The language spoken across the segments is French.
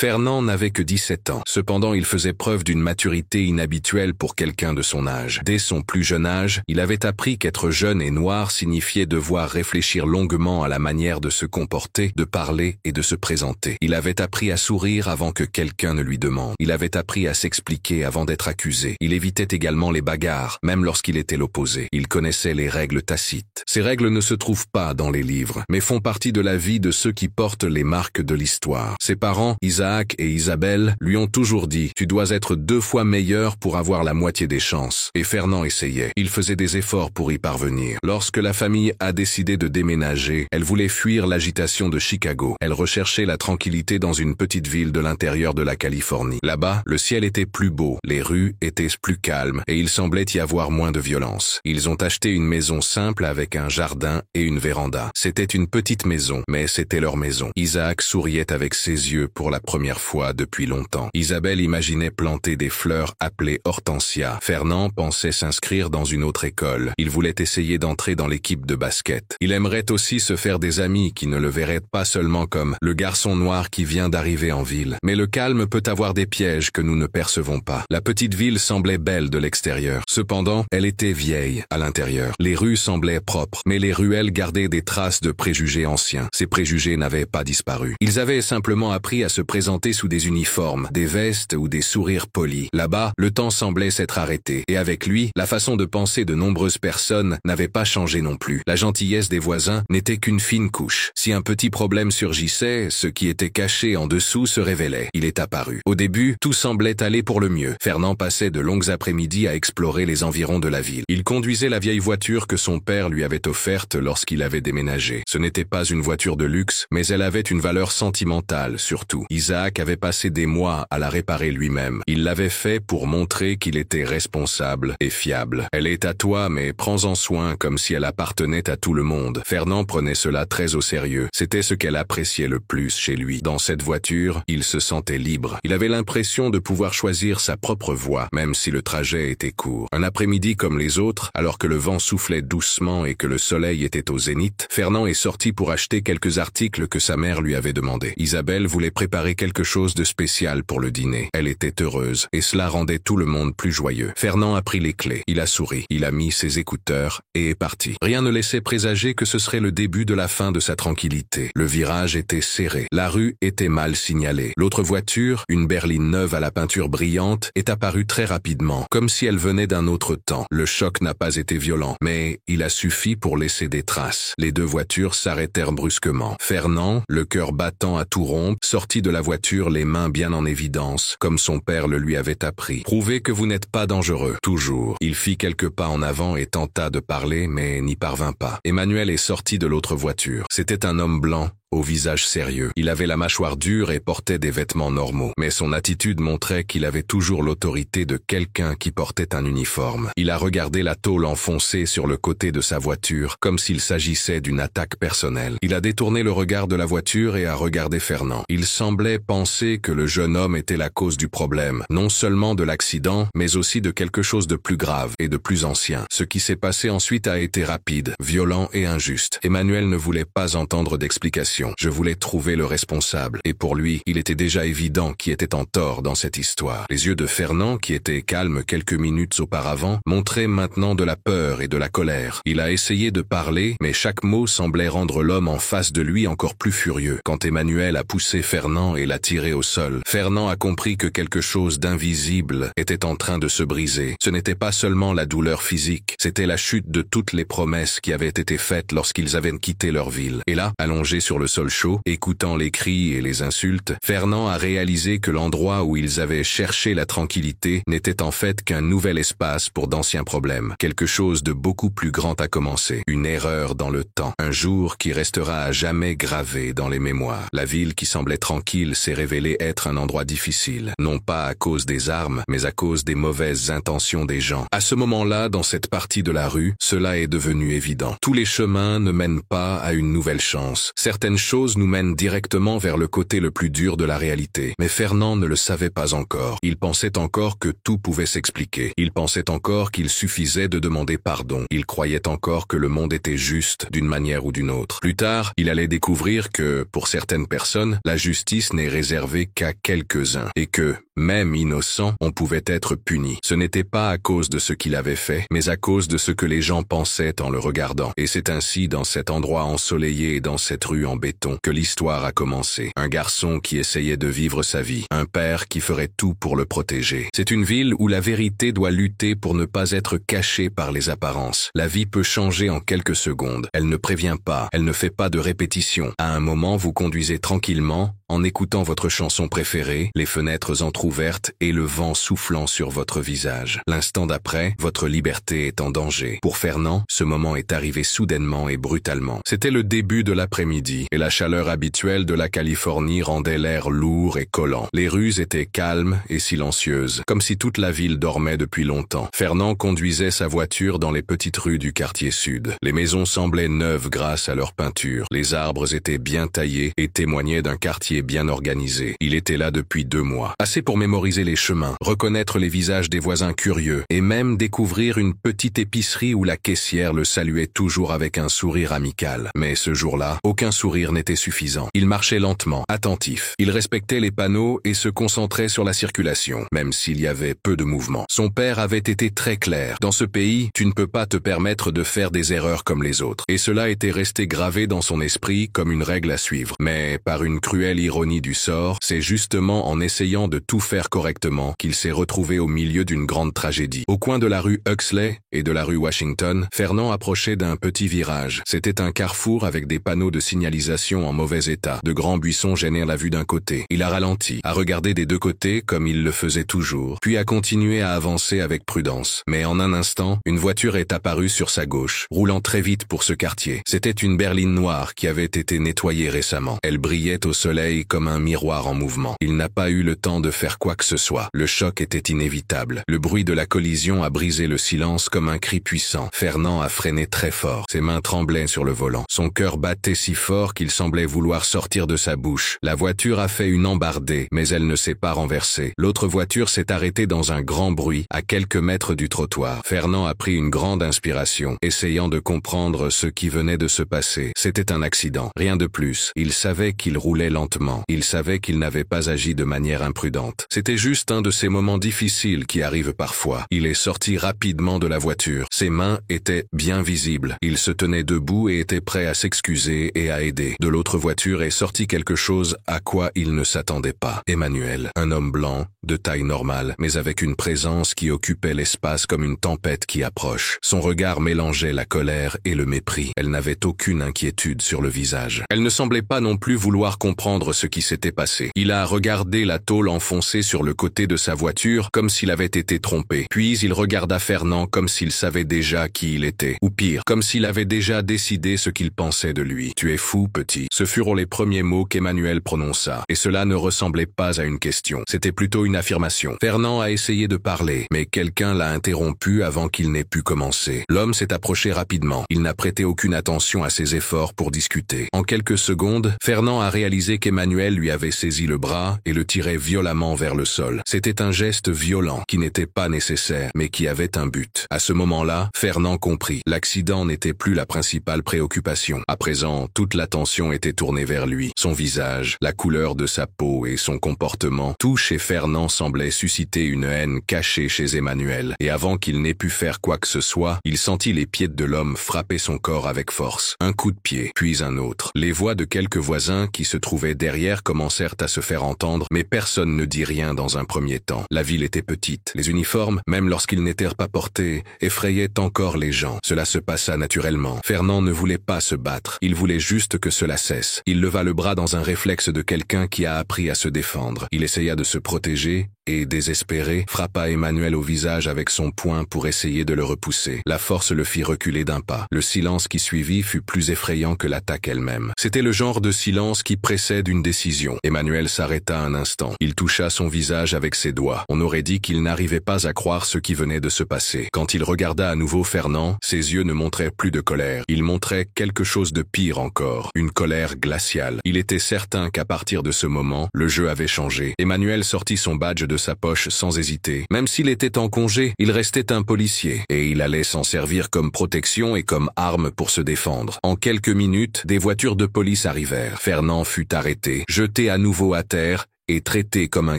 Fernand n'avait que 17 ans. Cependant, il faisait preuve d'une maturité inhabituelle pour quelqu'un de son âge. Dès son plus jeune âge, il avait appris qu'être jeune et noir signifiait devoir réfléchir longuement à la manière de se comporter, de parler et de se présenter. Il avait appris à sourire avant que quelqu'un ne lui demande. Il avait appris à s'expliquer avant d'être accusé. Il évitait également les bagarres, même lorsqu'il était l'opposé. Il connaissait les règles tacites. Ces règles ne se trouvent pas dans les livres, mais font partie de la vie de ceux qui portent les marques de l'histoire. Ses parents, Isaac et Isabelle, lui ont toujours dit « Tu dois être 2 fois meilleur pour avoir la moitié des chances ». Et Fernand essayait. Il faisait des efforts pour y parvenir. Lorsque la famille a décidé de déménager, elle voulait fuir l'agitation de Chicago. Elle recherchait la tranquillité dans une petite ville de l'intérieur de la Californie. Là-bas, le ciel était plus beau, les rues étaient plus calmes et il semblait y avoir moins de violence. Ils ont acheté une maison simple avec un jardin et une véranda. C'était une petite maison, mais c'était leur maison. Isaac souriait avec ses yeux pour la première fois depuis longtemps. Isabelle imaginait planter des fleurs appelées hortensia. Fernand pensait s'inscrire dans une autre école. Il voulait essayer d'entrer dans l'équipe de basket. Il aimerait aussi se faire des amis qui ne le verraient pas seulement comme le garçon noir qui vient d'arriver en ville. Mais le calme peut avoir des pièges que nous ne percevons pas. La petite ville semblait belle de l'extérieur. Cependant, elle était vieille à l'intérieur. Les rues semblaient propres, mais les ruelles gardaient des traces de préjugés anciens. Ces préjugés n'avaient pas disparu. Ils avaient simplement appris à se présenter sous des uniformes, des vestes ou des sourires polis. Là-bas, le temps semblait s'être arrêté. Et avec lui, la façon de penser de nombreuses personnes n'avait pas changé non plus. La gentillesse des voisins n'était qu'une fine couche. Si un petit problème surgissait, ce qui était caché en dessous se révélait. Il est apparu. Au début, tout semblait aller pour le mieux. Fernand passait de longues après-midi à explorer les environs de la ville. Il conduisait la vieille voiture que son père lui avait offerte lorsqu'il avait déménagé. Ce n'était pas une voiture de luxe, mais elle avait une valeur sentimentale surtout. Isaac avait passé des mois à la réparer lui-même. Il l'avait fait pour montrer qu'il était responsable et fiable. Elle est à toi, mais prends-en soin comme si elle appartenait à tout le monde. Fernand prenait cela très au sérieux. C'était ce qu'elle appréciait le plus chez lui. Dans cette voiture, il se sentait libre. Il avait l'impression de pouvoir choisir sa propre voie, même si le trajet était court. Un après-midi comme les autres, alors que le vent soufflait doucement et que le soleil était au zénith, Fernand est sorti pour acheter quelques articles que sa mère lui avait demandé. Isabelle voulait préparer quelque chose de spécial pour le dîner. Elle était heureuse, et cela rendait tout le monde plus joyeux. Fernand a pris les clés. Il a souri. Il a mis ses écouteurs et est parti. Rien ne laissait présager que ce serait le début de la fin de sa tranquillité. Le virage était serré. La rue était mal signalée. L'autre voiture, une berline neuve à la peinture brillante, est apparue très rapidement, comme si elle venait d'un autre temps. Le choc n'a pas été violent, mais il a suffi pour laisser des traces. Les 2 voitures s'arrêtèrent brusquement. Fernand, le cœur battant à tout rompre, sortit de la voiture les mains bien en évidence, comme son père le lui avait appris. Prouvez que vous n'êtes pas dangereux. Toujours. Il fit quelques pas en avant et tenta de parler, mais n'y parvint pas. Emmanuel est sorti de l'autre voiture. C'était un homme blanc, au visage sérieux. Il avait la mâchoire dure et portait des vêtements normaux, mais son attitude montrait qu'il avait toujours l'autorité de quelqu'un qui portait un uniforme. Il a regardé la tôle enfoncée sur le côté de sa voiture, comme s'il s'agissait d'une attaque personnelle. Il a détourné le regard de la voiture et a regardé Fernand. Il semblait penser que le jeune homme était la cause du problème, non seulement de l'accident, mais aussi de quelque chose de plus grave et de plus ancien. Ce qui s'est passé ensuite a été rapide, violent et injuste. Emmanuel ne voulait pas entendre d'explications. Je voulais trouver le responsable, et pour lui, il était déjà évident qui était en tort dans cette histoire. Les yeux de Fernand, qui étaient calmes quelques minutes auparavant, montraient maintenant de la peur et de la colère. Il a essayé de parler, mais chaque mot semblait rendre l'homme en face de lui encore plus furieux. Quand Emmanuel a poussé Fernand et l'a tiré au sol, Fernand a compris que quelque chose d'invisible était en train de se briser. Ce n'était pas seulement la douleur physique, c'était la chute de toutes les promesses qui avaient été faites lorsqu'ils avaient quitté leur ville. Et là, allongé sur le sol chaud, écoutant les cris et les insultes, Fernand a réalisé que l'endroit où ils avaient cherché la tranquillité n'était en fait qu'un nouvel espace pour d'anciens problèmes. Quelque chose de beaucoup plus grand a commencé. Une erreur dans le temps. Un jour qui restera à jamais gravé dans les mémoires. La ville qui semblait tranquille s'est révélée être un endroit difficile. Non pas à cause des armes, mais à cause des mauvaises intentions des gens. À ce moment-là, dans cette partie de la rue, cela est devenu évident. Tous les chemins ne mènent pas à une nouvelle chance. Certaines chose nous mène directement vers le côté le plus dur de la réalité. Mais Fernand ne le savait pas encore. Il pensait encore que tout pouvait s'expliquer. Il pensait encore qu'il suffisait de demander pardon. Il croyait encore que le monde était juste d'une manière ou d'une autre. Plus tard, il allait découvrir que, pour certaines personnes, la justice n'est réservée qu'à quelques-uns et que, même innocent, on pouvait être puni. Ce n'était pas à cause de ce qu'il avait fait, mais à cause de ce que les gens pensaient en le regardant. Et c'est ainsi, dans cet endroit ensoleillé et dans cette rue en béton, que l'histoire a commencé. Un garçon qui essayait de vivre sa vie, un père qui ferait tout pour le protéger. C'est une ville où la vérité doit lutter pour ne pas être cachée par les apparences. La vie peut changer en quelques secondes. Elle ne prévient pas, elle ne fait pas de répétition. À un moment, vous conduisez tranquillement, en écoutant votre chanson préférée, les fenêtres entr'ouvertes et le vent soufflant sur votre visage. L'instant d'après, votre liberté est en danger. Pour Fernand, ce moment est arrivé soudainement et brutalement. C'était le début de l'après-midi, et la chaleur habituelle de la Californie rendait l'air lourd et collant. Les rues étaient calmes et silencieuses, comme si toute la ville dormait depuis longtemps. Fernand conduisait sa voiture dans les petites rues du quartier sud. Les maisons semblaient neuves grâce à leur peinture. Les arbres étaient bien taillés et témoignaient d'un quartier bien organisé. Il était là depuis 2 mois. Assez pour mémoriser les chemins, reconnaître les visages des voisins curieux et même découvrir une petite épicerie où la caissière le saluait toujours avec un sourire amical. Mais ce jour-là, aucun sourire n'était suffisant. Il marchait lentement, attentif. Il respectait les panneaux et se concentrait sur la circulation, même s'il y avait peu de mouvement. Son père avait été très clair. Dans ce pays, tu ne peux pas te permettre de faire des erreurs comme les autres. Et cela était resté gravé dans son esprit comme une règle à suivre. Mais par une cruelle ironie du sort, c'est justement en essayant de tout faire correctement qu'il s'est retrouvé au milieu d'une grande tragédie. Au coin de la rue Huxley et de la rue Washington, Fernand approchait d'un petit virage. C'était un carrefour avec des panneaux de signalisation en mauvais état. De grands buissons gênaient la vue d'un côté. Il a ralenti, a regardé des 2 côtés comme il le faisait toujours, puis a continué à avancer avec prudence. Mais en un instant, une voiture est apparue sur sa gauche, roulant très vite pour ce quartier. C'était une berline noire qui avait été nettoyée récemment. Elle brillait au soleil comme un miroir en mouvement. Il n'a pas eu le temps de faire quoi que ce soit. Le choc était inévitable. Le bruit de la collision a brisé le silence comme un cri puissant. Fernand a freiné très fort. Ses mains tremblaient sur le volant. Son cœur battait si fort qu'il semblait vouloir sortir de sa bouche. La voiture a fait une embardée, mais elle ne s'est pas renversée. L'autre voiture s'est arrêtée dans un grand bruit, à quelques mètres du trottoir. Fernand a pris une grande inspiration, essayant de comprendre ce qui venait de se passer. C'était un accident, rien de plus. Il savait qu'il roulait lentement. Il savait qu'il n'avait pas agi de manière imprudente. C'était juste un de ces moments difficiles qui arrivent parfois. Il est sorti rapidement de la voiture. Ses mains étaient bien visibles. Il se tenait debout et était prêt à s'excuser et à aider. De l'autre voiture est sorti quelque chose à quoi il ne s'attendait pas. Emmanuel, un homme blanc, de taille normale, mais avec une présence qui occupait l'espace comme une tempête qui approche. Son regard mélangeait la colère et le mépris. Elle n'avait aucune inquiétude sur le visage. Elle ne semblait pas non plus vouloir comprendre ce qui s'était passé. Il a regardé la tôle enfoncée sur le côté de sa voiture comme s'il avait été trompé. Puis il regarda Fernand comme s'il savait déjà qui il était. Ou pire, comme s'il avait déjà décidé ce qu'il pensait de lui. « Tu es fou, petit ». Ce furent les premiers mots qu'Emmanuel prononça. Et cela ne ressemblait pas à une question. C'était plutôt une affirmation. Fernand a essayé de parler, mais quelqu'un l'a interrompu avant qu'il n'ait pu commencer. L'homme s'est approché rapidement. Il n'a prêté aucune attention à ses efforts pour discuter. En quelques secondes, Fernand a réalisé qu'Emmanuel lui avait saisi le bras et le tirait violemment vers le sol. C'était un geste violent qui n'était pas nécessaire, mais qui avait un but. À ce moment-là, Fernand comprit. L'accident n'était plus la principale préoccupation. À présent, toute l'attention était tournée vers lui. Son visage, la couleur de sa peau et son comportement, tout chez Fernand semblait susciter une haine cachée chez Emmanuel. Et avant qu'il n'ait pu faire quoi que ce soit, il sentit les pieds de l'homme frapper son corps avec force. Un coup de pied, puis un autre. Les voix de quelques voisins qui se trouvaient derrière commencèrent à se faire entendre, mais personne ne dit rien dans un premier temps. La ville était petite. Les uniformes, même lorsqu'ils n'étaient pas portés, effrayaient encore les gens. Cela se passa naturellement. Fernand ne voulait pas se battre. Il voulait juste que cela cesse. Il leva le bras dans un réflexe de quelqu'un qui a appris à se défendre. Il essaya de se protéger et, désespéré, frappa Emmanuel au visage avec son poing pour essayer de le repousser. La force le fit reculer d'un pas. Le silence qui suivit fut plus effrayant que l'attaque elle-même. C'était le genre de silence qui précède une décision. Emmanuel s'arrêta un instant. Il toucha son visage avec ses doigts. On aurait dit qu'il n'arrivait pas à croire ce qui venait de se passer. Quand il regarda à nouveau Fernand, ses yeux ne montraient plus de colère. Ils montraient quelque chose de pire encore, une colère glaciale. Il était certain qu'à partir de ce moment, le jeu avait changé. Emmanuel sortit son badge de sa poche sans hésiter. Même s'il était en congé, il restait un policier, et il allait s'en servir comme protection et comme arme pour se défendre. En quelques minutes, des voitures de police arrivèrent. Fernand fut arrêté, jeté à nouveau à terre, et traité comme un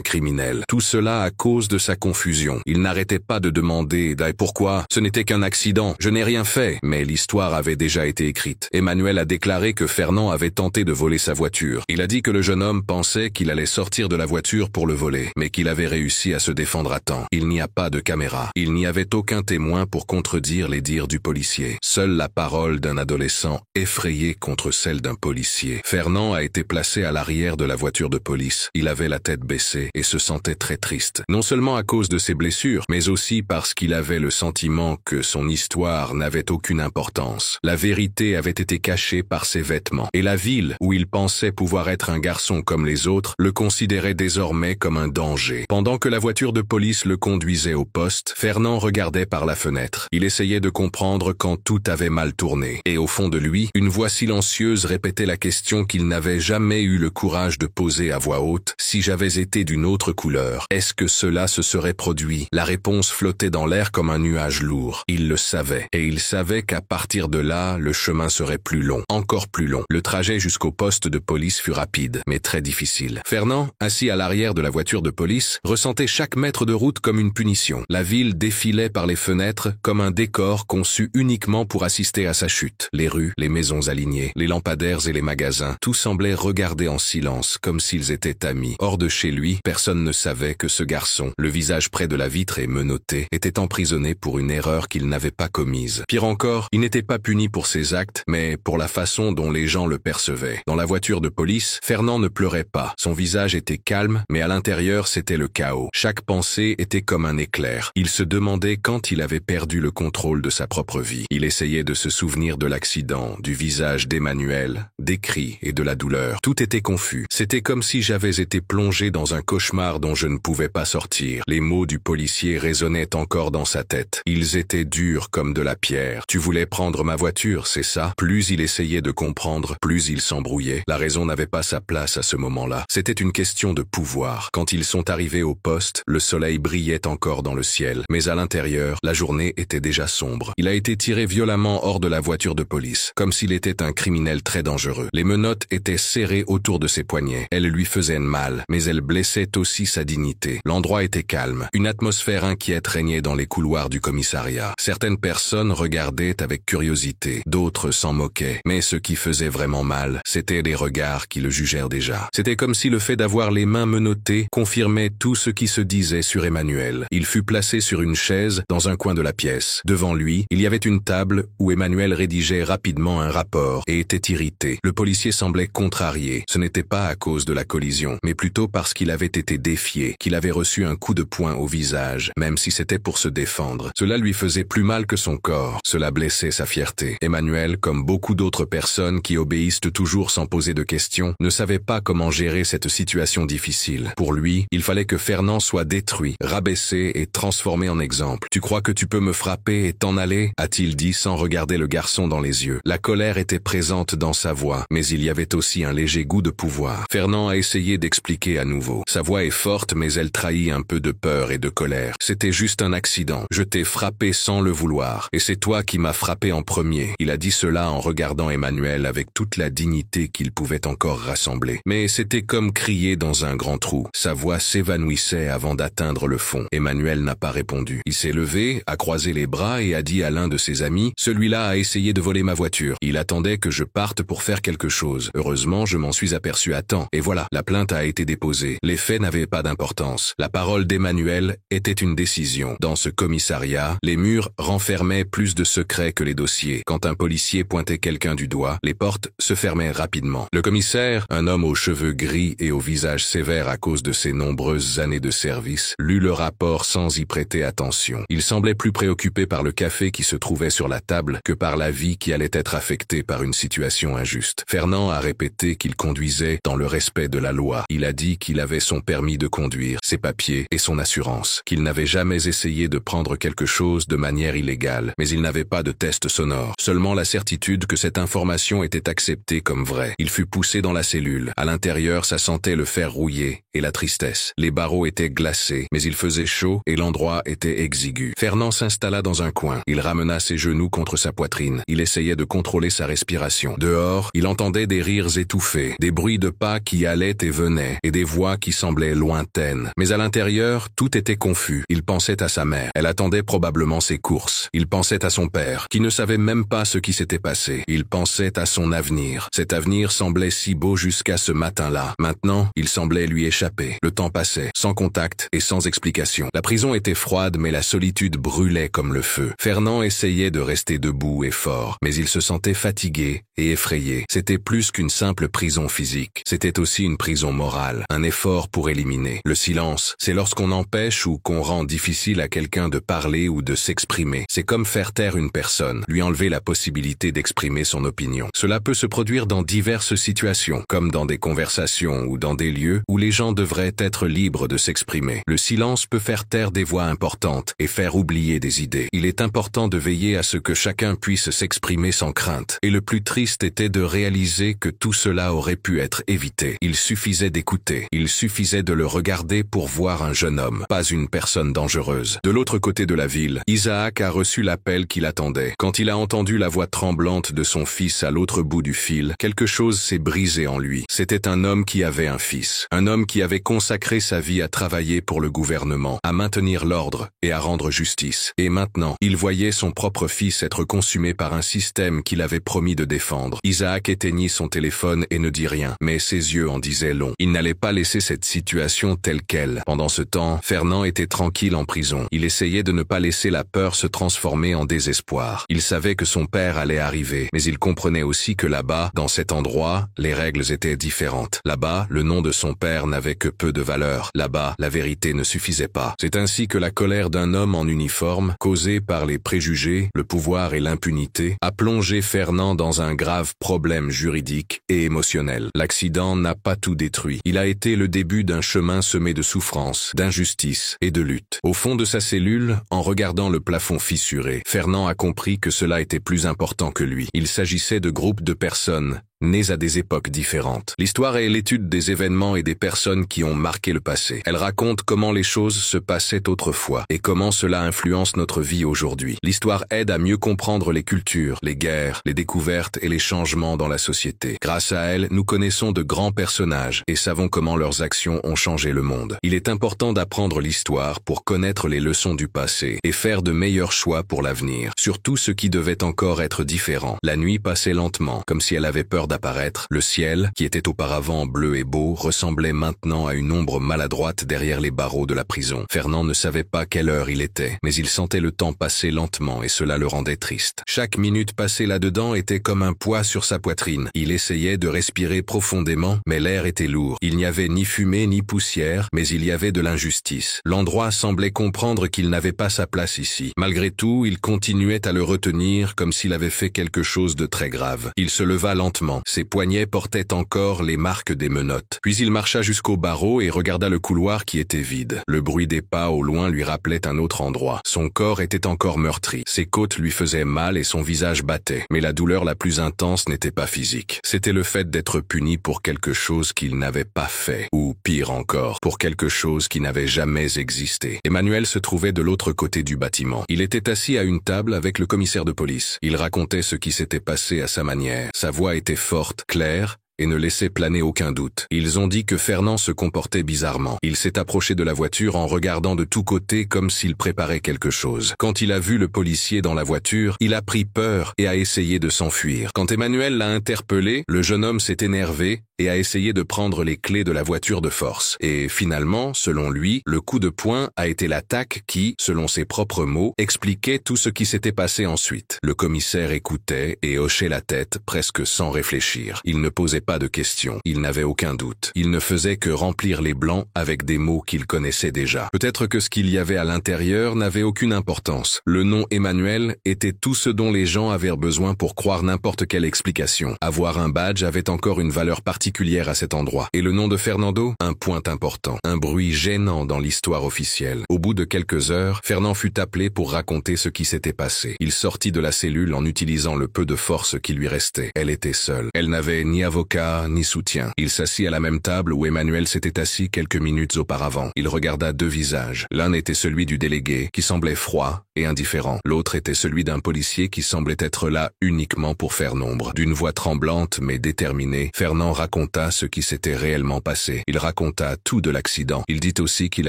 criminel. Tout cela à cause de sa confusion. Il n'arrêtait pas de demander « Pourquoi ? Ce n'était qu'un accident, je n'ai rien fait !» Mais l'histoire avait déjà été écrite. Emmanuel a déclaré que Fernand avait tenté de voler sa voiture. Il a dit que le jeune homme pensait qu'il allait sortir de la voiture pour le voler, mais qu'il avait réussi à se défendre à temps. Il n'y a pas de caméra. Il n'y avait aucun témoin pour contredire les dires du policier. Seule la parole d'un adolescent effrayé contre celle d'un policier. Fernand a été placé à l'arrière de la voiture de police. Il avait la tête baissée et se sentait très triste, non seulement à cause de ses blessures, mais aussi parce qu'il avait le sentiment que son histoire n'avait aucune importance. La vérité avait été cachée par ses vêtements, et la ville, où il pensait pouvoir être un garçon comme les autres, le considérait désormais comme un danger. Pendant que la voiture de police le conduisait au poste, Fernand regardait par la fenêtre. Il essayait de comprendre quand tout avait mal tourné, et au fond de lui, une voix silencieuse répétait la question qu'il n'avait jamais eu le courage de poser à voix haute. Si j'avais été d'une autre couleur, est-ce que cela se serait produit? La réponse flottait dans l'air comme un nuage lourd. Il le savait, et il savait qu'à partir de là, le chemin serait plus long, encore plus long. Le trajet jusqu'au poste de police fut rapide, mais très difficile. Fernand, assis à l'arrière de la voiture de police, ressentait chaque mètre de route comme une punition. La ville défilait par les fenêtres comme un décor conçu uniquement pour assister à sa chute. Les rues, les maisons alignées, les lampadaires et les magasins, tout semblait regarder en silence, comme s'ils étaient amis. Hors de chez lui, personne ne savait que ce garçon, le visage près de la vitre et menotté, était emprisonné pour une erreur qu'il n'avait pas commise. Pire encore, il n'était pas puni pour ses actes, mais pour la façon dont les gens le percevaient. Dans la voiture de police, Fernand ne pleurait pas. Son visage était calme, mais à l'intérieur, c'était le chaos. Chaque pensée était comme un éclair. Il se demandait quand il avait perdu le contrôle de sa propre vie. Il essayait de se souvenir de l'accident, du visage d'Emmanuel, des cris et de la douleur. Tout était confus. C'était comme si j'avais été plongé dans un cauchemar dont je ne pouvais pas sortir. Les mots du policier résonnaient encore dans sa tête. Ils étaient durs comme de la pierre. Tu voulais prendre ma voiture, c'est ça? Plus il essayait de comprendre, plus il s'embrouillait. La raison n'avait pas sa place à ce moment-là. C'était une question de pouvoir. Quand ils sont arrivés au poste, le soleil brillait encore dans le ciel. Mais à l'intérieur, la journée était déjà sombre. Il a été tiré violemment hors de la voiture de police, comme s'il était un criminel très dangereux. Les menottes étaient serrées autour de ses poignets. Elles lui faisaient mal, mais elles blessaient aussi sa dignité. L'endroit était calme. Une atmosphère inquiète régnait dans les couloirs du commissariat. Certaines personnes regardaient avec curiosité, d'autres s'en moquaient. Mais ce qui faisait vraiment mal, c'était les regards qui le jugèrent déjà. C'était comme si le fait d'avoir les mains menottées confirmait tout ce qui se disait sur Emmanuel. Il fut placé sur une chaise dans un coin de la pièce. Devant lui, il y avait une table où Emmanuel rédigeait rapidement un rapport et était irrité. Le policier semblait contrarié. Ce n'était pas à cause de la collision, mais plutôt parce qu'il avait été défié, qu'il avait reçu un coup de poing au visage, même si c'était pour se défendre. Cela lui faisait plus mal que son corps. Cela blessait sa fierté. Emmanuel, comme beaucoup d'autres personnes qui obéissent toujours sans poser de questions, ne savait pas comment gérer cette situation difficile. Pour lui, il fallait que Fernand soit détruit, rabaissé et transformé en exemple. « Tu crois que tu peux me frapper et t'en aller ?» a-t-il dit sans regarder le garçon dans les yeux. La colère était présente dans sa voix, mais il y avait aussi un léger goût de pouvoir. Fernand a essayé d'expliquer à nouveau. Sa voix est forte, mais elle trahit un peu de peur et de colère. C'était juste un accident. Je t'ai frappé sans le vouloir. Et c'est toi qui m'as frappé en premier. Il a dit cela en regardant Emmanuel avec toute la dignité qu'il pouvait encore rassembler. Mais c'était comme crier dans un grand trou. Sa voix s'évanouissait avant d'atteindre le fond. Emmanuel n'a pas répondu. Il s'est levé, a croisé les bras et a dit à l'un de ses amis, « Celui-là a essayé de voler ma voiture. Il attendait que je parte pour faire quelque chose. Heureusement, je m'en suis aperçu à temps. Et voilà, la plainte a été été déposé. Les faits n'avaient pas d'importance. La parole d'Emmanuel était une décision. Dans ce commissariat, les murs renfermaient plus de secrets que les dossiers. Quand un policier pointait quelqu'un du doigt, les portes se fermaient rapidement. Le commissaire, un homme aux cheveux gris et au visage sévère à cause de ses nombreuses années de service, lut le rapport sans y prêter attention. Il semblait plus préoccupé par le café qui se trouvait sur la table que par la vie qui allait être affectée par une situation injuste. Fernand a répété qu'il conduisait dans le respect de la loi. Il a dit qu'il avait son permis de conduire, ses papiers et son assurance, qu'il n'avait jamais essayé de prendre quelque chose de manière illégale, mais il n'avait pas de test sonore. Seulement la certitude que cette information était acceptée comme vraie. Il fut poussé dans la cellule. À l'intérieur, ça sentait le fer rouillé et la tristesse. Les barreaux étaient glacés, mais il faisait chaud et l'endroit était exigu. Fernand s'installa dans un coin. Il ramena ses genoux contre sa poitrine. Il essayait de contrôler sa respiration. Dehors, il entendait des rires étouffés, des bruits de pas qui allaient et venaient, et des voix qui semblaient lointaines. Mais à l'intérieur, tout était confus. Il pensait à sa mère. Elle attendait probablement ses courses. Il pensait à son père, qui ne savait même pas ce qui s'était passé. Il pensait à son avenir. Cet avenir semblait si beau jusqu'à ce matin-là. Maintenant, il semblait lui échapper. Le temps passait, sans contact et sans explication. La prison était froide, mais la solitude brûlait comme le feu. Fernand essayait de rester debout et fort, mais il se sentait fatigué et effrayé. C'était plus qu'une simple prison physique. C'était aussi une prison morale, un effort pour éliminer. Le silence, c'est lorsqu'on empêche ou qu'on rend difficile à quelqu'un de parler ou de s'exprimer. C'est comme faire taire une personne, lui enlever la possibilité d'exprimer son opinion. Cela peut se produire dans diverses situations, comme dans des conversations ou dans des lieux où les gens devraient être libres de s'exprimer. Le silence peut faire taire des voix importantes et faire oublier des idées. Il est important de veiller à ce que chacun puisse s'exprimer sans crainte. Et le plus triste était de réaliser que tout cela aurait pu être évité. Il suffisait d'écouter. Il suffisait de le regarder pour voir un jeune homme, pas une personne dangereuse. De l'autre côté de la ville, Isaac a reçu l'appel qu'il attendait. Quand il a entendu la voix tremblante de son fils à l'autre bout du fil, quelque chose s'est brisé en lui. C'était un homme qui avait un fils. Un homme qui avait consacré sa vie à travailler pour le gouvernement, à maintenir l'ordre et à rendre justice. Et maintenant, il voyait son propre fils être consumé par un système qu'il avait promis de défendre. Isaac éteignit son téléphone et ne dit rien, mais ses yeux en disaient long. Il n'allait pas laisser cette situation telle qu'elle. Pendant ce temps, Fernand était tranquille en prison. Il essayait de ne pas laisser la peur se transformer en désespoir. Il savait que son père allait arriver, mais il comprenait aussi que là-bas, dans cet endroit, les règles étaient différentes. Là-bas, le nom de son père n'avait que peu de valeur. Là-bas, la vérité ne suffisait pas. C'est ainsi que la colère d'un homme en uniforme, causée par les préjugés, le pouvoir et l'impunité, a plongé Fernand dans un grave problème juridique et émotionnel. L'accident n'a pas tout détruit. Il a été le début d'un chemin semé de souffrance, d'injustice et de lutte. Au fond de sa cellule, en regardant le plafond fissuré, Fernand a compris que cela était plus important que lui. Il s'agissait de groupes de personnes nés à des époques différentes. L'histoire est l'étude des événements et des personnes qui ont marqué le passé. Elle raconte comment les choses se passaient autrefois et comment cela influence notre vie aujourd'hui. L'histoire aide à mieux comprendre les cultures, les guerres, les découvertes et les changements dans la société. Grâce à elle, nous connaissons de grands personnages et savons comment leurs actions ont changé le monde. Il est important d'apprendre l'histoire pour connaître les leçons du passé et faire de meilleurs choix pour l'avenir, surtout ce qui devait encore être différent. La nuit passait lentement, comme si elle avait peur d'apparaître. Le ciel, qui était auparavant bleu et beau, ressemblait maintenant à une ombre maladroite derrière les barreaux de la prison. Fernand ne savait pas quelle heure il était, mais il sentait le temps passer lentement et cela le rendait triste. Chaque minute passée là-dedans était comme un poids sur sa poitrine. Il essayait de respirer profondément, mais l'air était lourd. Il n'y avait ni fumée ni poussière, mais il y avait de l'injustice. L'endroit semblait comprendre qu'il n'avait pas sa place ici. Malgré tout, il continuait à le retenir comme s'il avait fait quelque chose de très grave. Il se leva lentement. Ses poignets portaient encore les marques des menottes. Puis il marcha jusqu'au barreau et regarda le couloir qui était vide. Le bruit des pas au loin lui rappelait un autre endroit. Son corps était encore meurtri. Ses côtes lui faisaient mal et son visage battait. Mais la douleur la plus intense n'était pas physique. C'était le fait d'être puni pour quelque chose qu'il n'avait pas fait. Ou pire encore, pour quelque chose qui n'avait jamais existé. Emmanuel se trouvait de l'autre côté du bâtiment. Il était assis à une table avec le commissaire de police. Il racontait ce qui s'était passé à sa manière. Sa voix était forte, claire, et ne laissait planer aucun doute. Ils ont dit que Fernand se comportait bizarrement. Il s'est approché de la voiture en regardant de tous côtés comme s'il préparait quelque chose. Quand il a vu le policier dans la voiture, il a pris peur et a essayé de s'enfuir. Quand Emmanuel l'a interpellé, le jeune homme s'est énervé et a essayé de prendre les clés de la voiture de force. Et finalement, selon lui, le coup de poing a été l'attaque qui, selon ses propres mots, expliquait tout ce qui s'était passé ensuite. Le commissaire écoutait et hochait la tête presque sans réfléchir. Il ne posait pas de questions, il n'avait aucun doute. Il ne faisait que remplir les blancs avec des mots qu'il connaissait déjà. Peut-être que ce qu'il y avait à l'intérieur n'avait aucune importance. Le nom Emmanuel était tout ce dont les gens avaient besoin pour croire n'importe quelle explication. Avoir un badge avait encore une valeur particulière à cet endroit. Et le nom de Fernando, un point important. Un bruit gênant dans l'histoire officielle. Au bout de quelques heures, Fernand fut appelé pour raconter ce qui s'était passé. Il sortit de la cellule en utilisant le peu de force qui lui restait. Elle était seule. Elle n'avait ni avocat, ni soutien. Il s'assit à la même table où Emmanuel s'était assis quelques minutes auparavant. Il regarda deux visages. L'un était celui du délégué, qui semblait froid et indifférent. L'autre était celui d'un policier qui semblait être là uniquement pour faire nombre. D'une voix tremblante mais déterminée, Fernand raconta ce qui s'était réellement passé. Il raconta tout de l'accident. Il dit aussi qu'il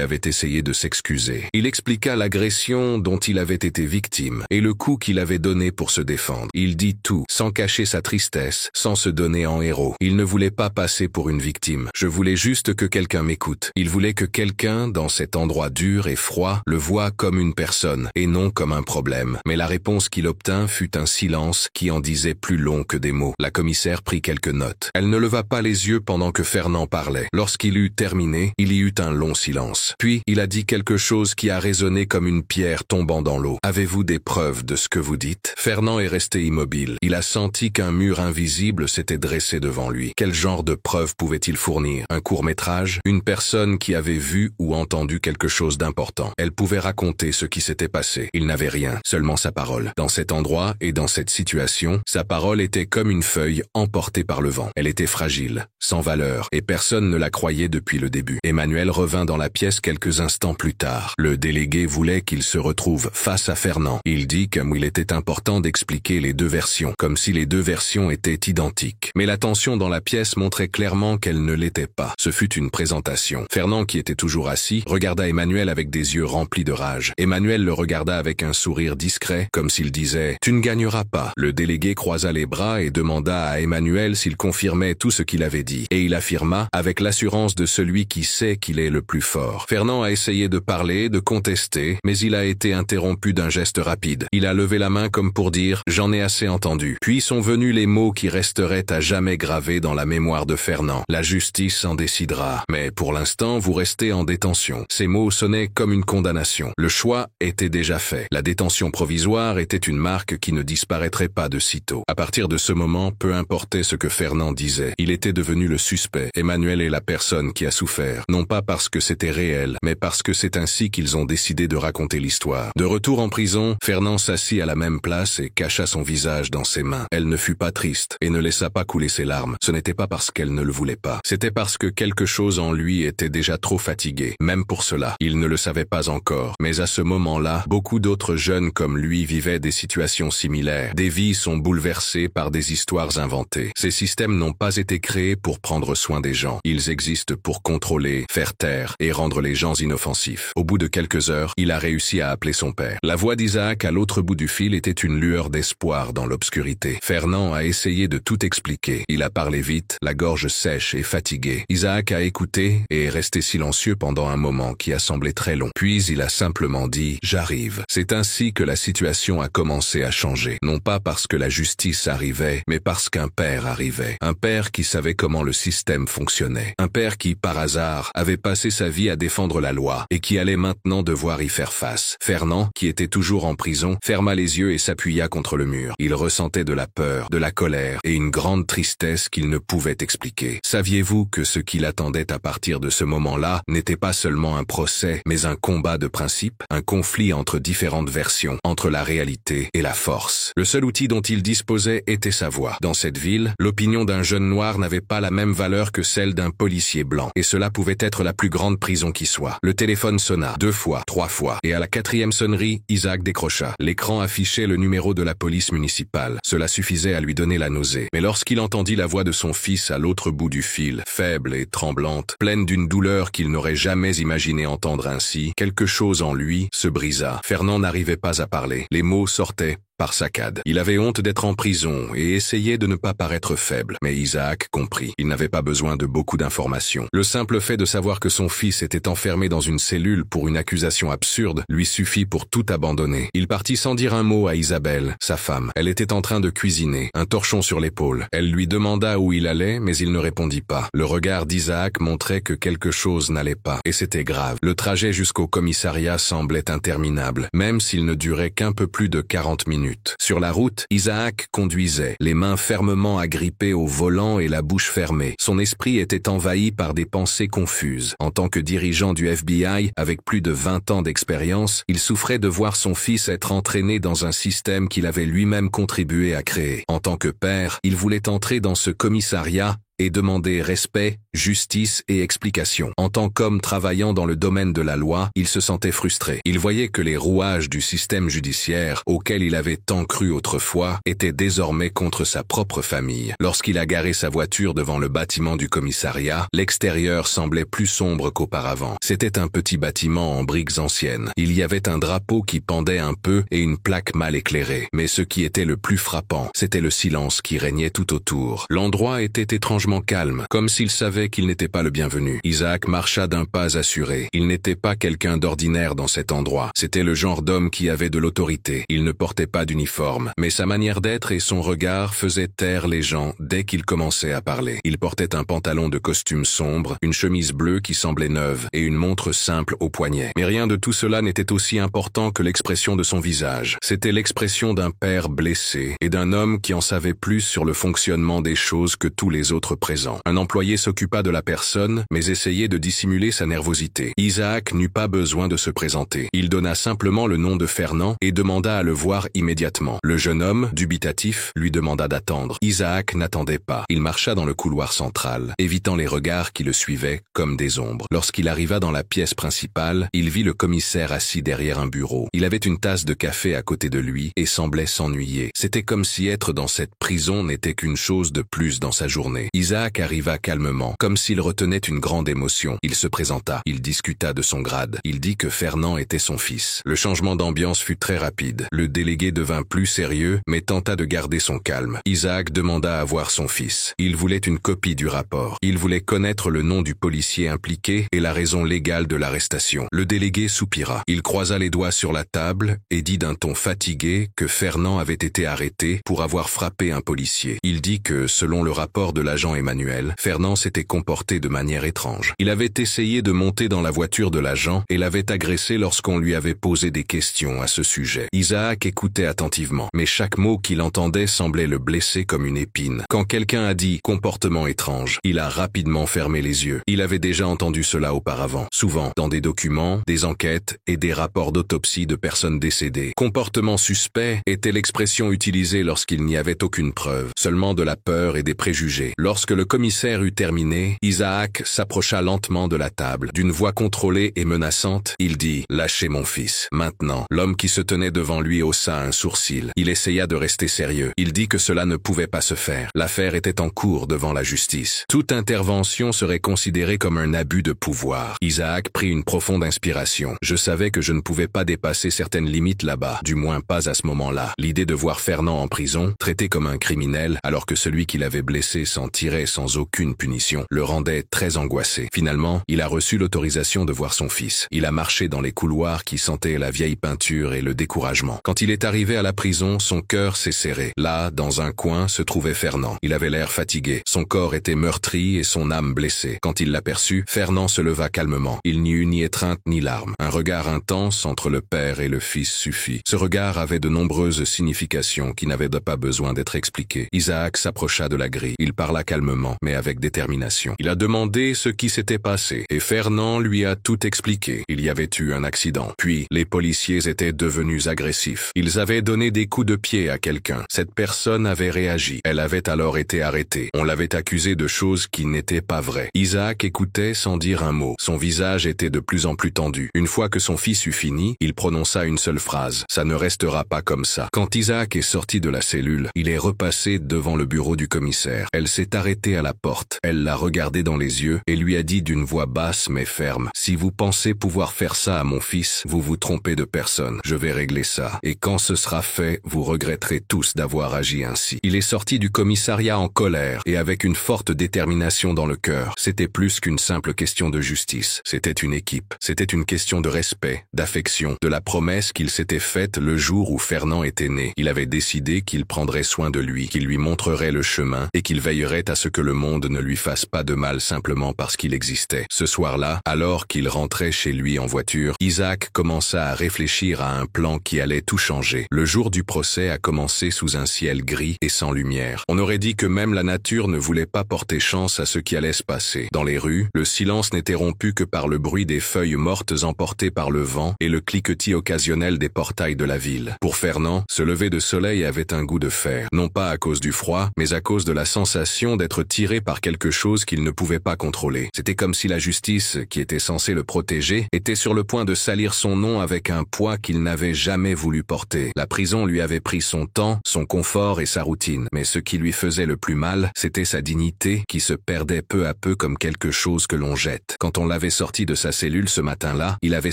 avait essayé de s'excuser. Il expliqua l'agression dont il avait été victime et le coup qu'il avait donné pour se défendre. Il dit tout, sans cacher sa tristesse, sans se donner en héros. Il ne voulait pas passer pour une victime. Je voulais juste que quelqu'un m'écoute. Il voulait que quelqu'un, dans cet endroit dur et froid, le voie comme une personne et non comme un problème. Mais la réponse qu'il obtint fut un silence qui en disait plus long que des mots. La commissaire prit quelques notes. Elle ne leva pas les yeux pendant que Fernand parlait. Lorsqu'il eut terminé, il y eut un long silence. Puis, il a dit quelque chose qui a résonné comme une pierre tombant dans l'eau. « Avez-vous des preuves de ce que vous dites ?» Fernand est resté immobile. Il a senti qu'un mur invisible s'était dressé devant lui. Quel genre de preuves pouvait-il fournir? Un court-métrage? Une personne qui avait vu ou entendu quelque chose d'important? Elle pouvait raconter ce qui s'était passé. Il n'avait rien, seulement sa parole. Dans cet endroit et dans cette situation, sa parole était comme une feuille emportée par le vent. Elle était fragile, sans valeur, et personne ne la croyait depuis le début. Emmanuel revint dans la pièce quelques instants plus tard. Le délégué voulait qu'il se retrouve face à Fernand. Il dit comme il était important d'expliquer les deux versions, comme si les deux versions étaient identiques. Mais la tension dans la pièce montrait clairement qu'elle ne l'était pas. Ce fut une présentation. Fernand, qui était toujours assis, regarda Emmanuel avec des yeux remplis de rage. Emmanuel le regarda avec un sourire discret, comme s'il disait « Tu ne gagneras pas ». Le délégué croisa les bras et demanda à Emmanuel s'il confirmait tout ce qu'il avait dit. Et il affirma, avec l'assurance de celui qui sait qu'il est le plus fort. Fernand a essayé de parler, de contester, mais il a été interrompu d'un geste rapide. Il a levé la main comme pour dire « J'en ai assez entendu ». Puis sont venus les mots qui resteraient à jamais gravés dans la mémoire de Fernand. La justice en décidera. Mais pour l'instant, vous restez en détention. Ces mots sonnaient comme une condamnation. Le choix était déjà fait. La détention provisoire était une marque qui ne disparaîtrait pas de sitôt. À partir de ce moment, peu importait ce que Fernand disait. Il était devenu le suspect. Emmanuel est la personne qui a souffert. Non pas parce que c'était réel, mais parce que c'est ainsi qu'ils ont décidé de raconter l'histoire. De retour en prison, Fernand s'assit à la même place et cacha son visage dans ses mains. Elle ne fut pas triste et ne laissa pas couler ses larmes. Ce n'était pas parce qu'elle ne le voulait pas. C'était parce que quelque chose en lui était déjà trop fatigué. Même pour cela, il ne le savait pas encore. Mais à ce moment-là, beaucoup d'autres jeunes comme lui vivaient des situations similaires. Des vies sont bouleversées par des histoires inventées. Ces systèmes n'ont pas été créés pour prendre soin des gens. Ils existent pour contrôler, faire taire et rendre les gens inoffensifs. Au bout de quelques heures, il a réussi à appeler son père. La voix d'Isaac à l'autre bout du fil était une lueur d'espoir dans l'obscurité. Fernand a essayé de tout expliquer. Il a parlé vite, la gorge sèche et fatiguée. Isaac a écouté et est resté silencieux pendant un moment qui a semblé très long. Puis il a simplement dit « J'arrive ». C'est ainsi que la situation a commencé à changer. Non pas parce que la justice arrivait, mais parce qu'un père arrivait. Un père qui savait comment le système fonctionnait. Un père qui, par hasard, avait passé sa vie à défendre la loi et qui allait maintenant devoir y faire face. Fernand, qui était toujours en prison, ferma les yeux et s'appuya contre le mur. Il ressentait de la peur, de la colère et une grande tristesse qu'il ne pouvait expliquer. Saviez-vous que ce qui l'attendait à partir de ce moment-là n'était pas seulement un procès, mais un combat de principes, un conflit entre différentes versions, entre la réalité et la force. Le seul outil dont il disposait était sa voix. Dans cette ville, l'opinion d'un jeune noir n'avait pas la même valeur que celle d'un policier blanc, et cela pouvait être la plus grande prison qui soit. Le téléphone sonna 2 fois, 3 fois, et à la 4e sonnerie, Isaac décrocha. L'écran affichait le numéro de la police municipale. Cela suffisait à lui donner la nausée. Mais lorsqu'il entendit la voix de son fils à l'autre bout du fil, faible et tremblante, pleine d'une douleur qu'il n'aurait jamais imaginé entendre ainsi, quelque chose en lui se brisa. Fernand n'arrivait pas à parler. Les mots sortaient par saccade. Il avait honte d'être en prison et essayait de ne pas paraître faible. Mais Isaac comprit. Il n'avait pas besoin de beaucoup d'informations. Le simple fait de savoir que son fils était enfermé dans une cellule pour une accusation absurde lui suffit pour tout abandonner. Il partit sans dire un mot à Isabelle, sa femme. Elle était en train de cuisiner, un torchon sur l'épaule. Elle lui demanda où il allait, mais il ne répondit pas. Le regard d'Isaac montrait que quelque chose n'allait pas, et c'était grave. Le trajet jusqu'au commissariat semblait interminable, même s'il ne durait qu'un peu plus de 40 minutes. Sur la route, Isaac conduisait, les mains fermement agrippées au volant et la bouche fermée. Son esprit était envahi par des pensées confuses. En tant que dirigeant du FBI, avec plus de 20 ans d'expérience, il souffrait de voir son fils être entraîné dans un système qu'il avait lui-même contribué à créer. En tant que père, il voulait entrer dans ce commissariat et demander respect, justice et explication. En tant qu'homme travaillant dans le domaine de la loi, il se sentait frustré. Il voyait que les rouages du système judiciaire, auquel il avait tant cru autrefois, étaient désormais contre sa propre famille. Lorsqu'il a garé sa voiture devant le bâtiment du commissariat, l'extérieur semblait plus sombre qu'auparavant. C'était un petit bâtiment en briques anciennes. Il y avait un drapeau qui pendait un peu et une plaque mal éclairée. Mais ce qui était le plus frappant, c'était le silence qui régnait tout autour. L'endroit était étrangement calme, comme s'il savait qu'il n'était pas le bienvenu. Isaac marcha d'un pas assuré. Il n'était pas quelqu'un d'ordinaire dans cet endroit. C'était le genre d'homme qui avait de l'autorité. Il ne portait pas d'uniforme, mais sa manière d'être et son regard faisaient taire les gens dès qu'il commençait à parler. Il portait un pantalon de costume sombre, une chemise bleue qui semblait neuve et une montre simple au poignet. Mais rien de tout cela n'était aussi important que l'expression de son visage. C'était l'expression d'un père blessé et d'un homme qui en savait plus sur le fonctionnement des choses que tous les autres présents. Un employé s'occupa de la personne, mais essayait de dissimuler sa nervosité. Isaac n'eut pas besoin de se présenter. Il donna simplement le nom de Fernand et demanda à le voir immédiatement. Le jeune homme, dubitatif, lui demanda d'attendre. Isaac n'attendait pas. Il marcha dans le couloir central, évitant les regards qui le suivaient comme des ombres. Lorsqu'il arriva dans la pièce principale, il vit le commissaire assis derrière un bureau. Il avait une tasse de café à côté de lui et semblait s'ennuyer. C'était comme si être dans cette prison n'était qu'une chose de plus dans sa journée. Isaac arriva calmement, comme s'il retenait une grande émotion. Il se présenta, il discuta de son grade. Il dit que Fernand était son fils. Le changement d'ambiance fut très rapide. Le délégué devint plus sérieux, mais tenta de garder son calme. Isaac demanda à voir son fils. Il voulait une copie du rapport. Il voulait connaître le nom du policier impliqué et la raison légale de l'arrestation. Le délégué soupira. Il croisa les doigts sur la table et dit d'un ton fatigué que Fernand avait été arrêté pour avoir frappé un policier. Il dit que, selon le rapport de l'agent Emmanuel, Fernand s'était comporté de manière étrange. Il avait essayé de monter dans la voiture de l'agent et l'avait agressé lorsqu'on lui avait posé des questions à ce sujet. Isaac écoutait attentivement, mais chaque mot qu'il entendait semblait le blesser comme une épine. Quand quelqu'un a dit « comportement étrange », il a rapidement fermé les yeux. Il avait déjà entendu cela auparavant, souvent dans des documents, des enquêtes et des rapports d'autopsie de personnes décédées. Comportement suspect était l'expression utilisée lorsqu'il n'y avait aucune preuve, seulement de la peur et des préjugés. Lorsque le commissaire eut terminé, Isaac s'approcha lentement de la table. D'une voix contrôlée et menaçante, il dit « Lâchez mon fils, maintenant ». L'homme qui se tenait devant lui haussa un sourcil. Il essaya de rester sérieux. Il dit que cela ne pouvait pas se faire. L'affaire était en cours devant la justice. Toute intervention serait considérée comme un abus de pouvoir. Isaac prit une profonde inspiration. Je savais que je ne pouvais pas dépasser certaines limites là-bas, du moins pas à ce moment-là. L'idée de voir Fernand en prison, traité comme un criminel, alors que celui qui l'avait blessé s'en tirait sans aucune punition, le rendait très angoissé. Finalement, il a reçu l'autorisation de voir son fils. Il a marché dans les couloirs qui sentaient la vieille peinture et le découragement. Quand il est arrivé à la prison, son cœur s'est serré. Là, dans un coin, se trouvait Fernand. Il avait l'air fatigué. Son corps était meurtri et son âme blessée. Quand il l'aperçut, Fernand se leva calmement. Il n'y eut ni étreinte ni larmes. Un regard intense entre le père et le fils suffit. Ce regard avait de nombreuses significations qui n'avaient pas besoin d'être expliquées. Isaac s'approcha de la grille. Il parla calmement, mais avec détermination. Il a demandé ce qui s'était passé, et Fernand lui a tout expliqué. Il y avait eu un accident. Puis, les policiers étaient devenus agressifs. Ils avaient donné des coups de pied à quelqu'un. Cette personne avait réagi. Elle avait alors été arrêtée. On l'avait accusée de choses qui n'étaient pas vraies. Isaac écoutait sans dire un mot. Son visage était de plus en plus tendu. Une fois que son fils eut fini, il prononça une seule phrase. « Ça ne restera pas comme ça ». Quand Isaac est sorti de la cellule, il est repassé devant le bureau du commissaire. Elle s'est arrêtée arrêté à la porte. Elle l'a regardé dans les yeux et lui a dit d'une voix basse mais ferme, « Si vous pensez pouvoir faire ça à mon fils, vous vous trompez de personne. Je vais régler ça. Et quand ce sera fait, vous regretterez tous d'avoir agi ainsi. » Il est sorti du commissariat en colère et avec une forte détermination dans le cœur. C'était plus qu'une simple question de justice. C'était une équipe. C'était une question de respect, d'affection, de la promesse qu'il s'était faite le jour où Fernand était né. Il avait décidé qu'il prendrait soin de lui, qu'il lui montrerait le chemin et qu'il veillerait à ce que le monde ne lui fasse pas de mal simplement parce qu'il existait. Ce soir-là, alors qu'il rentrait chez lui en voiture, Isaac commença à réfléchir à un plan qui allait tout changer. Le jour du procès a commencé sous un ciel gris et sans lumière. On aurait dit que même la nature ne voulait pas porter chance à ce qui allait se passer. Dans les rues, le silence n'était rompu que par le bruit des feuilles mortes emportées par le vent et le cliquetis occasionnel des portails de la ville. Pour Fernand, ce lever de soleil avait un goût de fer, non pas à cause du froid, mais à cause de la sensation d'être tiré par quelque chose qu'il ne pouvait pas contrôler. C'était comme si la justice, qui était censée le protéger, était sur le point de salir son nom avec un poids qu'il n'avait jamais voulu porter. La prison lui avait pris son temps, son confort et sa routine, mais ce qui lui faisait le plus mal, c'était sa dignité qui se perdait peu à peu comme quelque chose que l'on jette. Quand on l'avait sorti de sa cellule ce matin-là, il avait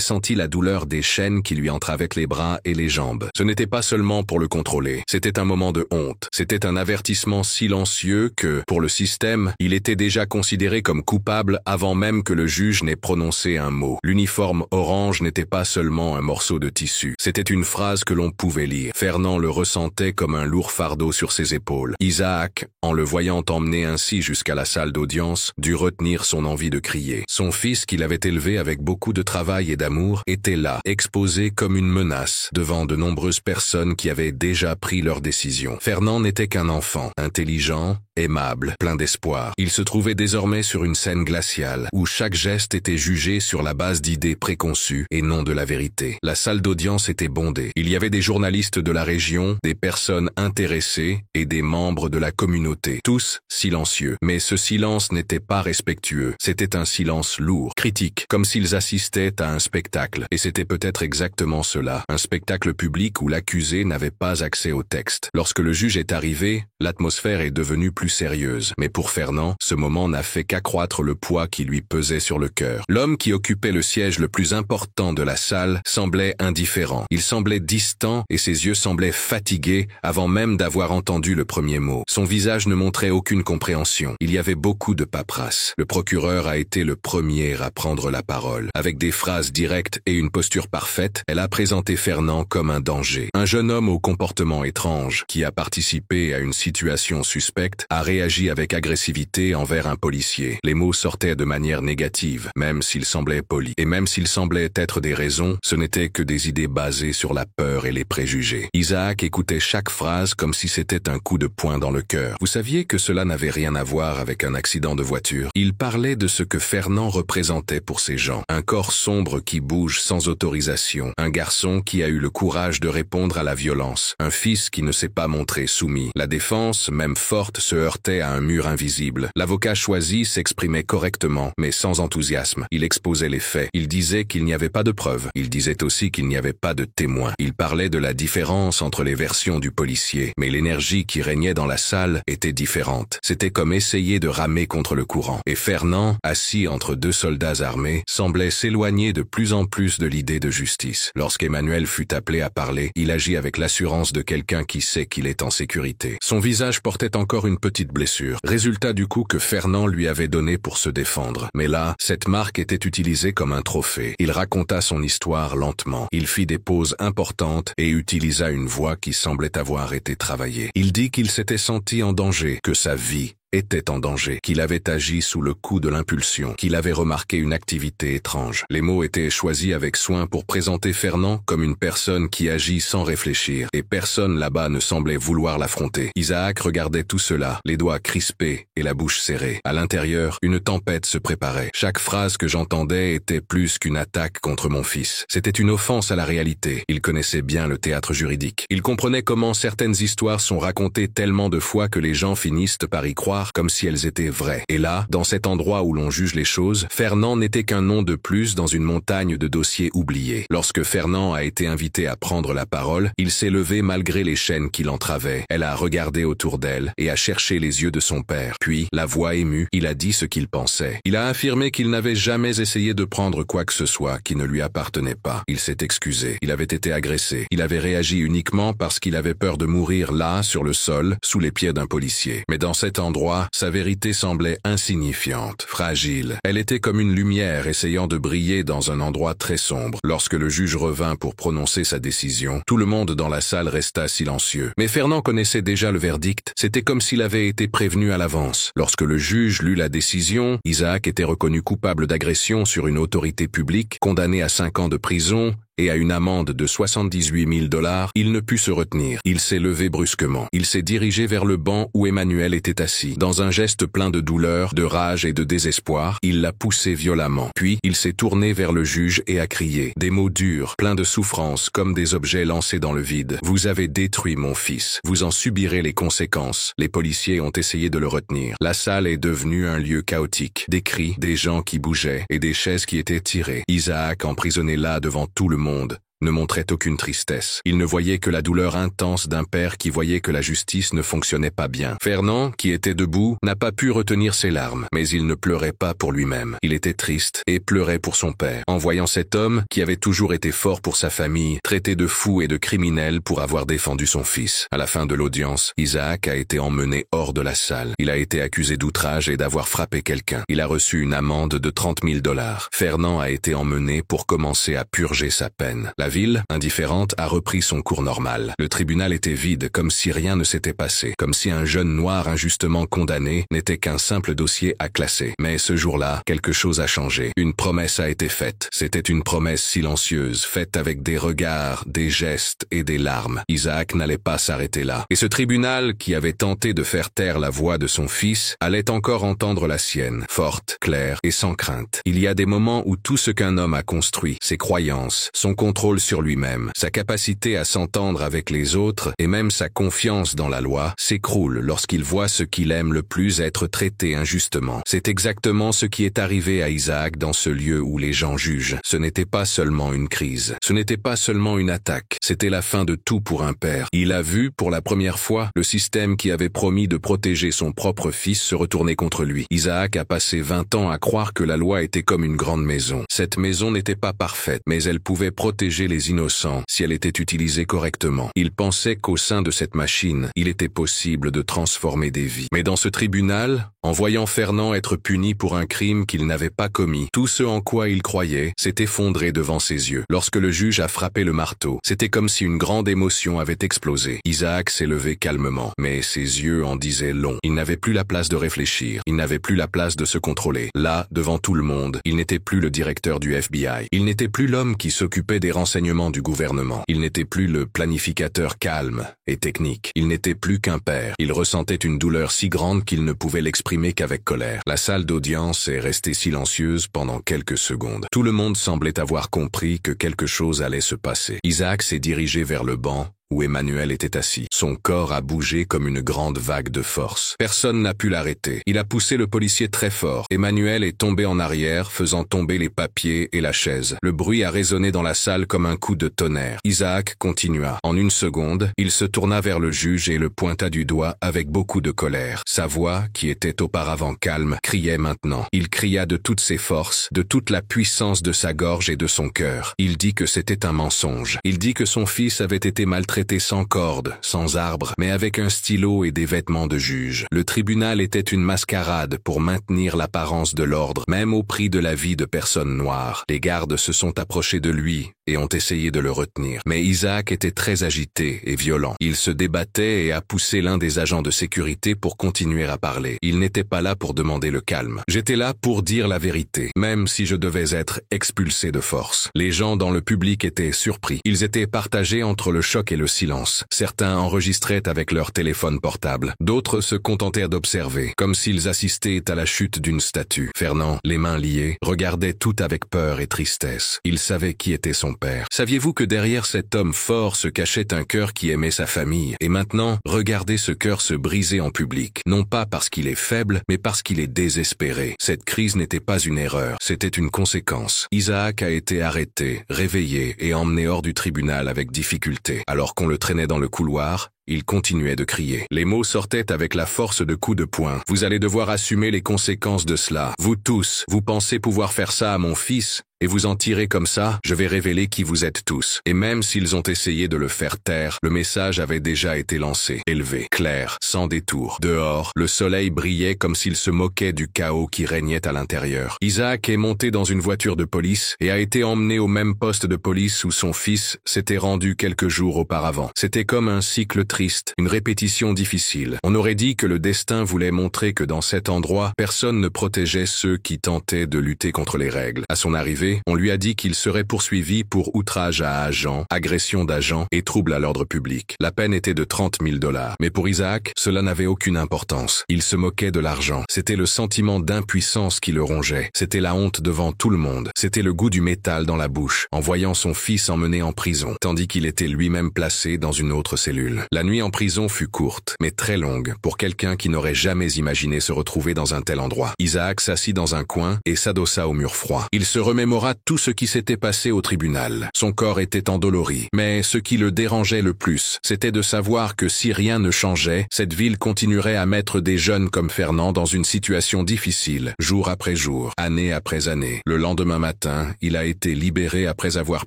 senti la douleur des chaînes qui lui entravaient les bras et les jambes. Ce n'était pas seulement pour le contrôler, c'était un moment de honte. C'était un avertissement silencieux que, pour le système, il était déjà considéré comme coupable avant même que le juge n'ait prononcé un mot. L'uniforme orange n'était pas seulement un morceau de tissu, c'était une phrase que l'on pouvait lire. Fernand le ressentait comme un lourd fardeau sur ses épaules. Isaac, en le voyant emmené ainsi jusqu'à la salle d'audience, dut retenir son envie de crier. Son fils, qu'il avait élevé avec beaucoup de travail et d'amour, était là, exposé comme une menace, devant de nombreuses personnes qui avaient déjà pris leurs décisions. Fernand n'était qu'un enfant, intelligent, aimable, plein d'espoir. Il se trouvait désormais sur une scène glaciale, où chaque geste était jugé sur la base d'idées préconçues et non de la vérité. La salle d'audience était bondée. Il y avait des journalistes de la région, des personnes intéressées et des membres de la communauté, tous silencieux. Mais ce silence n'était pas respectueux, c'était un silence lourd, critique, comme s'ils assistaient à un spectacle. Et c'était peut-être exactement cela, un spectacle public où l'accusé n'avait pas accès au texte. Lorsque le juge est arrivé, l'atmosphère est devenue plus sérieuse. Mais pour Fernand, ce moment n'a fait qu'accroître le poids qui lui pesait sur le cœur. L'homme qui occupait le siège le plus important de la salle semblait indifférent. Il semblait distant et ses yeux semblaient fatigués avant même d'avoir entendu le premier mot. Son visage ne montrait aucune compréhension. Il y avait beaucoup de paperasse. Le procureur a été le premier à prendre la parole. Avec des phrases directes et une posture parfaite, elle a présenté Fernand comme un danger. Un jeune homme au comportement étrange, qui a participé à une situation suspecte, a réagi avec agressivité envers un policier. Les mots sortaient de manière négative, même s'ils semblaient polis. Et même s'ils semblaient être des raisons, ce n'étaient que des idées basées sur la peur et les préjugés. Isaac écoutait chaque phrase comme si c'était un coup de poing dans le cœur. Vous saviez que cela n'avait rien à voir avec un accident de voiture. Il parlait de ce que Fernand représentait pour ces gens. Un corps sombre qui bouge sans autorisation. Un garçon qui a eu le courage de répondre à la violence. Un fils qui ne s'est pas montré soumis. La défense, même forte, se heurtait à un mur invisible. L'avocat choisi s'exprimait correctement, mais sans enthousiasme. Il exposait les faits. Il disait qu'il n'y avait pas de preuves. Il disait aussi qu'il n'y avait pas de témoins. Il parlait de la différence entre les versions du policier, mais l'énergie qui régnait dans la salle était différente. C'était comme essayer de ramer contre le courant. Et Fernand, assis entre deux soldats armés, semblait s'éloigner de plus en plus de l'idée de justice. Lorsqu'Emmanuel fut appelé à parler, il agit avec l'assurance de quelqu'un qui sait qu'il est en sécurité. Son visage portait encore une petite blessure, résultat du coup que Fernand lui avait donné pour se défendre. Mais là, cette marque était utilisée comme un trophée. Il raconta son histoire lentement. Il fit des pauses importantes et utilisa une voix qui semblait avoir été travaillée. Il dit qu'il s'était senti en danger, que sa vie était en danger, qu'il avait agi sous le coup de l'impulsion, qu'il avait remarqué une activité étrange. Les mots étaient choisis avec soin pour présenter Fernand comme une personne qui agit sans réfléchir, et personne là-bas ne semblait vouloir l'affronter. Isaac regardait tout cela, les doigts crispés et la bouche serrée. À l'intérieur, une tempête se préparait. Chaque phrase que j'entendais était plus qu'une attaque contre mon fils. C'était une offense à la réalité. Il connaissait bien le théâtre juridique. Il comprenait comment certaines histoires sont racontées tellement de fois que les gens finissent par y croire histoires comme si elles étaient vraies. Et là, dans cet endroit où l'on juge les choses, Fernand n'était qu'un nom de plus dans une montagne de dossiers oubliés. Lorsque Fernand a été invité à prendre la parole, il s'est levé malgré les chaînes qui l'entravaient. Elle a regardé autour d'elle et a cherché les yeux de son père. Puis, la voix émue, il a dit ce qu'il pensait. Il a affirmé qu'il n'avait jamais essayé de prendre quoi que ce soit qui ne lui appartenait pas. Il s'est excusé. Il avait été agressé. Il avait réagi uniquement parce qu'il avait peur de mourir là, sur le sol, sous les pieds d'un policier. Mais dans cet endroit, sa vérité semblait insignifiante, fragile. Elle était comme une lumière essayant de briller dans un endroit très sombre. Lorsque le juge revint pour prononcer sa décision, tout le monde dans la salle resta silencieux. Mais Fernand connaissait déjà le verdict. C'était comme s'il avait été prévenu à l'avance. Lorsque le juge lut la décision, Isaac était reconnu coupable d'agression sur une autorité publique, condamné à 5 ans de prison et à une amende de 78 000 $, il ne put se retenir. Il s'est levé brusquement. Il s'est dirigé vers le banc où Emmanuel était assis. Dans un geste plein de douleur, de rage et de désespoir, il l'a poussé violemment. Puis, il s'est tourné vers le juge et a crié, des mots durs, pleins de souffrance, comme des objets lancés dans le vide. « Vous avez détruit mon fils. Vous en subirez les conséquences. » Les policiers ont essayé de le retenir. La salle est devenue un lieu chaotique. Des cris, des gens qui bougeaient et des chaises qui étaient tirées. Isaac, emprisonné là devant tout le monde, ne montrait aucune tristesse. Il ne voyait que la douleur intense d'un père qui voyait que la justice ne fonctionnait pas bien. Fernand, qui était debout, n'a pas pu retenir ses larmes, mais il ne pleurait pas pour lui-même. Il était triste et pleurait pour son père. En voyant cet homme, qui avait toujours été fort pour sa famille, traité de fou et de criminel pour avoir défendu son fils. À la fin de l'audience, Isaac a été emmené hors de la salle. Il a été accusé d'outrage et d'avoir frappé quelqu'un. Il a reçu une amende de 30 000 $. Fernand a été emmené pour commencer à purger sa peine. La ville, indifférente, a repris son cours normal. Le tribunal était vide, comme si rien ne s'était passé, comme si un jeune noir injustement condamné n'était qu'un simple dossier à classer. Mais ce jour-là, quelque chose a changé. Une promesse a été faite. C'était une promesse silencieuse, faite avec des regards, des gestes et des larmes. Isaac n'allait pas s'arrêter là. Et ce tribunal, qui avait tenté de faire taire la voix de son fils, allait encore entendre la sienne, forte, claire et sans crainte. Il y a des moments où tout ce qu'un homme a construit, ses croyances, son contrôle sur lui-même, sa capacité à s'entendre avec les autres et même sa confiance dans la loi s'écroule lorsqu'il voit ce qu'il aime le plus être traité injustement. C'est exactement ce qui est arrivé à Isaac dans ce lieu où les gens jugent. Ce n'était pas seulement une crise, ce n'était pas seulement une attaque, c'était la fin de tout pour un père. Il a vu, pour la première fois, le système qui avait promis de protéger son propre fils se retourner contre lui. Isaac a passé 20 ans à croire que la loi était comme une grande maison. Cette maison n'était pas parfaite, mais elle pouvait protéger les innocents si elle était utilisée correctement. Il pensait qu'au sein de cette machine, il était possible de transformer des vies. Mais dans ce tribunal, en voyant Fernand être puni pour un crime qu'il n'avait pas commis, tout ce en quoi il croyait s'est effondré devant ses yeux. Lorsque le juge a frappé le marteau, c'était comme si une grande émotion avait explosé. Isaac s'est levé calmement, mais ses yeux en disaient long. Il n'avait plus la place de réfléchir. Il n'avait plus la place de se contrôler. Là, devant tout le monde, il n'était plus le directeur du FBI. Il n'était plus l'homme qui s'occupait des renseignements du gouvernement. Il n'était plus le planificateur calme et technique. Il n'était plus qu'un père. Il ressentait une douleur si grande qu'il ne pouvait l'exprimer qu'avec colère. La salle d'audience est restée silencieuse pendant quelques secondes. Tout le monde semblait avoir compris que quelque chose allait se passer. Isaac s'est dirigé vers le banc où Emmanuel était assis. Son corps a bougé comme une grande vague de force. Personne n'a pu l'arrêter. Il a poussé le policier très fort. Emmanuel est tombé en arrière, faisant tomber les papiers et la chaise. Le bruit a résonné dans la salle comme un coup de tonnerre. Isaac continua. En une seconde, il se tourna vers le juge et le pointa du doigt avec beaucoup de colère. Sa voix, qui était auparavant calme, criait maintenant. Il cria de toutes ses forces, de toute la puissance de sa gorge et de son cœur. Il dit que c'était un mensonge. Il dit que son fils avait été maltraité sans corde, sans arbre, mais avec un stylo et des vêtements de juge. Le tribunal était une mascarade pour maintenir l'apparence de l'ordre, même au prix de la vie de personnes noires. Les gardes se sont approchés de lui et ont essayé de le retenir. Mais Isaac était très agité et violent. Il se débattait et a poussé l'un des agents de sécurité pour continuer à parler. Il n'était pas là pour demander le calme. J'étais là pour dire la vérité, même si je devais être expulsé de force. Les gens dans le public étaient surpris. Ils étaient partagés entre le choc et le silence. Certains enregistraient avec leur téléphone portable. D'autres se contentèrent d'observer, comme s'ils assistaient à la chute d'une statue. Fernand, les mains liées, regardait tout avec peur et tristesse. Il savait qui était son son père. Saviez-vous que derrière cet homme fort se cachait un cœur qui aimait sa famille? Et maintenant, regardez ce cœur se briser en public. Non pas parce qu'il est faible, mais parce qu'il est désespéré. Cette crise n'était pas une erreur, c'était une conséquence. Isaac a été arrêté, réveillé et emmené hors du tribunal avec difficulté. Alors qu'on le traînait dans le couloir, il continuait de crier. Les mots sortaient avec la force de coups de poing. Vous allez devoir assumer les conséquences de cela. Vous tous, vous pensez pouvoir faire ça à mon fils? Et vous en tirez comme ça? Je vais révéler qui vous êtes tous. Et même s'ils ont essayé de le faire taire, le message avait déjà été lancé, élevé, clair, sans détour. Dehors, le soleil brillait comme s'il se moquait du chaos qui régnait à l'intérieur. Isaac est monté dans une voiture de police et a été emmené au même poste de police où son fils s'était rendu quelques jours auparavant. C'était comme un cycle triste, une répétition difficile. On aurait dit que le destin voulait montrer que dans cet endroit, personne ne protégeait ceux qui tentaient de lutter contre les règles. À son arrivée, on lui a dit qu'il serait poursuivi pour outrage à agent, agression d'agent et trouble à l'ordre public. La peine était de 30 000 $. Mais pour Isaac, cela n'avait aucune importance. Il se moquait de l'argent. C'était le sentiment d'impuissance qui le rongeait. C'était la honte devant tout le monde. C'était le goût du métal dans la bouche, en voyant son fils emmené en prison, tandis qu'il était lui-même placé dans une autre cellule. La nuit en prison fut courte, mais très longue, pour quelqu'un qui n'aurait jamais imaginé se retrouver dans un tel endroit. Isaac s'assit dans un coin et s'adossa au mur froid. Il se remémora tout ce qui s'était passé au tribunal. Son corps était endolori, mais ce qui le dérangeait le plus, c'était de savoir que si rien ne changeait, cette ville continuerait à mettre des jeunes comme Fernand dans une situation difficile, jour après jour, année après année. Le lendemain matin, il a été libéré après avoir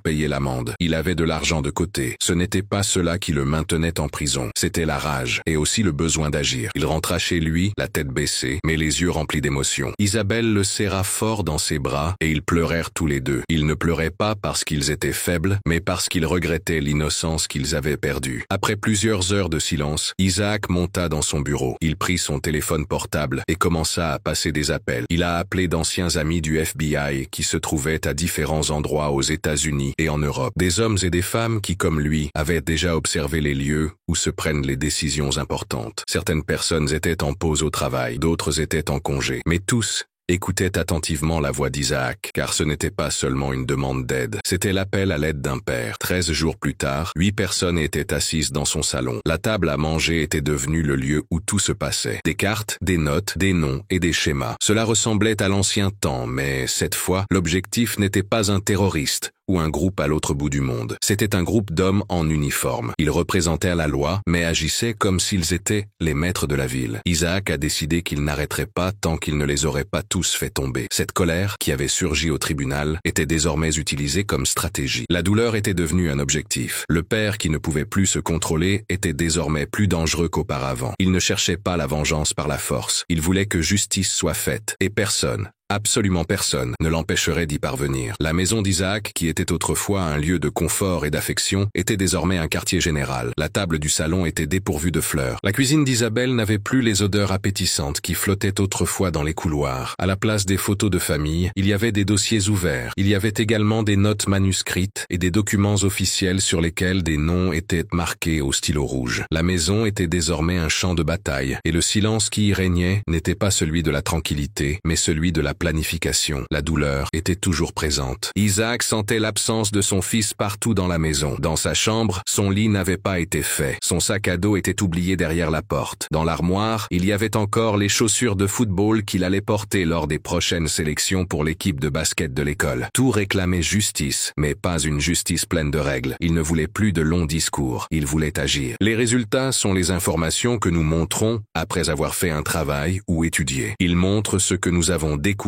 payé l'amende. Il avait de l'argent de côté. Ce n'était pas cela qui le maintenait en prison. C'était la rage, et aussi le besoin d'agir. Il rentra chez lui, la tête baissée, mais les yeux remplis d'émotion. Isabelle le serra fort dans ses bras, et ils pleurèrent tous les deux. Ils ne pleuraient pas parce qu'ils étaient faibles, mais parce qu'ils regrettaient l'innocence qu'ils avaient perdue. Après plusieurs heures de silence, Isaac monta dans son bureau. Il prit son téléphone portable et commença à passer des appels. Il a appelé d'anciens amis du FBI qui se trouvaient à différents endroits aux États-Unis et en Europe. Des hommes et des femmes qui, comme lui, avaient déjà observé les lieux où se prennent les décisions importantes. Certaines personnes étaient en pause au travail, d'autres étaient en congé, mais tous écoutait attentivement la voix d'Isaac, car ce n'était pas seulement une demande d'aide, c'était l'appel à l'aide d'un père. 13 jours plus tard, 8 personnes étaient assises dans son salon. La table à manger était devenue le lieu où tout se passait. Des cartes, des notes, des noms et des schémas. Cela ressemblait à l'ancien temps, mais cette fois, l'objectif n'était pas un terroriste ou un groupe à l'autre bout du monde. C'était un groupe d'hommes en uniforme. Ils représentaient la loi, mais agissaient comme s'ils étaient les maîtres de la ville. Isaac a décidé qu'il n'arrêterait pas tant qu'il ne les aurait pas tous fait tomber. Cette colère, qui avait surgi au tribunal, était désormais utilisée comme stratégie. La douleur était devenue un objectif. Le père, qui ne pouvait plus se contrôler, était désormais plus dangereux qu'auparavant. Il ne cherchait pas la vengeance par la force. Il voulait que justice soit faite, et personne, absolument personne, ne l'empêcherait d'y parvenir. La maison d'Isaac, qui était autrefois un lieu de confort et d'affection, était désormais un quartier général. La table du salon était dépourvue de fleurs. La cuisine d'Isabelle n'avait plus les odeurs appétissantes qui flottaient autrefois dans les couloirs. À la place des photos de famille, il y avait des dossiers ouverts. Il y avait également des notes manuscrites et des documents officiels sur lesquels des noms étaient marqués au stylo rouge. La maison était désormais un champ de bataille, et le silence qui y régnait n'était pas celui de la tranquillité, mais celui de la planification. La douleur était toujours présente. Isaac sentait l'absence de son fils partout dans la maison. Dans sa chambre, son lit n'avait pas été fait. Son sac à dos était oublié derrière la porte. Dans l'armoire, il y avait encore les chaussures de football qu'il allait porter lors des prochaines sélections pour l'équipe de basket de l'école. Tout réclamait justice, mais pas une justice pleine de règles. Il ne voulait plus de longs discours. Il voulait agir. Les résultats sont les informations que nous montrons après avoir fait un travail ou étudié. Ils montrent ce que nous avons découvert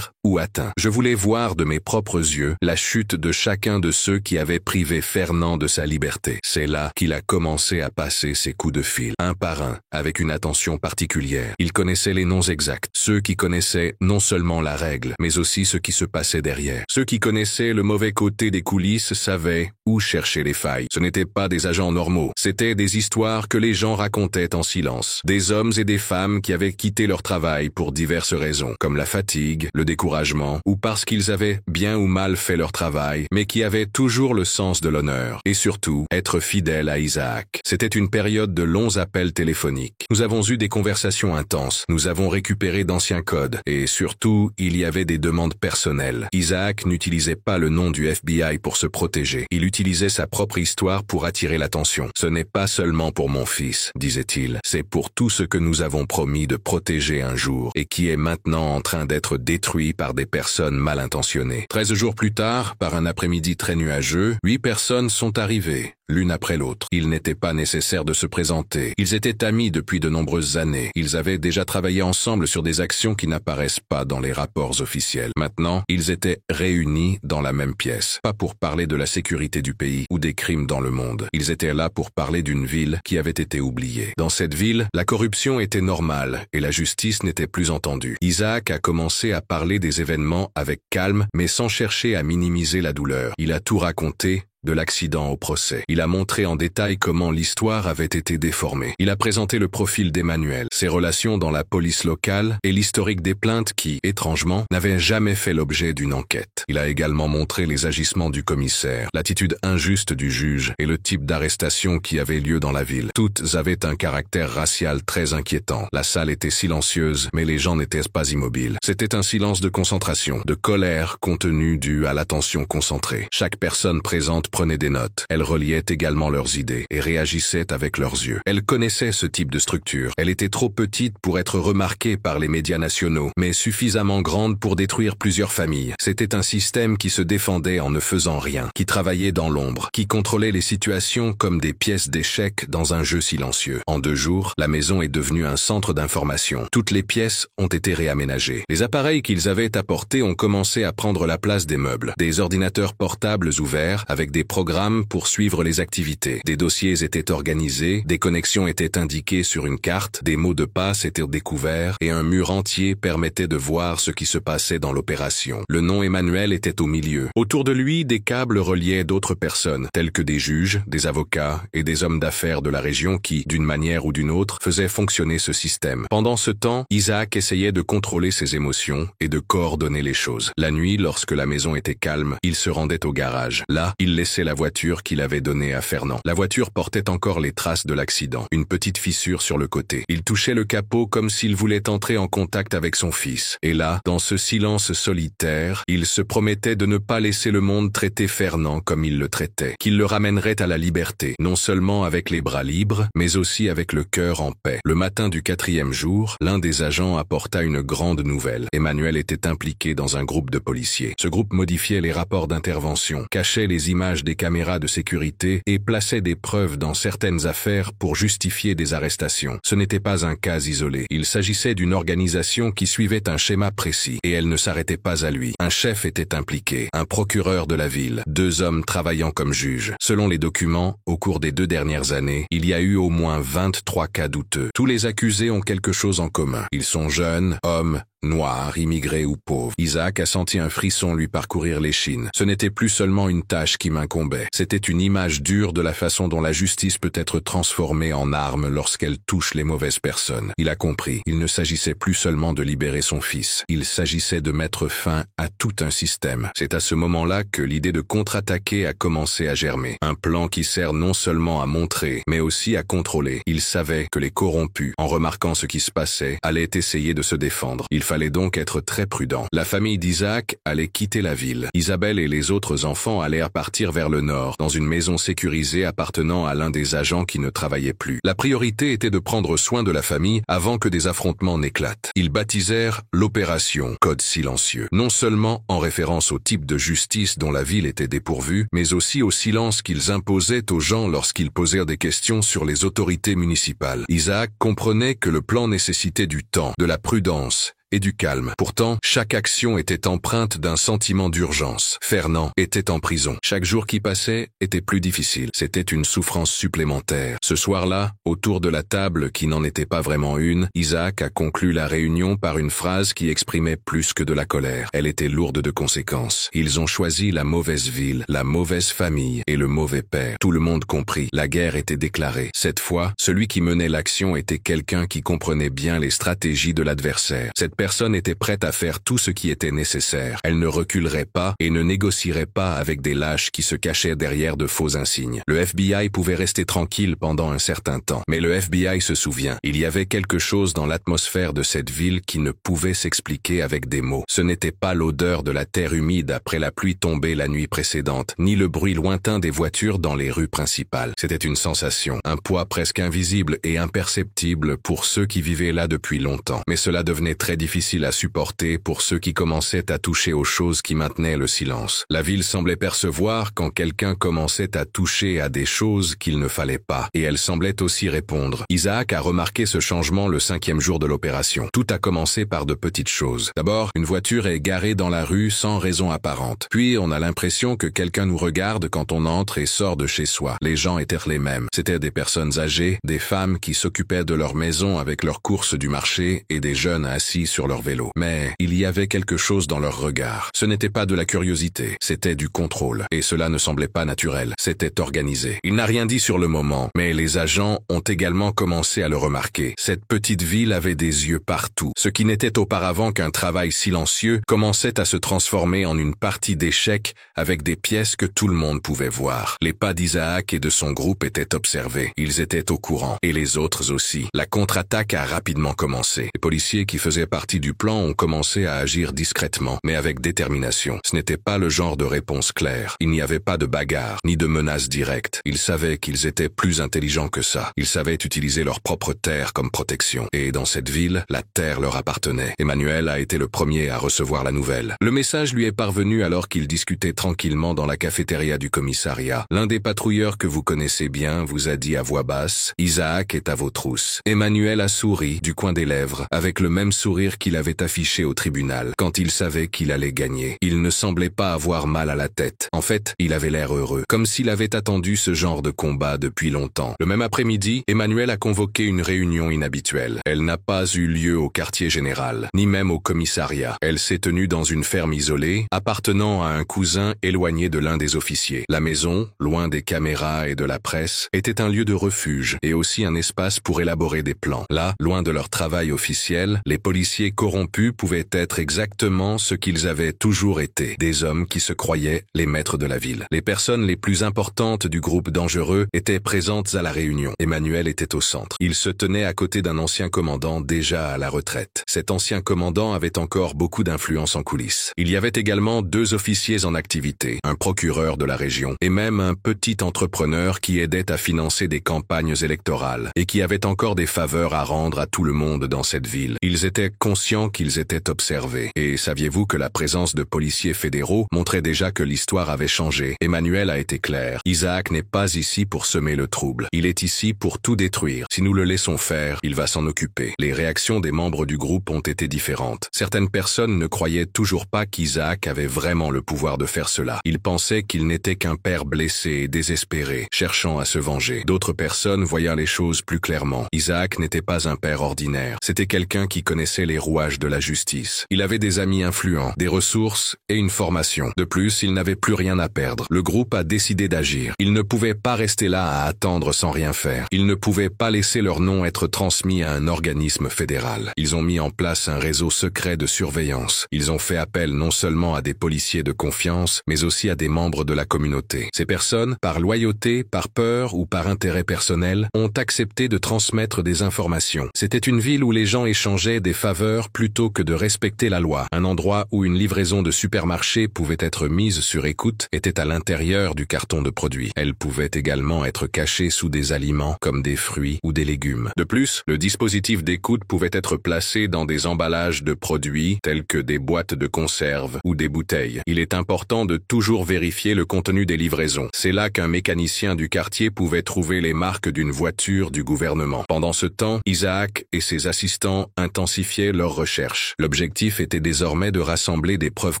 ou atteint. Je voulais voir de mes propres yeux la chute de chacun de ceux qui avaient privé Fernand de sa liberté. C'est là qu'il a commencé à passer ses coups de fil, un par un, avec une attention particulière. Il connaissait les noms exacts, ceux qui connaissaient non seulement la règle, mais aussi ce qui se passait derrière. Ceux qui connaissaient le mauvais côté des coulisses savaient où chercher les failles. Ce n'étaient pas des agents normaux, c'étaient des histoires que les gens racontaient en silence. Des hommes et des femmes qui avaient quitté leur travail pour diverses raisons, comme la fatigue, fatigue, le découragement, ou parce qu'ils avaient bien ou mal fait leur travail, mais qui avaient toujours le sens de l'honneur, et surtout, être fidèles à Isaac. C'était une période de longs appels téléphoniques. Nous avons eu des conversations intenses, nous avons récupéré d'anciens codes, et surtout, il y avait des demandes personnelles. Isaac n'utilisait pas le nom du FBI pour se protéger, il utilisait sa propre histoire pour attirer l'attention. Ce n'est pas seulement pour mon fils, disait-il, c'est pour tout ce que nous avons promis de protéger un jour, et qui est maintenant en train d'être détruit par des personnes mal intentionnées. 13 jours plus tard, par un après-midi très nuageux, 8 personnes sont arrivées, l'une après l'autre. Il n'était pas nécessaire de se présenter. Ils étaient amis depuis de nombreuses années. Ils avaient déjà travaillé ensemble sur des actions qui n'apparaissent pas dans les rapports officiels. Maintenant, ils étaient réunis dans la même pièce. Pas pour parler de la sécurité du pays ou des crimes dans le monde. Ils étaient là pour parler d'une ville qui avait été oubliée. Dans cette ville, la corruption était normale et la justice n'était plus entendue. Isaac a commencé à parler des événements avec calme, mais sans chercher à minimiser la douleur. Il a tout raconté, de l'accident au procès. Il a montré en détail comment l'histoire avait été déformée. Il a présenté le profil d'Emmanuel, ses relations dans la police locale et l'historique des plaintes qui, étrangement, n'avaient jamais fait l'objet d'une enquête. Il a également montré les agissements du commissaire, l'attitude injuste du juge et le type d'arrestation qui avait lieu dans la ville. Toutes avaient un caractère racial très inquiétant. La salle était silencieuse, mais les gens n'étaient pas immobiles. C'était un silence de concentration, de colère contenue due à l'attention concentrée. Chaque personne présente prenait des notes. Elles reliaient également leurs idées et réagissaient avec leurs yeux. Elles connaissaient ce type de structure. Elle était trop petite pour être remarquée par les médias nationaux, mais suffisamment grande pour détruire plusieurs familles. C'était un système qui se défendait en ne faisant rien, qui travaillait dans l'ombre, qui contrôlait les situations comme des pièces d'échecs dans un jeu silencieux. En 2 jours, la maison est devenue un centre d'information. Toutes les pièces ont été réaménagées. Les appareils qu'ils avaient apportés ont commencé à prendre la place des meubles. Des ordinateurs portables ouverts avec des programmes pour suivre les activités. Des dossiers étaient organisés, des connexions étaient indiquées sur une carte, des mots de passe étaient découverts et un mur entier permettait de voir ce qui se passait dans l'opération. Le nom Emmanuel était au milieu. Autour de lui, des câbles reliaient d'autres personnes, tels que des juges, des avocats et des hommes d'affaires de la région qui, d'une manière ou d'une autre, faisaient fonctionner ce système. Pendant ce temps, Isaac essayait de contrôler ses émotions et de coordonner les choses. La nuit, lorsque la maison était calme, il se rendait au garage. Là, il laissait la voiture qu'il avait donnée à Fernand. La voiture portait encore les traces de l'accident, une petite fissure sur le côté. Il touchait le capot comme s'il voulait entrer en contact avec son fils. Et là, dans ce silence solitaire, il se promettait de ne pas laisser le monde traiter Fernand comme il le traitait, qu'il le ramènerait à la liberté, non seulement avec les bras libres, mais aussi avec le cœur en paix. Le matin du 4e jour, l'un des agents apporta une grande nouvelle. Emmanuel était impliqué dans un groupe de policiers. Ce groupe modifiait les rapports d'intervention, cachait les images des caméras de sécurité et plaçait des preuves dans certaines affaires pour justifier des arrestations. Ce n'était pas un cas isolé. Il s'agissait d'une organisation qui suivait un schéma précis et elle ne s'arrêtait pas à lui. Un chef était impliqué, un procureur de la ville, 2 hommes travaillant comme juges. Selon les documents, au cours des 2 dernières années, il y a eu au moins 23 cas douteux. Tous les accusés ont quelque chose en commun. Ils sont jeunes, hommes, noirs, immigrés ou pauvres. Isaac a senti un frisson lui parcourir l'échine. Ce n'était plus seulement une tâche qui m'incombait. C'était une image dure de la façon dont la justice peut être transformée en arme lorsqu'elle touche les mauvaises personnes. Il a compris. Il ne s'agissait plus seulement de libérer son fils. Il s'agissait de mettre fin à tout un système. C'est à ce moment-là que l'idée de contre-attaquer a commencé à germer. Un plan qui sert non seulement à montrer, mais aussi à contrôler. Il savait que les corrompus, en remarquant ce qui se passait, allaient essayer de se défendre. Il fallait donc être très prudent. La famille d'Isaac allait quitter la ville. Isabelle et les autres enfants allèrent partir vers le nord, dans une maison sécurisée appartenant à l'un des agents qui ne travaillait plus. La priorité était de prendre soin de la famille avant que des affrontements n'éclatent. Ils baptisèrent l'opération Code Silencieux, non seulement en référence au type de justice dont la ville était dépourvue, mais aussi au silence qu'ils imposaient aux gens lorsqu'ils posèrent des questions sur les autorités municipales. Isaac comprenait que le plan nécessitait du temps, de la prudence et du calme. Pourtant, chaque action était empreinte d'un sentiment d'urgence. Fernand était en prison. Chaque jour qui passait était plus difficile. C'était une souffrance supplémentaire. Ce soir-là, autour de la table qui n'en était pas vraiment une, Isaac a conclu la réunion par une phrase qui exprimait plus que de la colère. Elle était lourde de conséquences. Ils ont choisi la mauvaise ville, la mauvaise famille et le mauvais père. Tout le monde comprit. La guerre était déclarée. Cette fois, celui qui menait l'action était quelqu'un qui comprenait bien les stratégies de l'adversaire. Cette personne était prête à faire tout ce qui était nécessaire. Elle ne reculerait pas et ne négocierait pas avec des lâches qui se cachaient derrière de faux insignes. Le FBI pouvait rester tranquille pendant un certain temps, mais le FBI se souvient, il y avait quelque chose dans l'atmosphère de cette ville qui ne pouvait s'expliquer avec des mots. Ce n'était pas l'odeur de la terre humide après la pluie tombée la nuit précédente, ni le bruit lointain des voitures dans les rues principales. C'était une sensation, un poids presque invisible et imperceptible pour ceux qui vivaient là depuis longtemps. Mais cela devenait très difficile à supporter pour ceux qui commençaient à toucher aux choses qui maintenaient le silence. La ville semblait percevoir quand quelqu'un commençait à toucher à des choses qu'il ne fallait pas, et elle semblait aussi répondre. Isaac a remarqué ce changement le 5e jour de l'opération. Tout a commencé par de petites choses. D'abord, une voiture est garée dans la rue sans raison apparente. Puis, on a l'impression que quelqu'un nous regarde quand on entre et sort de chez soi. Les gens étaient les mêmes. C'étaient des personnes âgées, des femmes qui s'occupaient de leur maison avec leurs courses du marché et des jeunes assis sur leur vélo. Mais il y avait quelque chose dans leur regard. Ce n'était pas de la curiosité, c'était du contrôle. Et cela ne semblait pas naturel, c'était organisé. Il n'a rien dit sur le moment, mais les agents ont également commencé à le remarquer. Cette petite ville avait des yeux partout. Ce qui n'était auparavant qu'un travail silencieux commençait à se transformer en une partie d'échecs avec des pièces que tout le monde pouvait voir. Les pas d'Isaac et de son groupe étaient observés. Ils étaient au courant. Et les autres aussi. La contre-attaque a rapidement commencé. Les policiers qui faisaient partie du plan ont commencé à agir discrètement, mais avec détermination. Ce n'était pas le genre de réponse claire. Il n'y avait pas de bagarre, ni de menaces directes. Ils savaient qu'ils étaient plus intelligents que ça. Ils savaient utiliser leur propre terre comme protection. Et dans cette ville, la terre leur appartenait. Emmanuel a été le premier à recevoir la nouvelle. Le message lui est parvenu alors qu'il discutait tranquillement dans la cafétéria du commissariat. L'un des patrouilleurs que vous connaissez bien vous a dit à voix basse « Isaac est à vos trousses ». Emmanuel a souri du coin des lèvres, avec le même sourire qu'il avait affiché au tribunal, quand il savait qu'il allait gagner. Il ne semblait pas avoir mal à la tête. En fait, il avait l'air heureux, comme s'il avait attendu ce genre de combat depuis longtemps. Le même après-midi, Emmanuel a convoqué une réunion inhabituelle. Elle n'a pas eu lieu au quartier général, ni même au commissariat. Elle s'est tenue dans une ferme isolée, appartenant à un cousin éloigné de l'un des officiers. La maison, loin des caméras et de la presse, était un lieu de refuge et aussi un espace pour élaborer des plans. Là, loin de leur travail officiel, les policiers corrompus pouvaient être exactement ce qu'ils avaient toujours été, des hommes qui se croyaient les maîtres de la ville. Les personnes les plus importantes du groupe dangereux étaient présentes à la réunion. Emmanuel était au centre. Il se tenait à côté d'un ancien commandant déjà à la retraite. Cet ancien commandant avait encore beaucoup d'influence en coulisses. Il y avait également 2 officiers en activité, un procureur de la région et même un petit entrepreneur qui aidait à financer des campagnes électorales et qui avait encore des faveurs à rendre à tout le monde dans cette ville. Ils étaient conscients qu'ils étaient observés. Et saviez-vous que la présence de policiers fédéraux montrait déjà que l'histoire avait changé? Emmanuel a été clair. Isaac n'est pas ici pour semer le trouble. Il est ici pour tout détruire. Si nous le laissons faire, il va s'en occuper. Les réactions des membres du groupe ont été différentes. Certaines personnes ne croyaient toujours pas qu'Isaac avait vraiment le pouvoir de faire cela. Ils pensaient qu'il n'était qu'un père blessé et désespéré, cherchant à se venger. D'autres personnes voyaient les choses plus clairement. Isaac n'était pas un père ordinaire. C'était quelqu'un qui connaissait les rouages de la justice. Il avait des amis influents, des ressources et une formation. De plus, il n'avait plus rien à perdre. Le groupe a décidé d'agir. Ils ne pouvaient pas rester là à attendre sans rien faire. Ils ne pouvaient pas laisser leur nom être transmis à un organisme fédéral. Ils ont mis en place un réseau secret de surveillance. Ils ont fait appel non seulement à des policiers de confiance, mais aussi à des membres de la communauté. Ces personnes, par loyauté, par peur ou par intérêt personnel, ont accepté de transmettre des informations. C'était une ville où les gens échangeaient des faveurs plutôt que de respecter la loi. Un endroit où une livraison de supermarché pouvait être mise sur écoute était à l'intérieur du carton de produits. Elle pouvait également être cachée sous des aliments comme des fruits ou des légumes. De plus, le dispositif d'écoute pouvait être placé dans des emballages de produits tels que des boîtes de conserve ou des bouteilles. Il est important de toujours vérifier le contenu des livraisons. C'est là qu'un mécanicien du quartier pouvait trouver les marques d'une voiture du gouvernement. Pendant ce temps, Isaac et ses assistants intensifiaient leurs recherches. L'objectif était désormais de rassembler des preuves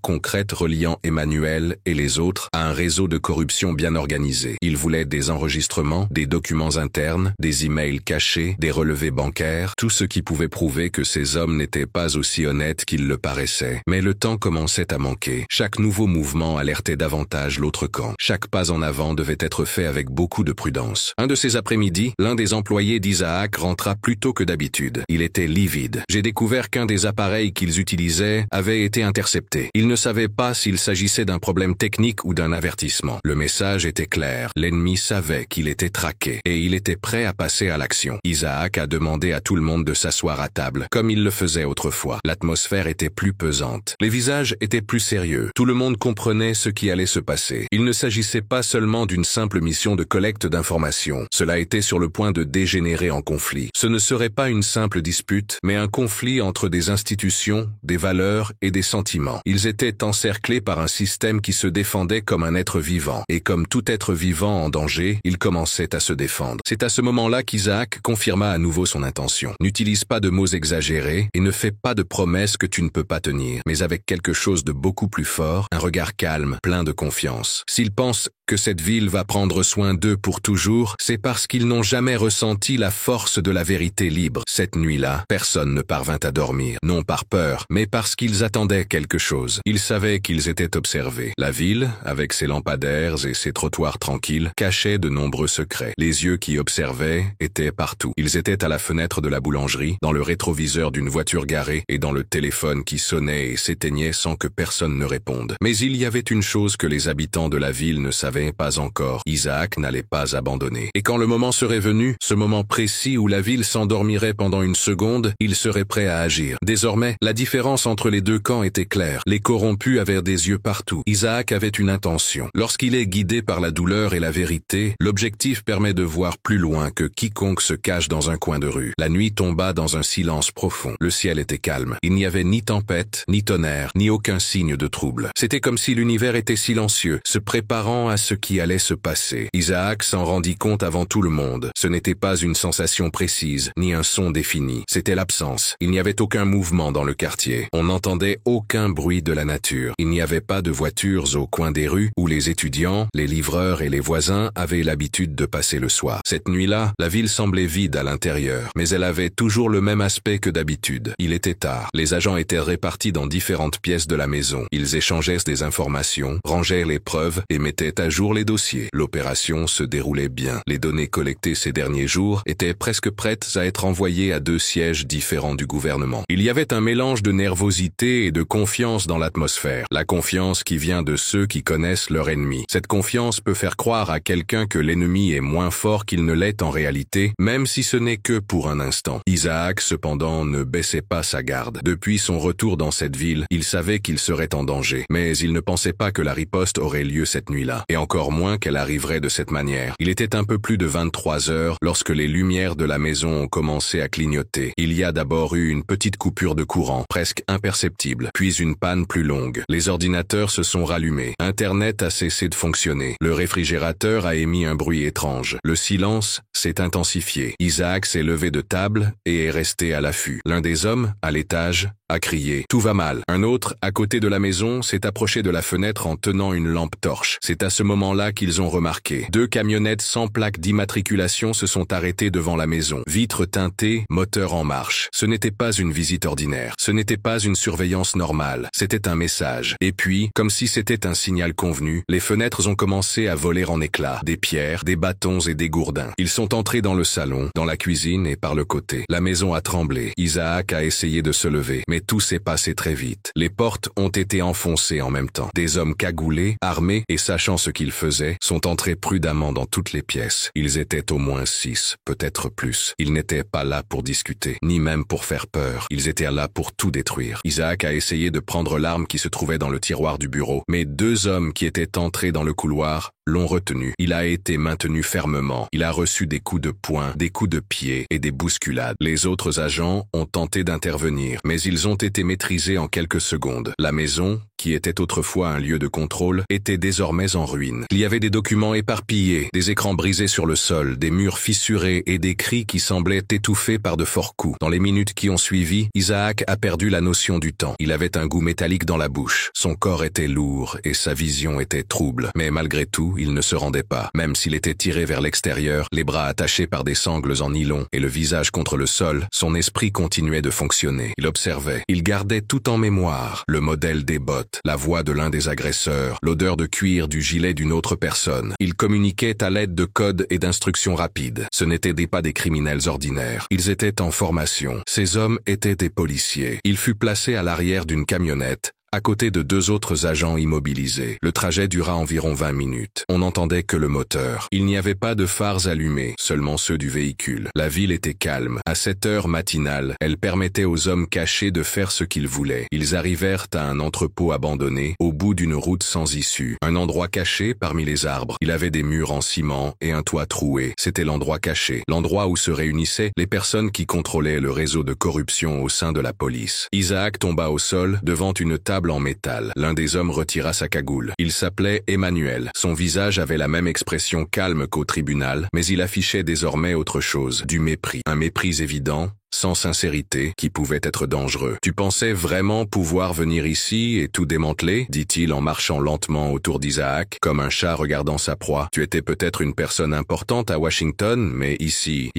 concrètes reliant Emmanuel et les autres à un réseau de corruption bien organisé. Ils voulaient des enregistrements, des documents internes, des emails cachés, des relevés bancaires, tout ce qui pouvait prouver que ces hommes n'étaient pas aussi honnêtes qu'ils le paraissaient. Mais le temps commençait à manquer. Chaque nouveau mouvement alertait davantage l'autre camp. Chaque pas en avant devait être fait avec beaucoup de prudence. Un de ces après-midi, l'un des employés d'Isaac rentra plus tôt que d'habitude. Il était livide. J'ai découvert qu'un des appareils qu'ils utilisaient avait été intercepté. Ils ne savaient pas s'il s'agissait d'un problème technique ou d'un avertissement. Le message était clair. L'ennemi savait qu'il était traqué et il était prêt à passer à l'action. Isaac a demandé à tout le monde de s'asseoir à table, comme il le faisait autrefois. L'atmosphère était plus pesante. Les visages étaient plus sérieux. Tout le monde comprenait ce qui allait se passer. Il ne s'agissait pas seulement d'une simple mission de collecte d'informations. Cela était sur le point de dégénérer en conflit. Ce ne serait pas une simple dispute, mais un conflit entre des institutions, des valeurs et des sentiments. Ils étaient encerclés par un système qui se défendait comme un être vivant. Et comme tout être vivant en danger, il commençait à se défendre. C'est à ce moment-là qu'Isaac confirma à nouveau son intention. N'utilise pas de mots exagérés et ne fais pas de promesses que tu ne peux pas tenir, mais avec quelque chose de beaucoup plus fort, un regard calme, plein de confiance. S'ils pensent que cette ville va prendre soin d'eux pour toujours, c'est parce qu'ils n'ont jamais ressenti la force de la vérité libre. Cette nuit-là, personne ne parvint à dormir, non par peur, mais parce qu'ils attendaient quelque chose. Ils savaient qu'ils étaient observés. La ville, avec ses lampadaires et ses trottoirs tranquilles, cachait de nombreux secrets. Les yeux qui observaient étaient partout. Ils étaient à la fenêtre de la boulangerie, dans le rétroviseur d'une voiture garée et dans le téléphone qui sonnait et s'éteignait sans que personne ne réponde. Mais il y avait une chose que les habitants de la ville ne savaient pas encore. Isaac n'allait pas abandonner. Et quand le moment serait venu, ce moment précis où la ville s'endormirait pendant une seconde, il serait prêt à agir. Désormais, la différence entre les deux camps était claire. Les corrompus avaient des yeux partout. Isaac avait une intention. Lorsqu'il est guidé par la douleur et la vérité, l'objectif permet de voir plus loin que quiconque se cache dans un coin de rue. La nuit tomba dans un silence profond. Le ciel était calme. Il n'y avait ni tempête, ni tonnerre, ni aucun signe de trouble. C'était comme si l'univers était silencieux, se préparant à ce qui allait se passer. Isaac s'en rendit compte avant tout le monde. Ce n'était pas une sensation précise, ni un son défini. C'était l'absence. Il n'y avait aucun mouvement dans le quartier. On n'entendait aucun bruit de la nature. Il n'y avait pas de voitures au coin des rues où les étudiants, les livreurs et les voisins avaient l'habitude de passer le soir. Cette nuit-là, la ville semblait vide à l'intérieur, mais elle avait toujours le même aspect que d'habitude. Il était tard. Les agents étaient répartis dans différentes pièces de la maison. Ils échangeaient des informations, rangeaient les preuves et mettaient à jour les dossiers. L'opération se déroulait bien. Les données collectées ces derniers jours étaient presque prêtes à être envoyées à 2 sièges différents du gouvernement. Il y avait un mélange de nervosité et de confiance dans l'atmosphère. La confiance qui vient de ceux qui connaissent leur ennemi. Cette confiance peut faire croire à quelqu'un que l'ennemi est moins fort qu'il ne l'est en réalité, même si ce n'est que pour un instant. Isaac, cependant, ne baissait pas sa garde. Depuis son retour dans cette ville, il savait qu'il serait en danger, mais il ne pensait pas que la riposte aurait lieu cette nuit-là. Et encore moins qu'elle arriverait de cette manière. Il était un peu plus de 23 heures lorsque les lumières de la maison ont commencé à clignoter. Il y a d'abord eu une petite coupure de courant, presque imperceptible, puis une panne plus longue. Les ordinateurs se sont rallumés. Internet a cessé de fonctionner. Le réfrigérateur a émis un bruit étrange. Le silence s'est intensifié. Isaac s'est levé de table et est resté à l'affût. L'un des hommes, à l'étage, a crié « Tout va mal ». Un autre, à côté de la maison, s'est approché de la fenêtre en tenant une lampe torche. C'est à ce moment-là qu'ils ont remarqué. 2 camionnettes sans plaque d'immatriculation se sont arrêtées devant la maison. Vitres teintées, moteur en marche. Ce n'était pas une visite ordinaire. Ce n'était pas une surveillance normale. C'était un message. Et puis, comme si c'était un signal convenu, les fenêtres ont commencé à voler en éclats. Des pierres, des bâtons et des gourdins. Ils sont entrés dans le salon, dans la cuisine et par le côté. La maison a tremblé. Isaac a essayé de se lever, mais tout s'est passé très vite. Les portes ont été enfoncées en même temps. Des hommes cagoulés, armés et sachant ce qu'ils faisaient, sont entrés prudemment dans toutes les pièces. Ils étaient au moins 6, peut-être plus. Ils n'étaient pas là pour discuter, ni même pour faire peur. Ils étaient là pour tout détruire. Isaac a essayé de prendre l'arme qui se trouvait dans le tiroir du bureau, mais 2 hommes qui étaient entrés dans le couloir l'ont retenu. Il a été maintenu fermement. Il a reçu des coups de poing, des coups de pied et des bousculades. Les autres agents ont tenté d'intervenir, mais ils ont été maîtrisés en quelques secondes. La maison, qui était autrefois un lieu de contrôle, était désormais en ruine. Il y avait des documents éparpillés, des écrans brisés sur le sol, des murs fissurés et des cris qui semblaient étouffés par de forts coups. Dans les minutes qui ont suivi, Isaac a perdu la notion du temps. Il avait un goût métallique dans la bouche. Son corps était lourd et sa vision était trouble. Mais malgré tout, il ne se rendait pas. Même s'il était tiré vers l'extérieur, les bras attachés par des sangles en nylon et le visage contre le sol, son esprit continuait de fonctionner. Il observait. Il gardait tout en mémoire. Le modèle des bottes, la voix de l'un des agresseurs, l'odeur de cuir du gilet d'une autre personne. Ils communiquaient à l'aide de codes et d'instructions rapides. Ce n'étaient pas des criminels ordinaires. Ils étaient en formation. Ces hommes étaient des policiers. Il fut placé à l'arrière d'une camionnette, à côté de 2 autres agents immobilisés. Le trajet dura environ 20 minutes. On n'entendait que le moteur. Il n'y avait pas de phares allumés, seulement ceux du véhicule. La ville était calme. À cette heure matinale, elle permettait aux hommes cachés de faire ce qu'ils voulaient. Ils arrivèrent à un entrepôt abandonné, au bout d'une route sans issue. Un endroit caché parmi les arbres. Il avait des murs en ciment et un toit troué. C'était l'endroit caché. L'endroit où se réunissaient les personnes qui contrôlaient le réseau de corruption au sein de la police. Isaac tomba au sol devant une table en métal. L'un des hommes retira sa cagoule. Il s'appelait Emmanuel. Son visage avait la même expression calme qu'au tribunal, mais il affichait désormais autre chose, du mépris. Un mépris évident, sans sincérité, qui pouvait être dangereux. « Tu pensais vraiment pouvoir venir ici et tout démanteler ?» dit-il en marchant lentement autour d'Isaac, comme un chat regardant sa proie. « Tu étais peut-être une personne importante à Washington, mais ici,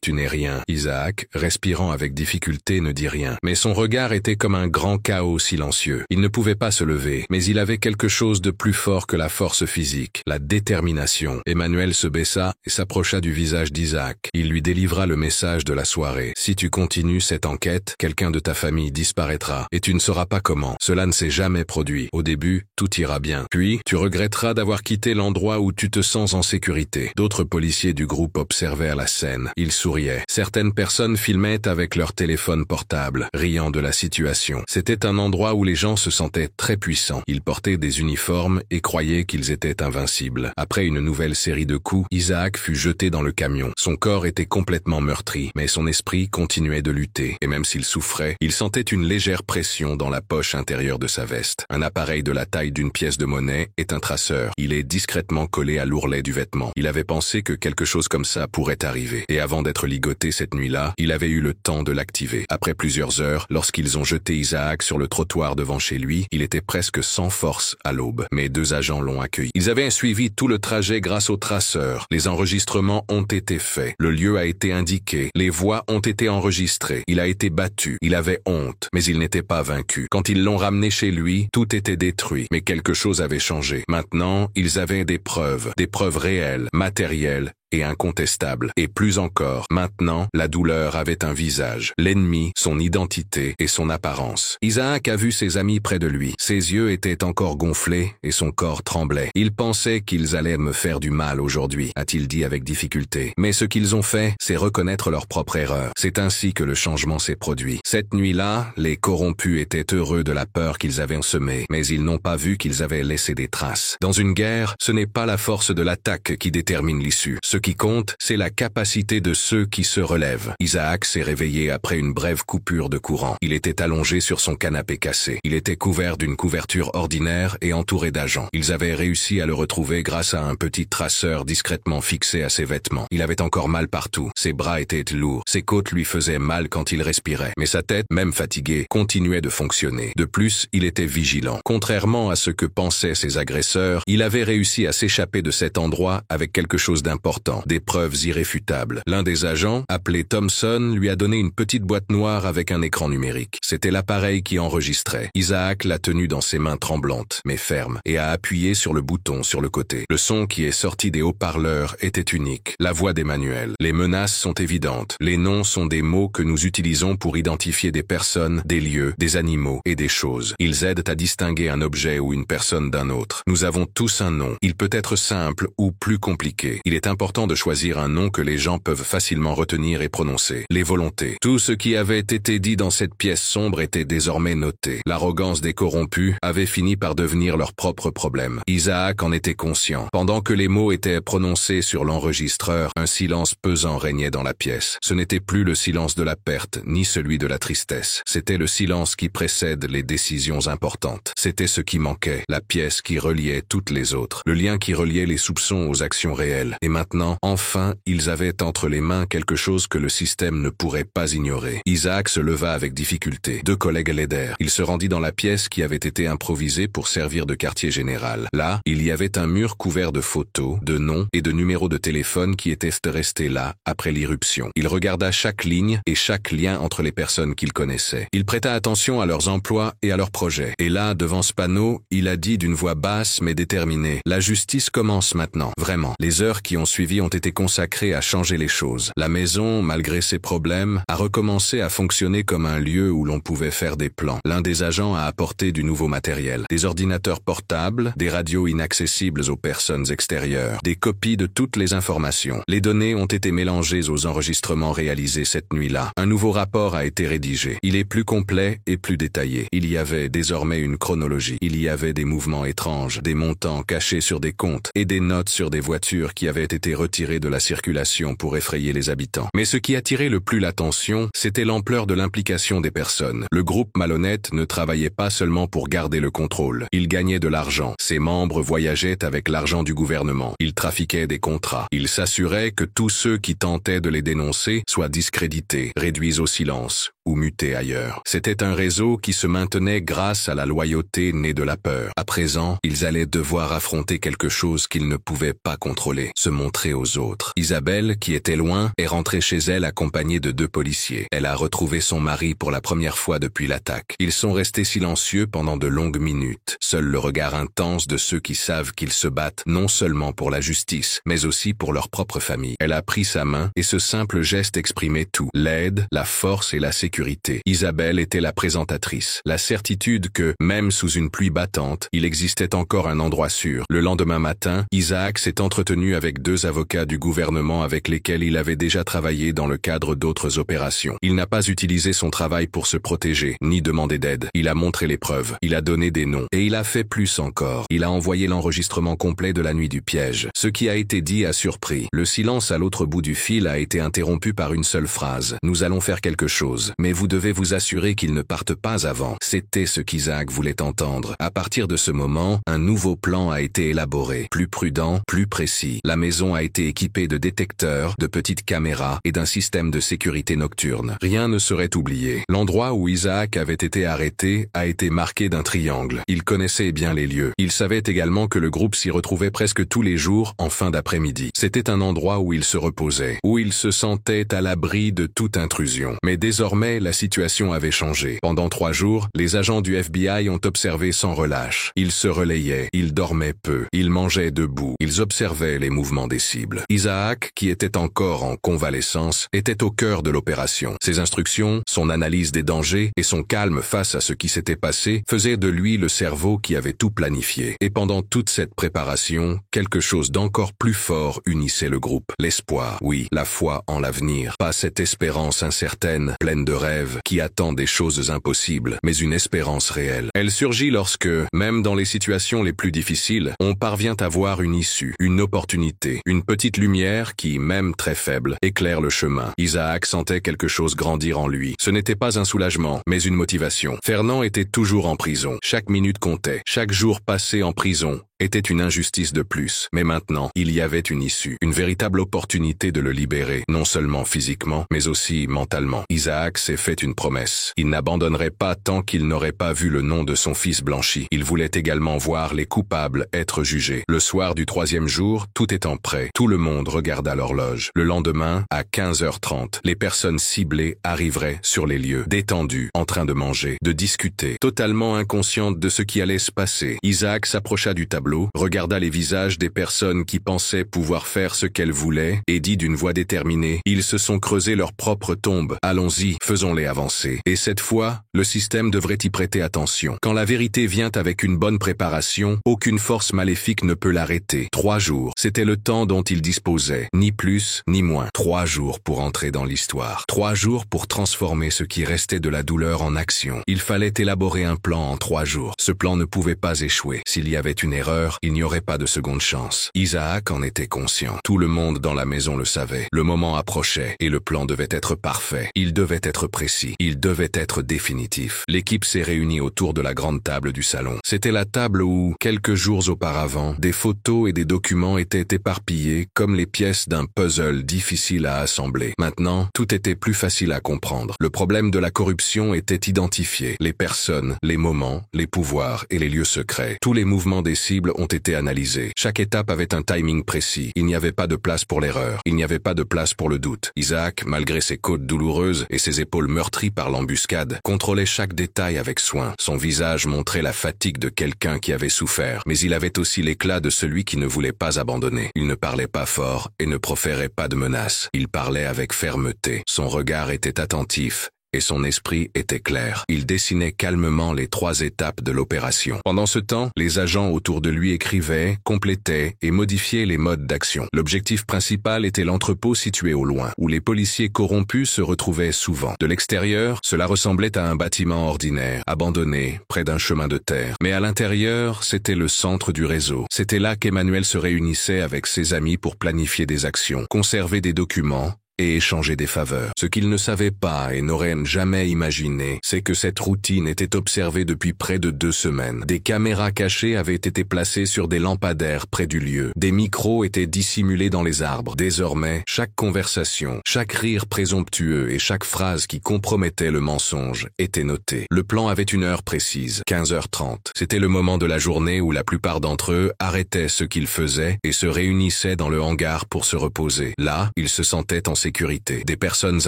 tu n'es rien. » Isaac, respirant avec difficulté, ne dit rien. Mais son regard était comme un grand chaos silencieux. Il ne pouvait pas se lever, mais il avait quelque chose de plus fort que la force physique, la détermination. Emmanuel se baissa et s'approcha du visage d'Isaac. Il lui délivra le message de la soirée. « Si tu continues cette enquête, quelqu'un de ta famille disparaîtra, et tu ne sauras pas comment. Cela ne s'est jamais produit. Au début, tout ira bien. Puis, tu regretteras d'avoir quitté l'endroit où tu te sens en sécurité. » D'autres policiers du groupe observèrent la scène. Ils souriaient. Certaines personnes filmaient avec leur téléphone portable, riant de la situation. C'était un endroit où les gens se sentaient très puissants. Ils portaient des uniformes et croyaient qu'ils étaient invincibles. Après une nouvelle série de coups, Isaac fut jeté dans le camion. Son corps était complètement meurtri, mais son esprit continuait de lutter, et même s'il souffrait, il sentait une légère pression dans la poche intérieure de sa veste. Un appareil de la taille d'une pièce de monnaie est un traceur. Il est discrètement collé à l'ourlet du vêtement. Il avait pensé que quelque chose comme ça pourrait arriver, et avant d'être ligoté cette nuit-là, il avait eu le temps de l'activer. Après plusieurs heures, lorsqu'ils ont jeté Isaac sur le trottoir devant chez lui, il était presque sans force à l'aube. Mais 2 agents l'ont accueilli. Ils avaient suivi tout le trajet grâce au traceur. Les enregistrements ont été faits. Le lieu a été indiqué. Les voix ont été enregistré. Il a été battu. Il avait honte, mais il n'était pas vaincu. Quand ils l'ont ramené chez lui, tout était détruit. Mais quelque chose avait changé. Maintenant, ils avaient des preuves réelles, matérielles, et incontestable. Et plus encore, maintenant, la douleur avait un visage, l'ennemi, son identité et son apparence. Isaac a vu ses amis près de lui. Ses yeux étaient encore gonflés et son corps tremblait. Il pensait qu'ils allaient me faire du mal aujourd'hui, a-t-il dit avec difficulté. Mais ce qu'ils ont fait, c'est reconnaître leur propre erreur. C'est ainsi que le changement s'est produit. Cette nuit-là, les corrompus étaient heureux de la peur qu'ils avaient semée, mais ils n'ont pas vu qu'ils avaient laissé des traces. Dans une guerre, ce n'est pas la force de l'attaque qui détermine l'issue. Ce qui compte, c'est la capacité de ceux qui se relèvent. Isaac s'est réveillé après une brève coupure de courant. Il était allongé sur son canapé cassé. Il était couvert d'une couverture ordinaire et entouré d'agents. Ils avaient réussi à le retrouver grâce à un petit traceur discrètement fixé à ses vêtements. Il avait encore mal partout. Ses bras étaient lourds. Ses côtes lui faisaient mal quand il respirait. Mais sa tête, même fatiguée, continuait de fonctionner. De plus, il était vigilant. Contrairement à ce que pensaient ses agresseurs, il avait réussi à s'échapper de cet endroit avec quelque chose d'important. Des preuves irréfutables. L'un des agents, appelé Thompson, lui a donné une petite boîte noire avec un écran numérique. C'était l'appareil qui enregistrait. Isaac l'a tenu dans ses mains tremblantes, mais fermes, et a appuyé sur le bouton sur le côté. Le son qui est sorti des haut-parleurs était unique. La voix d'Emmanuel. Les menaces sont évidentes. Les noms sont des mots que nous utilisons pour identifier des personnes, des lieux, des animaux et des choses. Ils aident à distinguer un objet ou une personne d'un autre. Nous avons tous un nom. Il peut être simple ou plus compliqué. Il est important de choisir un nom que les gens peuvent facilement retenir et prononcer. Les volontés. Tout ce qui avait été dit dans cette pièce sombre était désormais noté. L'arrogance des corrompus avait fini par devenir leur propre problème. Isaac en était conscient. Pendant que les mots étaient prononcés sur l'enregistreur, un silence pesant régnait dans la pièce. Ce n'était plus le silence de la perte, ni celui de la tristesse. C'était le silence qui précède les décisions importantes. C'était ce qui manquait, la pièce qui reliait toutes les autres, le lien qui reliait les soupçons aux actions réelles. Et maintenant, Maintenant, enfin, ils avaient entre les mains quelque chose que le système ne pourrait pas ignorer. Isaac se leva avec difficulté. 2 collègues l'aidèrent. Il se rendit dans la pièce qui avait été improvisée pour servir de quartier général. Là, il y avait un mur couvert de photos, de noms et de numéros de téléphone qui étaient restés là après l'irruption. Il regarda chaque ligne et chaque lien entre les personnes qu'il connaissait. Il prêta attention à leurs emplois et à leurs projets. Et là, devant ce panneau, il a dit d'une voix basse mais déterminée: la justice commence maintenant. Vraiment. Les heures qui ont suivi ont été consacrées à changer les choses. La maison, malgré ses problèmes, a recommencé à fonctionner comme un lieu où l'on pouvait faire des plans. L'un des agents a apporté du nouveau matériel. Des ordinateurs portables, des radios inaccessibles aux personnes extérieures, des copies de toutes les informations. Les données ont été mélangées aux enregistrements réalisés cette nuit-là. Un nouveau rapport a été rédigé. Il est plus complet et plus détaillé. Il y avait désormais une chronologie. Il y avait des mouvements étranges, des montants cachés sur des comptes et des notes sur des voitures qui avaient été retirées de la circulation pour effrayer les habitants. Mais ce qui attirait le plus l'attention, c'était l'ampleur de l'implication des personnes. Le groupe malhonnête ne travaillait pas seulement pour garder le contrôle. Il gagnait de l'argent. Ses membres voyageaient avec l'argent du gouvernement. Ils trafiquaient des contrats. Ils s'assuraient que tous ceux qui tentaient de les dénoncer soient discrédités, réduits au silence ou mutés ailleurs. C'était un réseau qui se maintenait grâce à la loyauté née de la peur. À présent, ils allaient devoir affronter quelque chose qu'ils ne pouvaient pas contrôler, se montrer aux autres. Isabelle, qui était loin, est rentrée chez elle accompagnée de 2 policiers. Elle a retrouvé son mari pour la première fois depuis l'attaque. Ils sont restés silencieux pendant de longues minutes. Seul le regard intense de ceux qui savent qu'ils se battent non seulement pour la justice, mais aussi pour leur propre famille. Elle a pris sa main et ce simple geste exprimait tout. L'aide, la force et la sécurité. Isabelle était la présentatrice. La certitude que, même sous une pluie battante, il existait encore un endroit sûr. Le lendemain matin, Isaac s'est entretenu avec 2 avocats du gouvernement avec lesquels il avait déjà travaillé dans le cadre d'autres opérations. Il n'a pas utilisé son travail pour se protéger, ni demander d'aide. Il a montré les preuves. Il a donné des noms. Et il a fait plus encore. Il a envoyé l'enregistrement complet de la nuit du piège. Ce qui a été dit a surpris. Le silence à l'autre bout du fil a été interrompu par une seule phrase. Nous allons faire quelque chose. Mais vous devez vous assurer qu'ils ne partent pas avant. C'était ce qu'Isaac voulait entendre. À partir de ce moment, un nouveau plan a été élaboré. Plus prudent, plus précis. La maison a été équipée de détecteurs, de petites caméras et d'un système de sécurité nocturne. Rien ne serait oublié. L'endroit où Isaac avait été arrêté a été marqué d'un triangle. Il connaissait bien les lieux. Il savait également que le groupe s'y retrouvait presque tous les jours en fin d'après-midi. C'était un endroit où il se reposait, où il se sentait à l'abri de toute intrusion. Mais désormais, la situation avait changé. Pendant 3 jours, les agents du FBI ont observé sans relâche. Ils se relayaient, ils dormaient peu, ils mangeaient debout, ils observaient les mouvements des cibles. Isaac, qui était encore en convalescence, était au cœur de l'opération. Ses instructions, son analyse des dangers et son calme face à ce qui s'était passé faisaient de lui le cerveau qui avait tout planifié. Et pendant toute cette préparation, quelque chose d'encore plus fort unissait le groupe. L'espoir, oui, la foi en l'avenir. Pas cette espérance incertaine, pleine de rêve, qui attend des choses impossibles, mais une espérance réelle. Elle surgit lorsque, même dans les situations les plus difficiles, on parvient à voir une issue, une opportunité, une petite lumière qui, même très faible, éclaire le chemin. Isaac sentait quelque chose grandir en lui. Ce n'était pas un soulagement, mais une motivation. Fernand était toujours en prison. Chaque minute comptait. Chaque jour passé en prison était une injustice de plus. Mais maintenant, il y avait une issue, une véritable opportunité de le libérer, non seulement physiquement, mais aussi mentalement. Isaac s'est fait une promesse. Il n'abandonnerait pas tant qu'il n'aurait pas vu le nom de son fils blanchi. Il voulait également voir les coupables être jugés. Le soir du 3e jour, tout étant prêt, tout le monde regarda l'horloge. Le lendemain, à 15h30, les personnes ciblées arriveraient sur les lieux, détendues, en train de manger, de discuter, totalement inconscientes de ce qui allait se passer. Isaac s'approcha du tableau, regarda les visages des personnes qui pensaient pouvoir faire ce qu'elles voulaient et dit d'une voix déterminée: ils se sont creusés leur propre tombe. Allons-y, faisons-les avancer. Et cette fois, le système devrait y prêter attention. Quand la vérité vient avec une bonne préparation, aucune force maléfique ne peut l'arrêter. 3 jours, c'était le temps dont il disposait. Ni plus, ni moins. 3 jours pour entrer dans l'histoire. 3 jours pour transformer ce qui restait de la douleur en action. Il fallait élaborer un plan en 3 jours. Ce plan ne pouvait pas échouer. S'il y avait une erreur, il n'y aurait pas de seconde chance. Isaac en était conscient. Tout le monde dans la maison le savait. Le moment approchait et le plan devait être parfait. Il devait être être précis. Il devait être définitif. L'équipe s'est réunie autour de la grande table du salon. C'était la table où, quelques jours auparavant, des photos et des documents étaient éparpillés comme les pièces d'un puzzle difficile à assembler. Maintenant, tout était plus facile à comprendre. Le problème de la corruption était identifié. Les personnes, les moments, les pouvoirs et les lieux secrets. Tous les mouvements des cibles ont été analysés. Chaque étape avait un timing précis. Il n'y avait pas de place pour l'erreur. Il n'y avait pas de place pour le doute. Isaac, malgré ses côtes douloureuses et ses épaules meurtries par l'embuscade, contrôlait chaque détail avec soin. Son visage montrait la fatigue de quelqu'un qui avait souffert, mais il avait aussi l'éclat de celui qui ne voulait pas abandonner. Il ne parlait pas fort et ne proférait pas de menaces. Il parlait avec fermeté. Son regard était attentif et son esprit était clair. Il dessinait calmement les 3 étapes de l'opération. Pendant ce temps, les agents autour de lui écrivaient, complétaient et modifiaient les modes d'action. L'objectif principal était l'entrepôt situé au loin, où les policiers corrompus se retrouvaient souvent. De l'extérieur, cela ressemblait à un bâtiment ordinaire, abandonné, près d'un chemin de terre. Mais à l'intérieur, c'était le centre du réseau. C'était là qu'Emmanuel se réunissait avec ses amis pour planifier des actions, conserver des documents, et échanger des faveurs. Ce qu'il ne savait pas et n'aurait jamais imaginé, c'est que cette routine était observée depuis près de 2 semaines. Des caméras cachées avaient été placées sur des lampadaires près du lieu. Des micros étaient dissimulés dans les arbres. Désormais, chaque conversation, chaque rire présomptueux et chaque phrase qui compromettait le mensonge était notée. Le plan avait une heure précise, 15h30. C'était le moment de la journée où la plupart d'entre eux arrêtaient ce qu'ils faisaient et se réunissaient dans le hangar pour se reposer. Là, ils se sentaient en sécurité, des personnes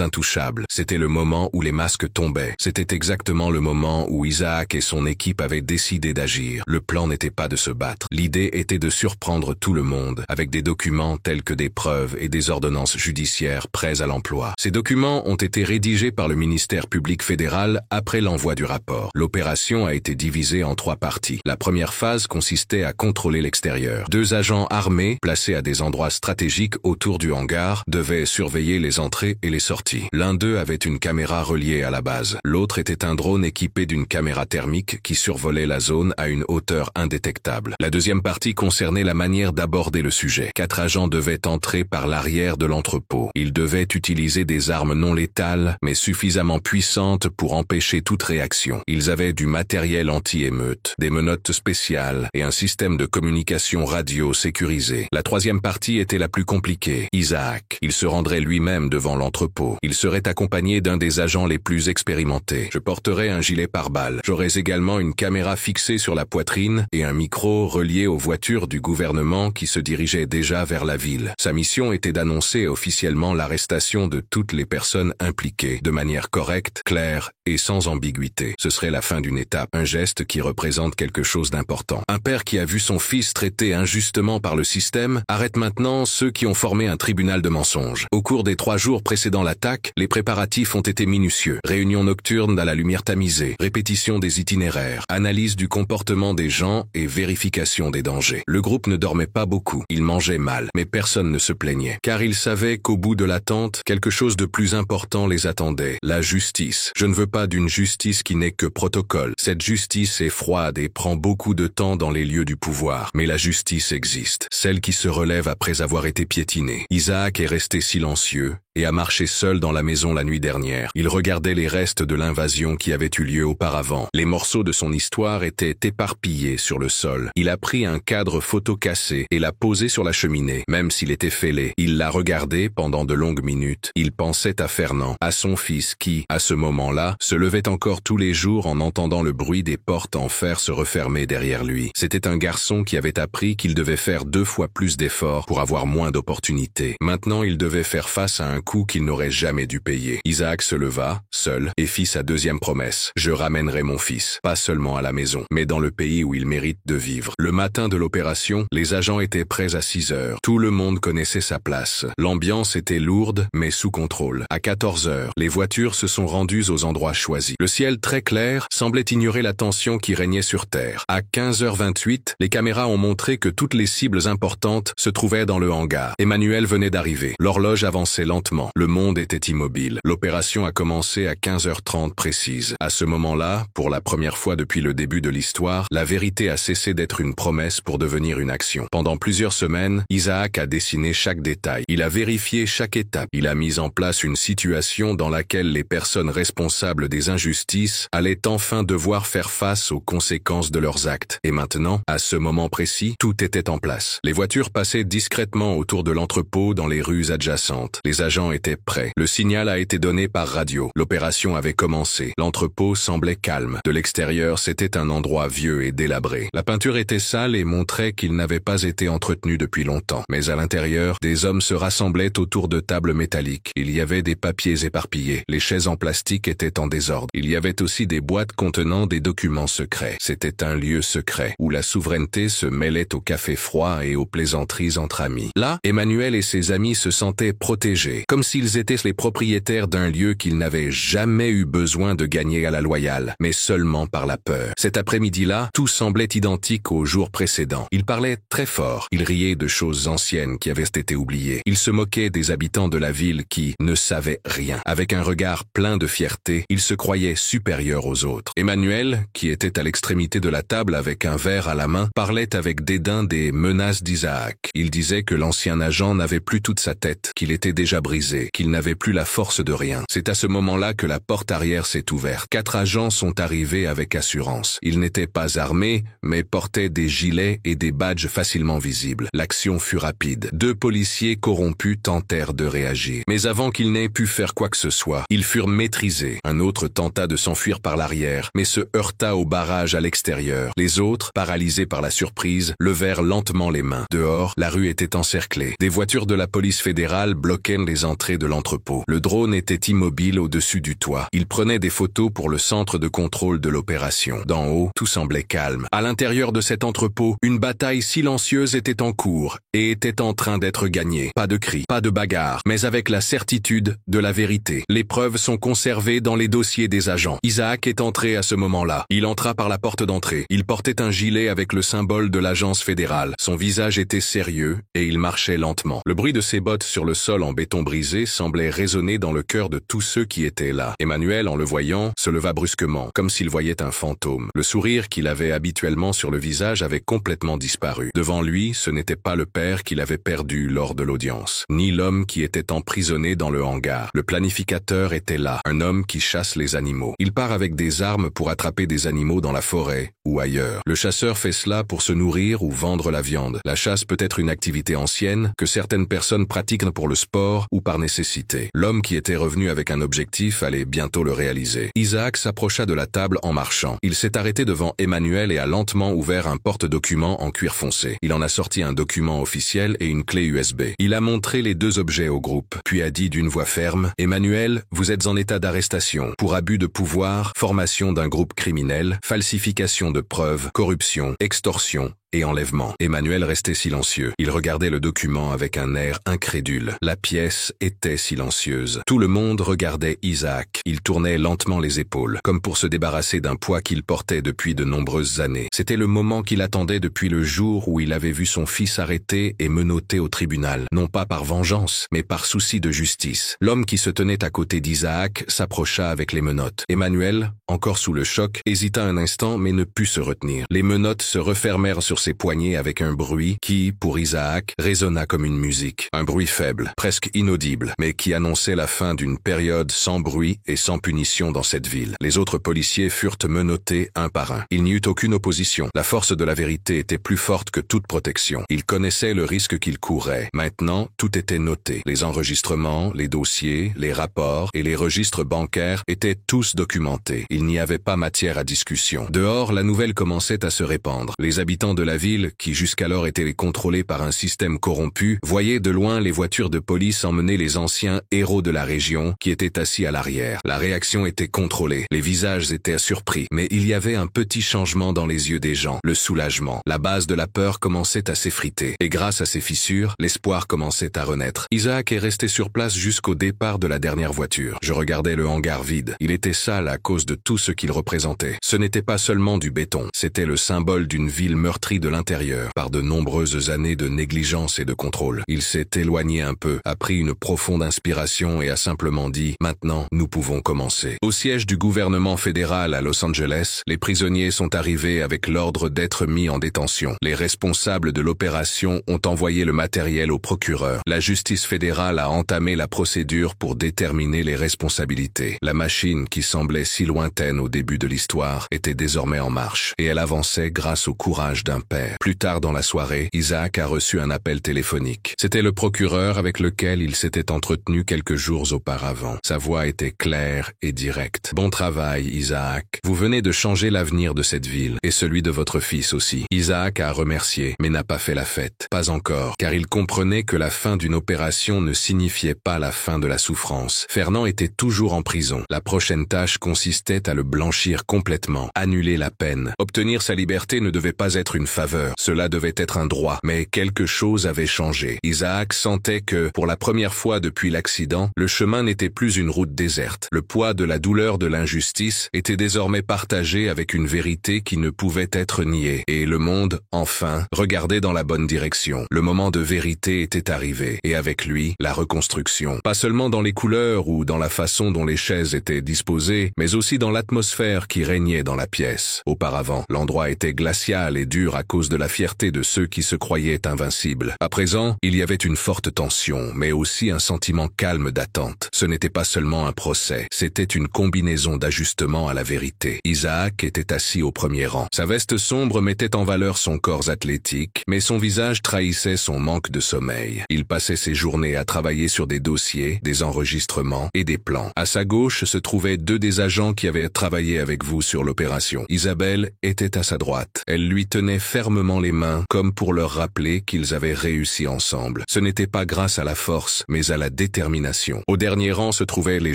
intouchables. C'était le moment où les masques tombaient. C'était exactement le moment où Isaac et son équipe avaient décidé d'agir. Le plan n'était pas de se battre. L'idée était de surprendre tout le monde, avec des documents tels que des preuves et des ordonnances judiciaires prêts à l'emploi. Ces documents ont été rédigés par le ministère public fédéral après l'envoi du rapport. L'opération a été divisée en 3 parties. La première phase consistait à contrôler l'extérieur. 2 agents armés, placés à des endroits stratégiques autour du hangar, devaient surveiller les entrées et les sorties. L'un d'eux avait une caméra reliée à la base. L'autre était un drone équipé d'une caméra thermique qui survolait la zone à une hauteur indétectable. La deuxième partie concernait la manière d'aborder le sujet. 4 agents devaient entrer par l'arrière de l'entrepôt. Ils devaient utiliser des armes non létales, mais suffisamment puissantes pour empêcher toute réaction. Ils avaient du matériel anti-émeute, des menottes spéciales et un système de communication radio sécurisé. La troisième partie était la plus compliquée. Isaac. Il se rendrait lui-même devant l'entrepôt. Il serait accompagné d'un des agents les plus expérimentés. Je porterais un gilet pare-balles. J'aurais également une caméra fixée sur la poitrine et un micro relié aux voitures du gouvernement qui se dirigeaient déjà vers la ville. Sa mission était d'annoncer officiellement l'arrestation de toutes les personnes impliquées, de manière correcte, claire et sans ambiguïté. Ce serait la fin d'une étape, un geste qui représente quelque chose d'important. Un père qui a vu son fils traité injustement par le système arrête maintenant ceux qui ont formé un tribunal de mensonges. Au cours des 3 jours précédant l'attaque, les préparatifs ont été minutieux. Réunions nocturnes à la lumière tamisée, répétition des itinéraires, analyse du comportement des gens et vérification des dangers. Le groupe ne dormait pas beaucoup, il mangeait mal, mais personne ne se plaignait, car ils savaient qu'au bout de l'attente, quelque chose de plus important les attendait, la justice. Je ne veux pas d'une justice qui n'est que protocole. Cette justice est froide et prend beaucoup de temps dans les lieux du pouvoir, mais la justice existe, celle qui se relève après avoir été piétinée. Isaac est resté silencieux et a marché seul dans la maison la nuit dernière. Il regardait les restes de l'invasion qui avait eu lieu auparavant. Les morceaux de son histoire étaient éparpillés sur le sol. Il a pris un cadre photo cassé et l'a posé sur la cheminée. Même s'il était fêlé, il l'a regardé pendant de longues minutes. Il pensait à Fernand, à son fils qui, à ce moment-là, se levait encore tous les jours en entendant le bruit des portes en fer se refermer derrière lui. C'était un garçon qui avait appris qu'il devait faire 2 fois plus d'efforts pour avoir moins d'opportunités. Maintenant, il devait faire face à un coût qu'il n'aurait jamais dû payer. Isaac se leva, seul, et fit sa deuxième promesse. Je ramènerai mon fils, pas seulement à la maison, mais dans le pays où il mérite de vivre. Le matin de l'opération, les agents étaient prêts à 6 heures. Tout le monde connaissait sa place. L'ambiance était lourde, mais sous contrôle. À 14 heures, les voitures se sont rendues aux endroits choisis. Le ciel très clair semblait ignorer la tension qui régnait sur Terre. À 15h28, les caméras ont montré que toutes les cibles importantes se trouvaient dans le hangar. Emmanuel venait d'arriver. L'horloge avançait lentement lentement. Le monde était immobile. L'opération a commencé à 15h30 précise. À ce moment-là, pour la première fois depuis le début de l'histoire, la vérité a cessé d'être une promesse pour devenir une action. Pendant plusieurs semaines, Isaac a dessiné chaque détail. Il a vérifié chaque étape. Il a mis en place une situation dans laquelle les personnes responsables des injustices allaient enfin devoir faire face aux conséquences de leurs actes. Et maintenant, à ce moment précis, tout était en place. Les voitures passaient discrètement autour de l'entrepôt dans les rues adjacentes. Les agents étaient prêts. Le signal a été donné par radio. L'opération avait commencé. L'entrepôt semblait calme. De l'extérieur, c'était un endroit vieux et délabré. La peinture était sale et montrait qu'il n'avait pas été entretenu depuis longtemps. Mais à l'intérieur, des hommes se rassemblaient autour de tables métalliques. Il y avait des papiers éparpillés. Les chaises en plastique étaient en désordre. Il y avait aussi des boîtes contenant des documents secrets. C'était un lieu secret où la souveraineté se mêlait au café froid et aux plaisanteries entre amis. Là, Emmanuel et ses amis se sentaient protégés, comme s'ils étaient les propriétaires d'un lieu qu'ils n'avaient jamais eu besoin de gagner à la loyale, mais seulement par la peur. Cet après-midi-là, tout semblait identique au jour précédent. Ils parlaient très fort. Ils riaient de choses anciennes qui avaient été oubliées. Ils se moquaient des habitants de la ville qui ne savaient rien. Avec un regard plein de fierté, ils se croyaient supérieurs aux autres. Emmanuel, qui était à l'extrémité de la table avec un verre à la main, parlait avec dédain des menaces d'Isaac. Il disait que l'ancien agent n'avait plus toute sa tête, qu'il était déjà brisé, qu'il n'avait plus la force de rien. C'est à ce moment-là que la porte arrière s'est ouverte. 4 agents sont arrivés avec assurance. Ils n'étaient pas armés, mais portaient des gilets et des badges facilement visibles. L'action fut rapide. 2 policiers corrompus tentèrent de réagir. Mais avant qu'ils n'aient pu faire quoi que ce soit, ils furent maîtrisés. Un autre tenta de s'enfuir par l'arrière, mais se heurta au barrage à l'extérieur. Les autres, paralysés par la surprise, levèrent lentement les mains. Dehors, la rue était encerclée. Des voitures de la police fédérale bloquaient les entrées de l'entrepôt. Le drone était immobile au-dessus du toit. Il prenait des photos pour le centre de contrôle de l'opération. D'en haut, tout semblait calme. À l'intérieur de cet entrepôt, une bataille silencieuse était en cours et était en train d'être gagnée. Pas de cris, pas de bagarre, mais avec la certitude de la vérité. Les preuves sont conservées dans les dossiers des agents. Isaac est entré à ce moment-là. Il entra par la porte d'entrée. Il portait un gilet avec le symbole de l'agence fédérale. Son visage était sérieux et il marchait lentement. Le bruit de ses bottes sur le sol en béton brisé semblait résonner dans le cœur de tous ceux qui étaient là. Emmanuel, en le voyant, se leva brusquement, comme s'il voyait un fantôme. Le sourire qu'il avait habituellement sur le visage avait complètement disparu. Devant lui, ce n'était pas le père qu'il avait perdu lors de l'audience, ni l'homme qui était emprisonné dans le hangar. Le planificateur était là, un homme qui chasse les animaux. Il part avec des armes pour attraper des animaux dans la forêt ou ailleurs. Le chasseur fait cela pour se nourrir ou vendre la viande. La chasse peut être une activité ancienne que certaines personnes pratiquent pour le sport ou par nécessité. L'homme qui était revenu avec un objectif allait bientôt le réaliser. Isaac s'approcha de la table en marchant. Il s'est arrêté devant Emmanuel et a lentement ouvert un porte-document en cuir foncé. Il en a sorti un document officiel et une clé USB. Il a montré les 2 objets au groupe, puis a dit d'une voix ferme: « Emmanuel, vous êtes en état d'arrestation pour abus de pouvoir, formation d'un groupe criminel, falsification de preuves, corruption, extorsion et enlèvement. » Emmanuel restait silencieux. Il regardait le document avec un air incrédule. La pièce était silencieuse. Tout le monde regardait Isaac. Il tournait lentement les épaules, comme pour se débarrasser d'un poids qu'il portait depuis de nombreuses années. C'était le moment qu'il attendait depuis le jour où il avait vu son fils arrêté et menotté au tribunal, non pas par vengeance, mais par souci de justice. L'homme qui se tenait à côté d'Isaac s'approcha avec les menottes. Emmanuel, encore sous le choc, hésita un instant mais ne put se retenir. Les menottes se refermèrent sur ses poignets avec un bruit qui, pour Isaac, résonna comme une musique. Un bruit faible, presque inaudible, mais qui annonçait la fin d'une période sans bruit et sans punition dans cette ville. Les autres policiers furent menottés un par un. Il n'y eut aucune opposition. La force de la vérité était plus forte que toute protection. Ils connaissaient le risque qu'ils couraient. Maintenant, tout était noté. Les enregistrements, les dossiers, les rapports et les registres bancaires étaient tous documentés. Il n'y avait pas matière à discussion. Dehors, la nouvelle commençait à se répandre. Les habitants de la ville, qui jusqu'alors étaient contrôlés par un système corrompu, voyaient de loin les voitures de police emmener les anciens héros de la région qui étaient assis à l'arrière. La réaction était contrôlée. Les visages étaient surpris, mais il y avait un petit changement dans les yeux des gens, le soulagement. La base de la peur commençait à s'effriter, et grâce à ces fissures, l'espoir commençait à renaître. Isaac est resté sur place jusqu'au départ de la dernière voiture. Je regardais le hangar vide. Il était sale à cause de tout ce qu'il représentait. Ce n'était pas seulement du béton, c'était le symbole d'une ville meurtrie meurtri de l'intérieur par de nombreuses années de négligence et de contrôle. Il s'est éloigné un peu, a pris une profonde inspiration et a simplement dit « Maintenant, nous pouvons commencer ». Au siège du gouvernement fédéral à Los Angeles, les prisonniers sont arrivés avec l'ordre d'être mis en détention. Les responsables de l'opération ont envoyé le matériel au procureur. La justice fédérale a entamé la procédure pour déterminer les responsabilités. La machine qui semblait si lointaine au début de l'histoire était désormais en marche, et elle avançait grâce au courage d'un père. Plus tard dans la soirée, Isaac a reçu un appel téléphonique. C'était le procureur avec lequel il s'était entretenu quelques jours auparavant. Sa voix était claire et directe. « Bon travail, Isaac. Vous venez de changer l'avenir de cette ville, et celui de votre fils aussi. » Isaac a remercié, mais n'a pas fait la fête. Pas encore, car il comprenait que la fin d'une opération ne signifiait pas la fin de la souffrance. Fernand était toujours en prison. La prochaine tâche consistait à le blanchir complètement, annuler la peine. Obtenir sa liberté ne devait pas être une faveur, cela devait être un droit. Mais quelque chose avait changé. Isaac sentait que, pour la première fois depuis l'accident, le chemin n'était plus une route déserte. Le poids de la douleur de l'injustice était désormais partagé avec une vérité qui ne pouvait être niée. Et le monde, enfin, regardait dans la bonne direction. Le moment de vérité était arrivé, et avec lui, la reconstruction. Pas seulement dans les couleurs ou dans la façon dont les chaises étaient disposées, mais aussi dans l'atmosphère qui régnait dans la pièce. Auparavant, l'endroit était glacial et dur à cause de la fierté de ceux qui se croyaient invincibles. À présent, il y avait une forte tension, mais aussi un sentiment calme d'attente. Ce n'était pas seulement un procès, c'était une combinaison d'ajustements à la vérité. Isaac était assis au premier rang. Sa veste sombre mettait en valeur son corps athlétique, mais son visage trahissait son manque de sommeil. Il passait ses journées à travailler sur des dossiers, des enregistrements et des plans. À sa gauche se trouvaient deux des agents qui avaient travaillé avec vous sur l'opération. Isabelle était à sa droite. Elle lui tenait fermement les mains, comme pour leur rappeler qu'ils avaient réussi ensemble. Ce n'était pas grâce à la force, mais à la détermination. Au dernier rang se trouvaient les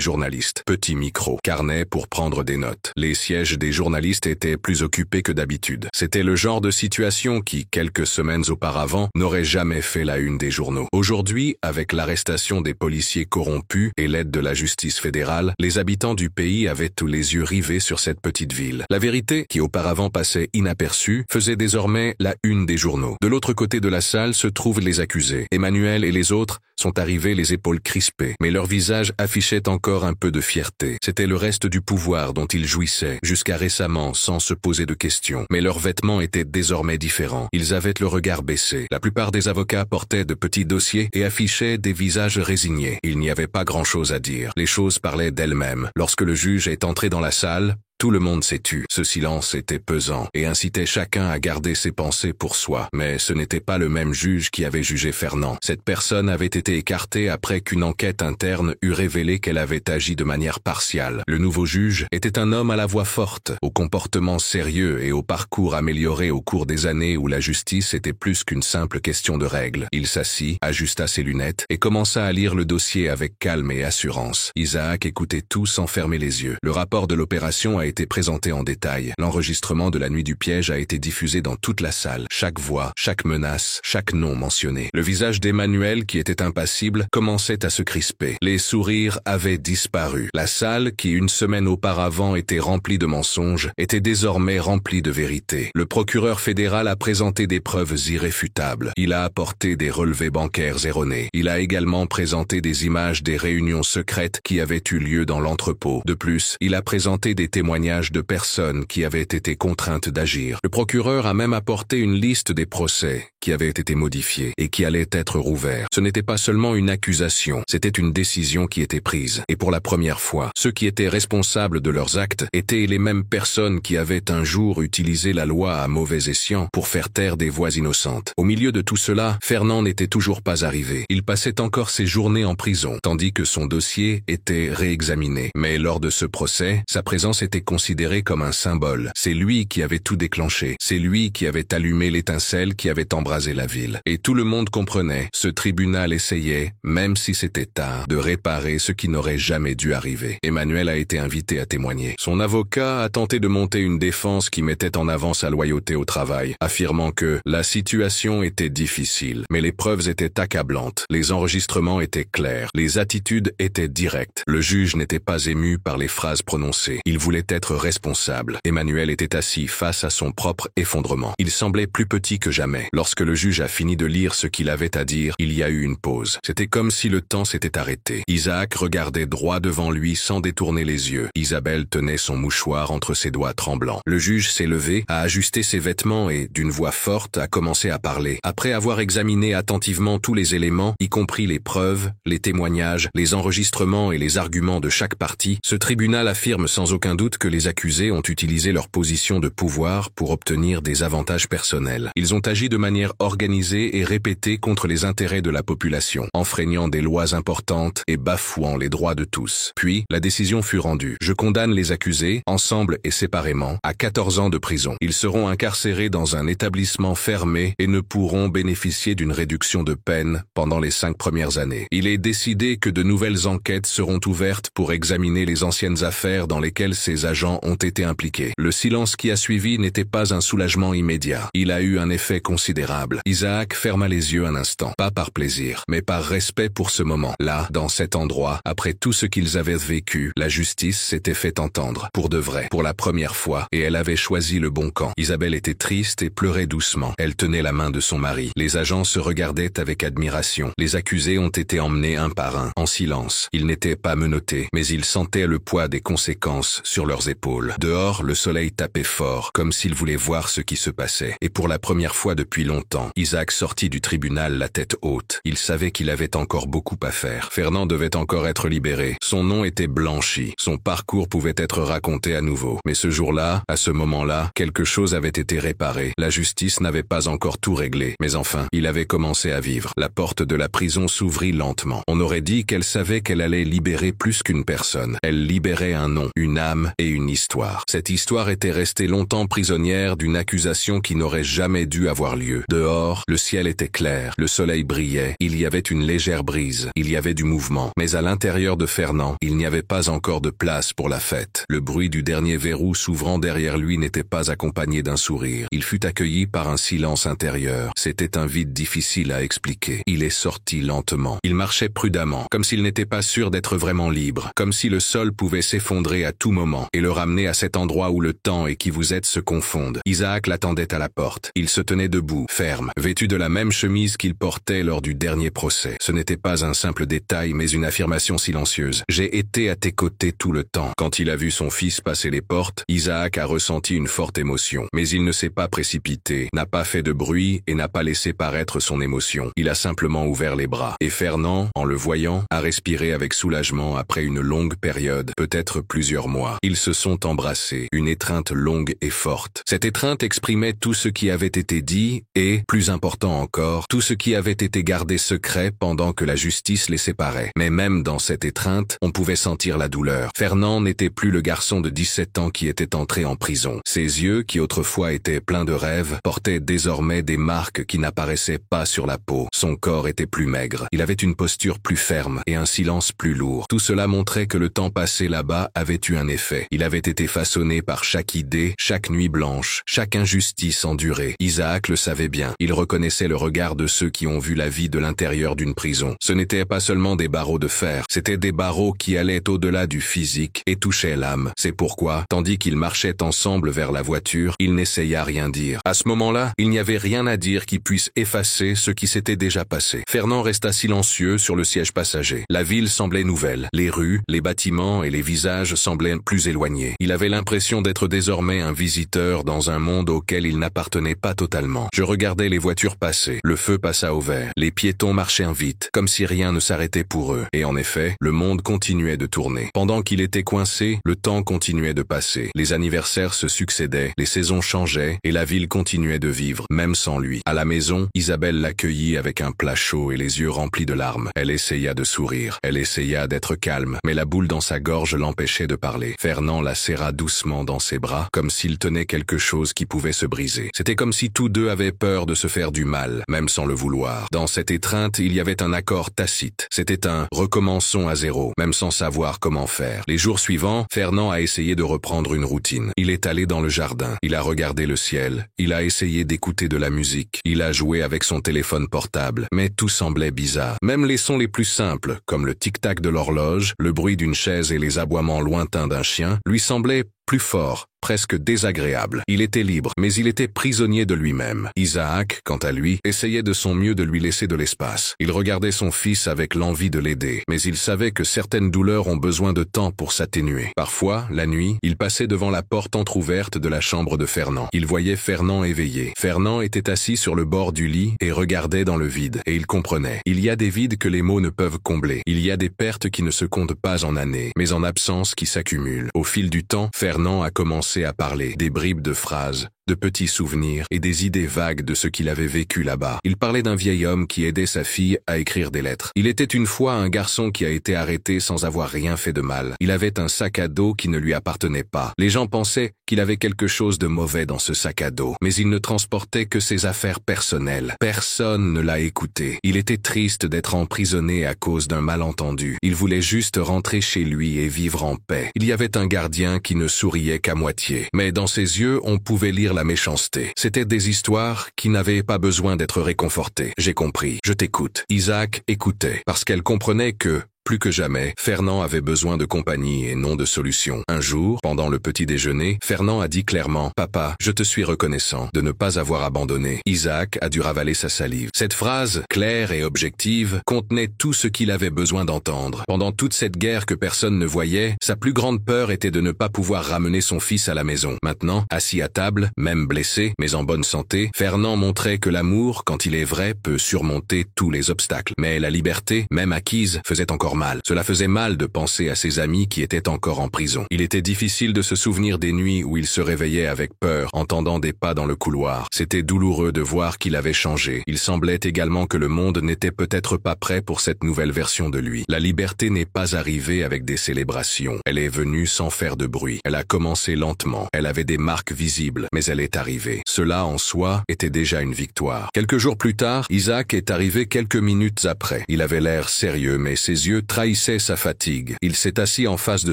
journalistes. Petit micro, carnet pour prendre des notes. Les sièges des journalistes étaient plus occupés que d'habitude. C'était le genre de situation qui, quelques semaines auparavant, n'aurait jamais fait la une des journaux. Aujourd'hui, avec l'arrestation des policiers corrompus et l'aide de la justice fédérale, les habitants du pays avaient tous les yeux rivés sur cette petite ville. La vérité, qui auparavant passait inaperçue, faisait désormais la une des journaux. De l'autre côté de la salle se trouvent les accusés. Emmanuel et les autres sont arrivés les épaules crispées, mais leur visage affichait encore un peu de fierté. C'était le reste du pouvoir dont ils jouissaient, jusqu'à récemment, sans se poser de questions. Mais leurs vêtements étaient désormais différents. Ils avaient le regard baissé. La plupart des avocats portaient de petits dossiers et affichaient des visages résignés. Il n'y avait pas grand-chose à dire. Les choses parlaient d'elles-mêmes. Lorsque le juge est entré dans la salle, tout le monde s'est tu. Ce silence était pesant et incitait chacun à garder ses pensées pour soi. Mais ce n'était pas le même juge qui avait jugé Fernand. Cette personne avait été écartée après qu'une enquête interne eut révélé qu'elle avait agi de manière partiale. Le nouveau juge était un homme à la voix forte, au comportement sérieux et au parcours amélioré au cours des années où la justice était plus qu'une simple question de règles. Il s'assit, ajusta ses lunettes et commença à lire le dossier avec calme et assurance. Isaac écoutait tout sans fermer les yeux. Le rapport de l'opération a été présenté en détail. L'enregistrement de la nuit du piège a été diffusé dans toute la salle. Chaque voix, chaque menace, chaque nom mentionné. Le visage d'Emmanuel, qui était impassible, commençait à se crisper. Les sourires avaient disparu. La salle, qui une semaine auparavant était remplie de mensonges, était désormais remplie de vérité. Le procureur fédéral a présenté des preuves irréfutables. Il a apporté des relevés bancaires erronés. Il a également présenté des images des réunions secrètes qui avaient eu lieu dans l'entrepôt. De plus, il a présenté des témoignages de personnes qui avaient été contraintes d'agir. Le procureur a même apporté une liste des procès qui avaient été modifiés et qui allaient être rouverts. Ce n'était pas seulement une accusation, c'était une décision qui était prise. Et pour la première fois, ceux qui étaient responsables de leurs actes étaient les mêmes personnes qui avaient un jour utilisé la loi à mauvais escient pour faire taire des voix innocentes. Au milieu de tout cela, Fernand n'était toujours pas arrivé. Il passait encore ses journées en prison, tandis que son dossier était réexaminé. Mais lors de ce procès, sa présence était considéré comme un symbole. C'est lui qui avait tout déclenché. C'est lui qui avait allumé l'étincelle qui avait embrasé la ville. Et tout le monde comprenait. Ce tribunal essayait, même si c'était tard, de réparer ce qui n'aurait jamais dû arriver. Emmanuel a été invité à témoigner. Son avocat a tenté de monter une défense qui mettait en avant sa loyauté au travail, affirmant que la situation était difficile, mais les preuves étaient accablantes. Les enregistrements étaient clairs. Les attitudes étaient directes. Le juge n'était pas ému par les phrases prononcées. Il voulait être responsable. Emmanuel était assis face à son propre effondrement. Il semblait plus petit que jamais. Lorsque le juge a fini de lire ce qu'il avait à dire, il y a eu une pause. C'était comme si le temps s'était arrêté. Isaac regardait droit devant lui sans détourner les yeux. Isabelle tenait son mouchoir entre ses doigts tremblants. Le juge s'est levé, a ajusté ses vêtements et, d'une voix forte, a commencé à parler. Après avoir examiné attentivement tous les éléments, y compris les preuves, les témoignages, les enregistrements et les arguments de chaque partie, ce tribunal affirme sans aucun doute que les accusés ont utilisé leur position de pouvoir pour obtenir des avantages personnels. Ils ont agi de manière organisée et répétée contre les intérêts de la population, enfreignant des lois importantes et bafouant les droits de tous. Puis, la décision fut rendue. Je condamne les accusés, ensemble et séparément, à 14 ans de prison. Ils seront incarcérés dans un établissement fermé et ne pourront bénéficier d'une réduction de peine pendant les 5 premières années. Il est décidé que de nouvelles enquêtes seront ouvertes pour examiner les anciennes affaires dans lesquelles ces agents ont été impliqués. Le silence qui a suivi n'était pas un soulagement immédiat. Il a eu un effet considérable. Isaac ferma les yeux un instant, pas par plaisir, mais par respect pour ce moment. Là, dans cet endroit, après tout ce qu'ils avaient vécu, la justice s'était fait entendre, pour de vrai, pour la première fois, et elle avait choisi le bon camp. Isabelle était triste et pleurait doucement. Elle tenait la main de son mari. Les agents se regardaient avec admiration. Les accusés ont été emmenés un par un, en silence. Ils n'étaient pas menottés, mais ils sentaient le poids des conséquences sur leurs épaules. Dehors, le soleil tapait fort, comme s'il voulait voir ce qui se passait. Et pour la première fois depuis longtemps, Isaac sortit du tribunal la tête haute. Il savait qu'il avait encore beaucoup à faire. Fernand devait encore être libéré. Son nom était blanchi. Son parcours pouvait être raconté à nouveau. Mais ce jour-là, à ce moment-là, quelque chose avait été réparé. La justice n'avait pas encore tout réglé. Mais enfin, il avait commencé à vivre. La porte de la prison s'ouvrit lentement. On aurait dit qu'elle savait qu'elle allait libérer plus qu'une personne. Elle libérait un nom, une âme et une histoire. Cette histoire était restée longtemps prisonnière d'une accusation qui n'aurait jamais dû avoir lieu. Dehors, le ciel était clair, le soleil brillait, il y avait une légère brise, il y avait du mouvement. Mais à l'intérieur de Fernand, il n'y avait pas encore de place pour la fête. Le bruit du dernier verrou s'ouvrant derrière lui n'était pas accompagné d'un sourire. Il fut accueilli par un silence intérieur. C'était un vide difficile à expliquer. Il est sorti lentement. Il marchait prudemment, comme s'il n'était pas sûr d'être vraiment libre, comme si le sol pouvait s'effondrer à tout moment et le ramener à cet endroit où le temps et qui vous êtes se confondent. Isaac l'attendait à la porte. Il se tenait debout, ferme, vêtu de la même chemise qu'il portait lors du dernier procès. Ce n'était pas un simple détail, mais une affirmation silencieuse. J'ai été à tes côtés tout le temps. Quand il a vu son fils passer les portes, Isaac a ressenti une forte émotion. Mais il ne s'est pas précipité, n'a pas fait de bruit et n'a pas laissé paraître son émotion. Il a simplement ouvert les bras. Et Fernand, en le voyant, a respiré avec soulagement après une longue période, peut-être plusieurs mois. Ils se sont embrassés, une étreinte longue et forte. Cette étreinte exprimait tout ce qui avait été dit et, plus important encore, tout ce qui avait été gardé secret pendant que la justice les séparait. Mais même dans cette étreinte, on pouvait sentir la douleur. Fernand n'était plus le garçon de 17 ans qui était entré en prison. Ses yeux, qui autrefois étaient pleins de rêves, portaient désormais des marques qui n'apparaissaient pas sur la peau. Son corps était plus maigre. Il avait une posture plus ferme et un silence plus lourd. Tout cela montrait que le temps passé là-bas avait eu un effet. Il avait été façonné par chaque idée, chaque nuit blanche, chaque injustice endurée. Isaac le savait bien. Il reconnaissait le regard de ceux qui ont vu la vie de l'intérieur d'une prison. Ce n'était pas seulement des barreaux de fer, c'étaient des barreaux qui allaient au-delà du physique et touchaient l'âme. C'est pourquoi, tandis qu'ils marchaient ensemble vers la voiture, il n'essaya rien dire. À ce moment-là, il n'y avait rien à dire qui puisse effacer ce qui s'était déjà passé. Fernand resta silencieux sur le siège passager. La ville semblait nouvelle. Les rues, les bâtiments et les visages semblaient plus éloignés. Il avait l'impression d'être désormais un visiteur dans un monde auquel il n'appartenait pas totalement. Je regardais les voitures passer. Le feu passa au vert. Les piétons marchaient vite, comme si rien ne s'arrêtait pour eux. Et en effet, le monde continuait de tourner. Pendant qu'il était coincé, le temps continuait de passer. Les anniversaires se succédaient, les saisons changeaient et la ville continuait de vivre, même sans lui. À la maison, Isabelle l'accueillit avec un plat chaud et les yeux remplis de larmes. Elle essaya de sourire. Elle essaya d'être calme, mais la boule dans sa gorge l'empêchait de parler. Fernand la serra doucement dans ses bras, comme s'il tenait quelque chose qui pouvait se briser. C'était comme si tous deux avaient peur de se faire du mal, même sans le vouloir. Dans cette étreinte, il y avait un accord tacite. C'était un « recommençons à zéro », même sans savoir comment faire. Les jours suivants, Fernand a essayé de reprendre une routine. Il est allé dans le jardin. Il a regardé le ciel. Il a essayé d'écouter de la musique. Il a joué avec son téléphone portable. Mais tout semblait bizarre. Même les sons les plus simples, comme le tic-tac de l'horloge, le bruit d'une chaise et les aboiements lointains d'un chien, lui semblaient plus fort, presque désagréable. Il était libre, mais il était prisonnier de lui-même. Isaac, quant à lui, essayait de son mieux de lui laisser de l'espace. Il regardait son fils avec l'envie de l'aider, mais il savait que certaines douleurs ont besoin de temps pour s'atténuer. Parfois, la nuit, il passait devant la porte entr'ouverte de la chambre de Fernand. Il voyait Fernand éveillé. Fernand était assis sur le bord du lit et regardait dans le vide, et il comprenait. Il y a des vides que les mots ne peuvent combler. Il y a des pertes qui ne se comptent pas en années, mais en absences qui s'accumulent. Au fil du temps, Fernand a commencé à parler, des bribes de phrases, de petits souvenirs et des idées vagues de ce qu'il avait vécu là-bas. Il parlait d'un vieil homme qui aidait sa fille à écrire des lettres. Il était une fois un garçon qui a été arrêté sans avoir rien fait de mal. Il avait un sac à dos qui ne lui appartenait pas. Les gens pensaient qu'il avait quelque chose de mauvais dans ce sac à dos, mais il ne transportait que ses affaires personnelles. Personne ne l'a écouté. Il était triste d'être emprisonné à cause d'un malentendu. Il voulait juste rentrer chez lui et vivre en paix. Il y avait un gardien qui ne souriait qu'à moitié, mais dans ses yeux, on pouvait lire la méchanceté. C'étaient des histoires qui n'avaient pas besoin d'être réconfortées. J'ai compris. Je t'écoute. Isaac écoutait, parce qu'elle comprenait que, plus que jamais, Fernand avait besoin de compagnie et non de solution. Un jour, pendant le petit déjeuner, Fernand a dit clairement « Papa, je te suis reconnaissant de ne pas avoir abandonné. » Isaac a dû ravaler sa salive. Cette phrase, claire et objective, contenait tout ce qu'il avait besoin d'entendre. Pendant toute cette guerre que personne ne voyait, sa plus grande peur était de ne pas pouvoir ramener son fils à la maison. Maintenant, assis à table, même blessé, mais en bonne santé, Fernand montrait que l'amour, quand il est vrai, peut surmonter tous les obstacles. Mais la liberté, même acquise, faisait encore mal. Cela faisait mal de penser à ses amis qui étaient encore en prison. Il était difficile de se souvenir des nuits où il se réveillait avec peur, entendant des pas dans le couloir. C'était douloureux de voir qu'il avait changé. Il semblait également que le monde n'était peut-être pas prêt pour cette nouvelle version de lui. La liberté n'est pas arrivée avec des célébrations. Elle est venue sans faire de bruit. Elle a commencé lentement. Elle avait des marques visibles, mais elle est arrivée. Cela en soi était déjà une victoire. Quelques jours plus tard, Isaac est arrivé quelques minutes après. Il avait l'air sérieux, mais ses yeux trahissait sa fatigue. Il s'est assis en face de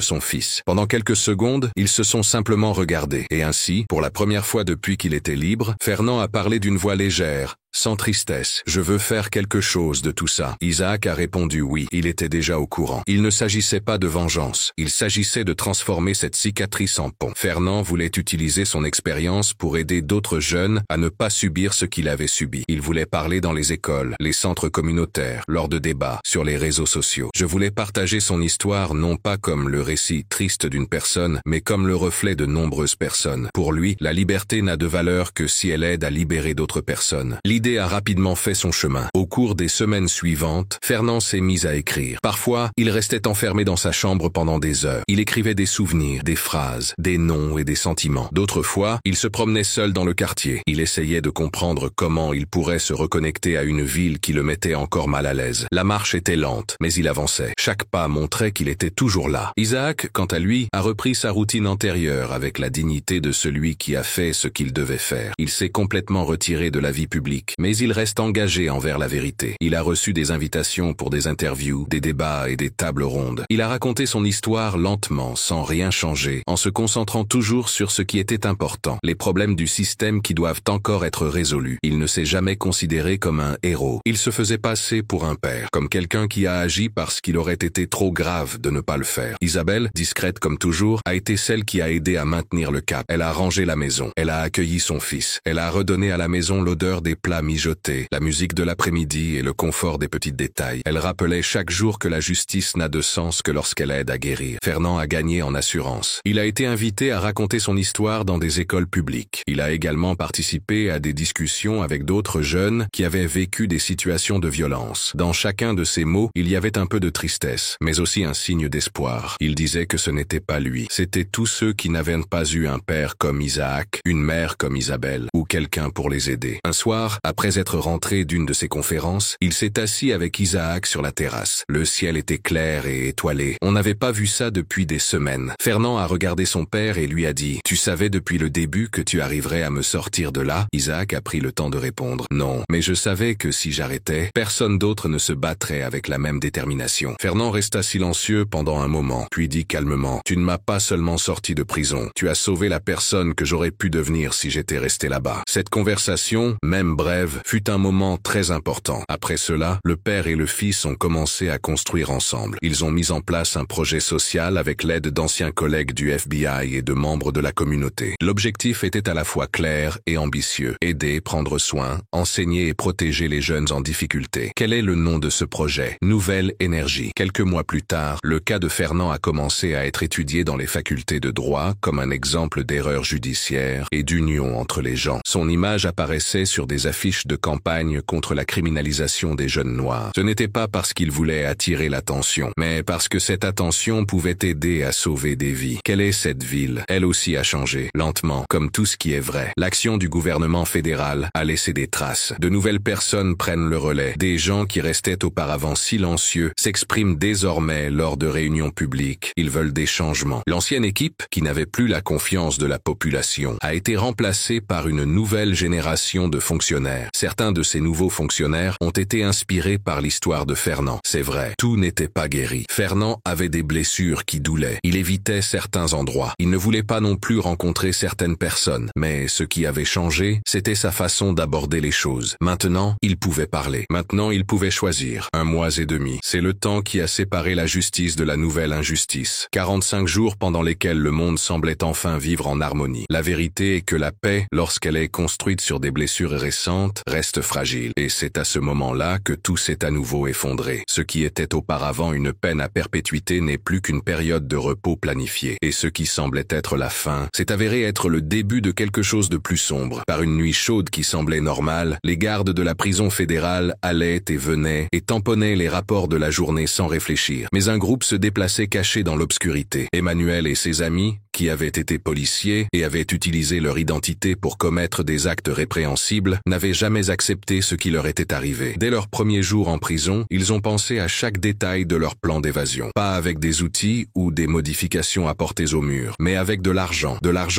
son fils. Pendant quelques secondes, ils se sont simplement regardés. Et ainsi, pour la première fois depuis qu'il était libre, Fernand a parlé d'une voix légère, sans tristesse. « Je veux faire quelque chose de tout ça. » Isaac a répondu oui. Il était déjà au courant. Il ne s'agissait pas de vengeance. Il s'agissait de transformer cette cicatrice en pont. Fernand voulait utiliser son expérience pour aider d'autres jeunes à ne pas subir ce qu'il avait subi. Il voulait parler dans les écoles, les centres communautaires, lors de débats, sur les réseaux sociaux. Je voulais partager son histoire non pas comme le récit triste d'une personne, mais comme le reflet de nombreuses personnes. Pour lui, la liberté n'a de valeur que si elle aide à libérer d'autres personnes. L'idée a rapidement fait son chemin. Au cours des semaines suivantes, Fernand s'est mis à écrire. Parfois, il restait enfermé dans sa chambre pendant des heures. Il écrivait des souvenirs, des phrases, des noms et des sentiments. D'autres fois, il se promenait seul dans le quartier. Il essayait de comprendre comment il pourrait se reconnecter à une ville qui le mettait encore mal à l'aise. La marche était lente, mais il avançait. Chaque pas montrait qu'il était toujours là. Isaac, quant à lui, a repris sa routine antérieure avec la dignité de celui qui a fait ce qu'il devait faire. Il s'est complètement retiré de la vie publique. Mais il reste engagé envers la vérité. Il a reçu des invitations pour des interviews, des débats et des tables rondes. Il a raconté son histoire lentement, sans rien changer, en se concentrant toujours sur ce qui était important, les problèmes du système qui doivent encore être résolus. Il ne s'est jamais considéré comme un héros. Il se faisait passer pour un père, comme quelqu'un qui a agi parce qu'il aurait été trop grave de ne pas le faire. Isabelle, discrète comme toujours, a été celle qui a aidé à maintenir le cap. Elle a rangé la maison. Elle a accueilli son fils. Elle a redonné à la maison l'odeur des plats mijotés, la musique de l'après-midi et le confort des petits détails. Elle rappelait chaque jour que la justice n'a de sens que lorsqu'elle aide à guérir. Fernand a gagné en assurance. Il a été invité à raconter son histoire dans des écoles publiques. Il a également participé à des discussions avec d'autres jeunes qui avaient vécu des situations de violence. Dans chacun de ses mots, il y avait un peu de tristesse, mais aussi un signe d'espoir. Il disait que ce n'était pas lui. C'était tous ceux qui n'avaient pas eu un père comme Isaac, une mère comme Isabelle, ou quelqu'un pour les aider. Un soir, après être rentré d'une de ses conférences, il s'est assis avec Isaac sur la terrasse. Le ciel était clair et étoilé. On n'avait pas vu ça depuis des semaines. Fernand a regardé son père et lui a dit « Tu savais depuis le début que tu arriverais à me sortir de là ?» Isaac a pris le temps de répondre « Non, mais je savais que si j'arrêtais, personne d'autre ne se battrait avec la même détermination. » Fernand resta silencieux pendant un moment, puis dit calmement « Tu ne m'as pas seulement sorti de prison, tu as sauvé la personne que j'aurais pu devenir si j'étais resté là-bas. » Cette conversation, même brève, brève, fut un moment très important. Après cela, le père et le fils ont commencé à construire ensemble. Ils ont mis en place un projet social avec l'aide d'anciens collègues du FBI et de membres de la communauté. L'objectif était à la fois clair et ambitieux. Aider, prendre soin, enseigner et protéger les jeunes en difficulté. Quel est le nom de ce projet? Nouvelle Énergie. Quelques mois plus tard, le cas de Fernand a commencé à être étudié dans les facultés de droit comme un exemple d'erreur judiciaire et d'union entre les gens. Son image apparaissait sur des affiches de campagne contre la criminalisation des jeunes noirs. Ce n'était pas parce qu'il voulait attirer l'attention, mais parce que cette attention pouvait aider à sauver des vies. Quelle est cette ville? Elle aussi a changé, lentement, comme tout ce qui est vrai. L'action du gouvernement fédéral a laissé des traces. De nouvelles personnes prennent le relais. Des gens qui restaient auparavant silencieux s'expriment désormais lors de réunions publiques. Ils veulent des changements. L'ancienne équipe, qui n'avait plus la confiance de la population, a été remplacée par une nouvelle génération de fonctionnaires. Certains de ces nouveaux fonctionnaires ont été inspirés par l'histoire de Fernand. C'est vrai, tout n'était pas guéri. Fernand avait des blessures qui doulaient. Il évitait certains endroits. Il ne voulait pas non plus rencontrer certaines personnes. Mais ce qui avait changé, c'était sa façon d'aborder les choses. Maintenant, il pouvait parler. Maintenant, il pouvait choisir. 1 mois et demi. C'est le temps qui a séparé la justice de la nouvelle injustice. 45 jours pendant lesquels le monde semblait enfin vivre en harmonie. La vérité est que la paix, lorsqu'elle est construite sur des blessures récentes, reste fragile. Et c'est à ce moment-là que tout s'est à nouveau effondré. Ce qui était auparavant une peine à perpétuité n'est plus qu'une période de repos planifiée. Et ce qui semblait être la fin s'est avéré être le début de quelque chose de plus sombre. Par une nuit chaude qui semblait normale, les gardes de la prison fédérale allaient et venaient et tamponnaient les rapports de la journée sans réfléchir. Mais un groupe se déplaçait caché dans l'obscurité. Emmanuel et ses amis, qui avaient été policiers et avaient utilisé leur identité pour commettre des actes répréhensibles, n'avaient jamais accepté ce qui leur était arrivé. Dès leur premier jour en prison, ils ont pensé à chaque détail de leur plan d'évasion. Pas avec des outils ou des modifications apportées au mur, mais avec de l'argent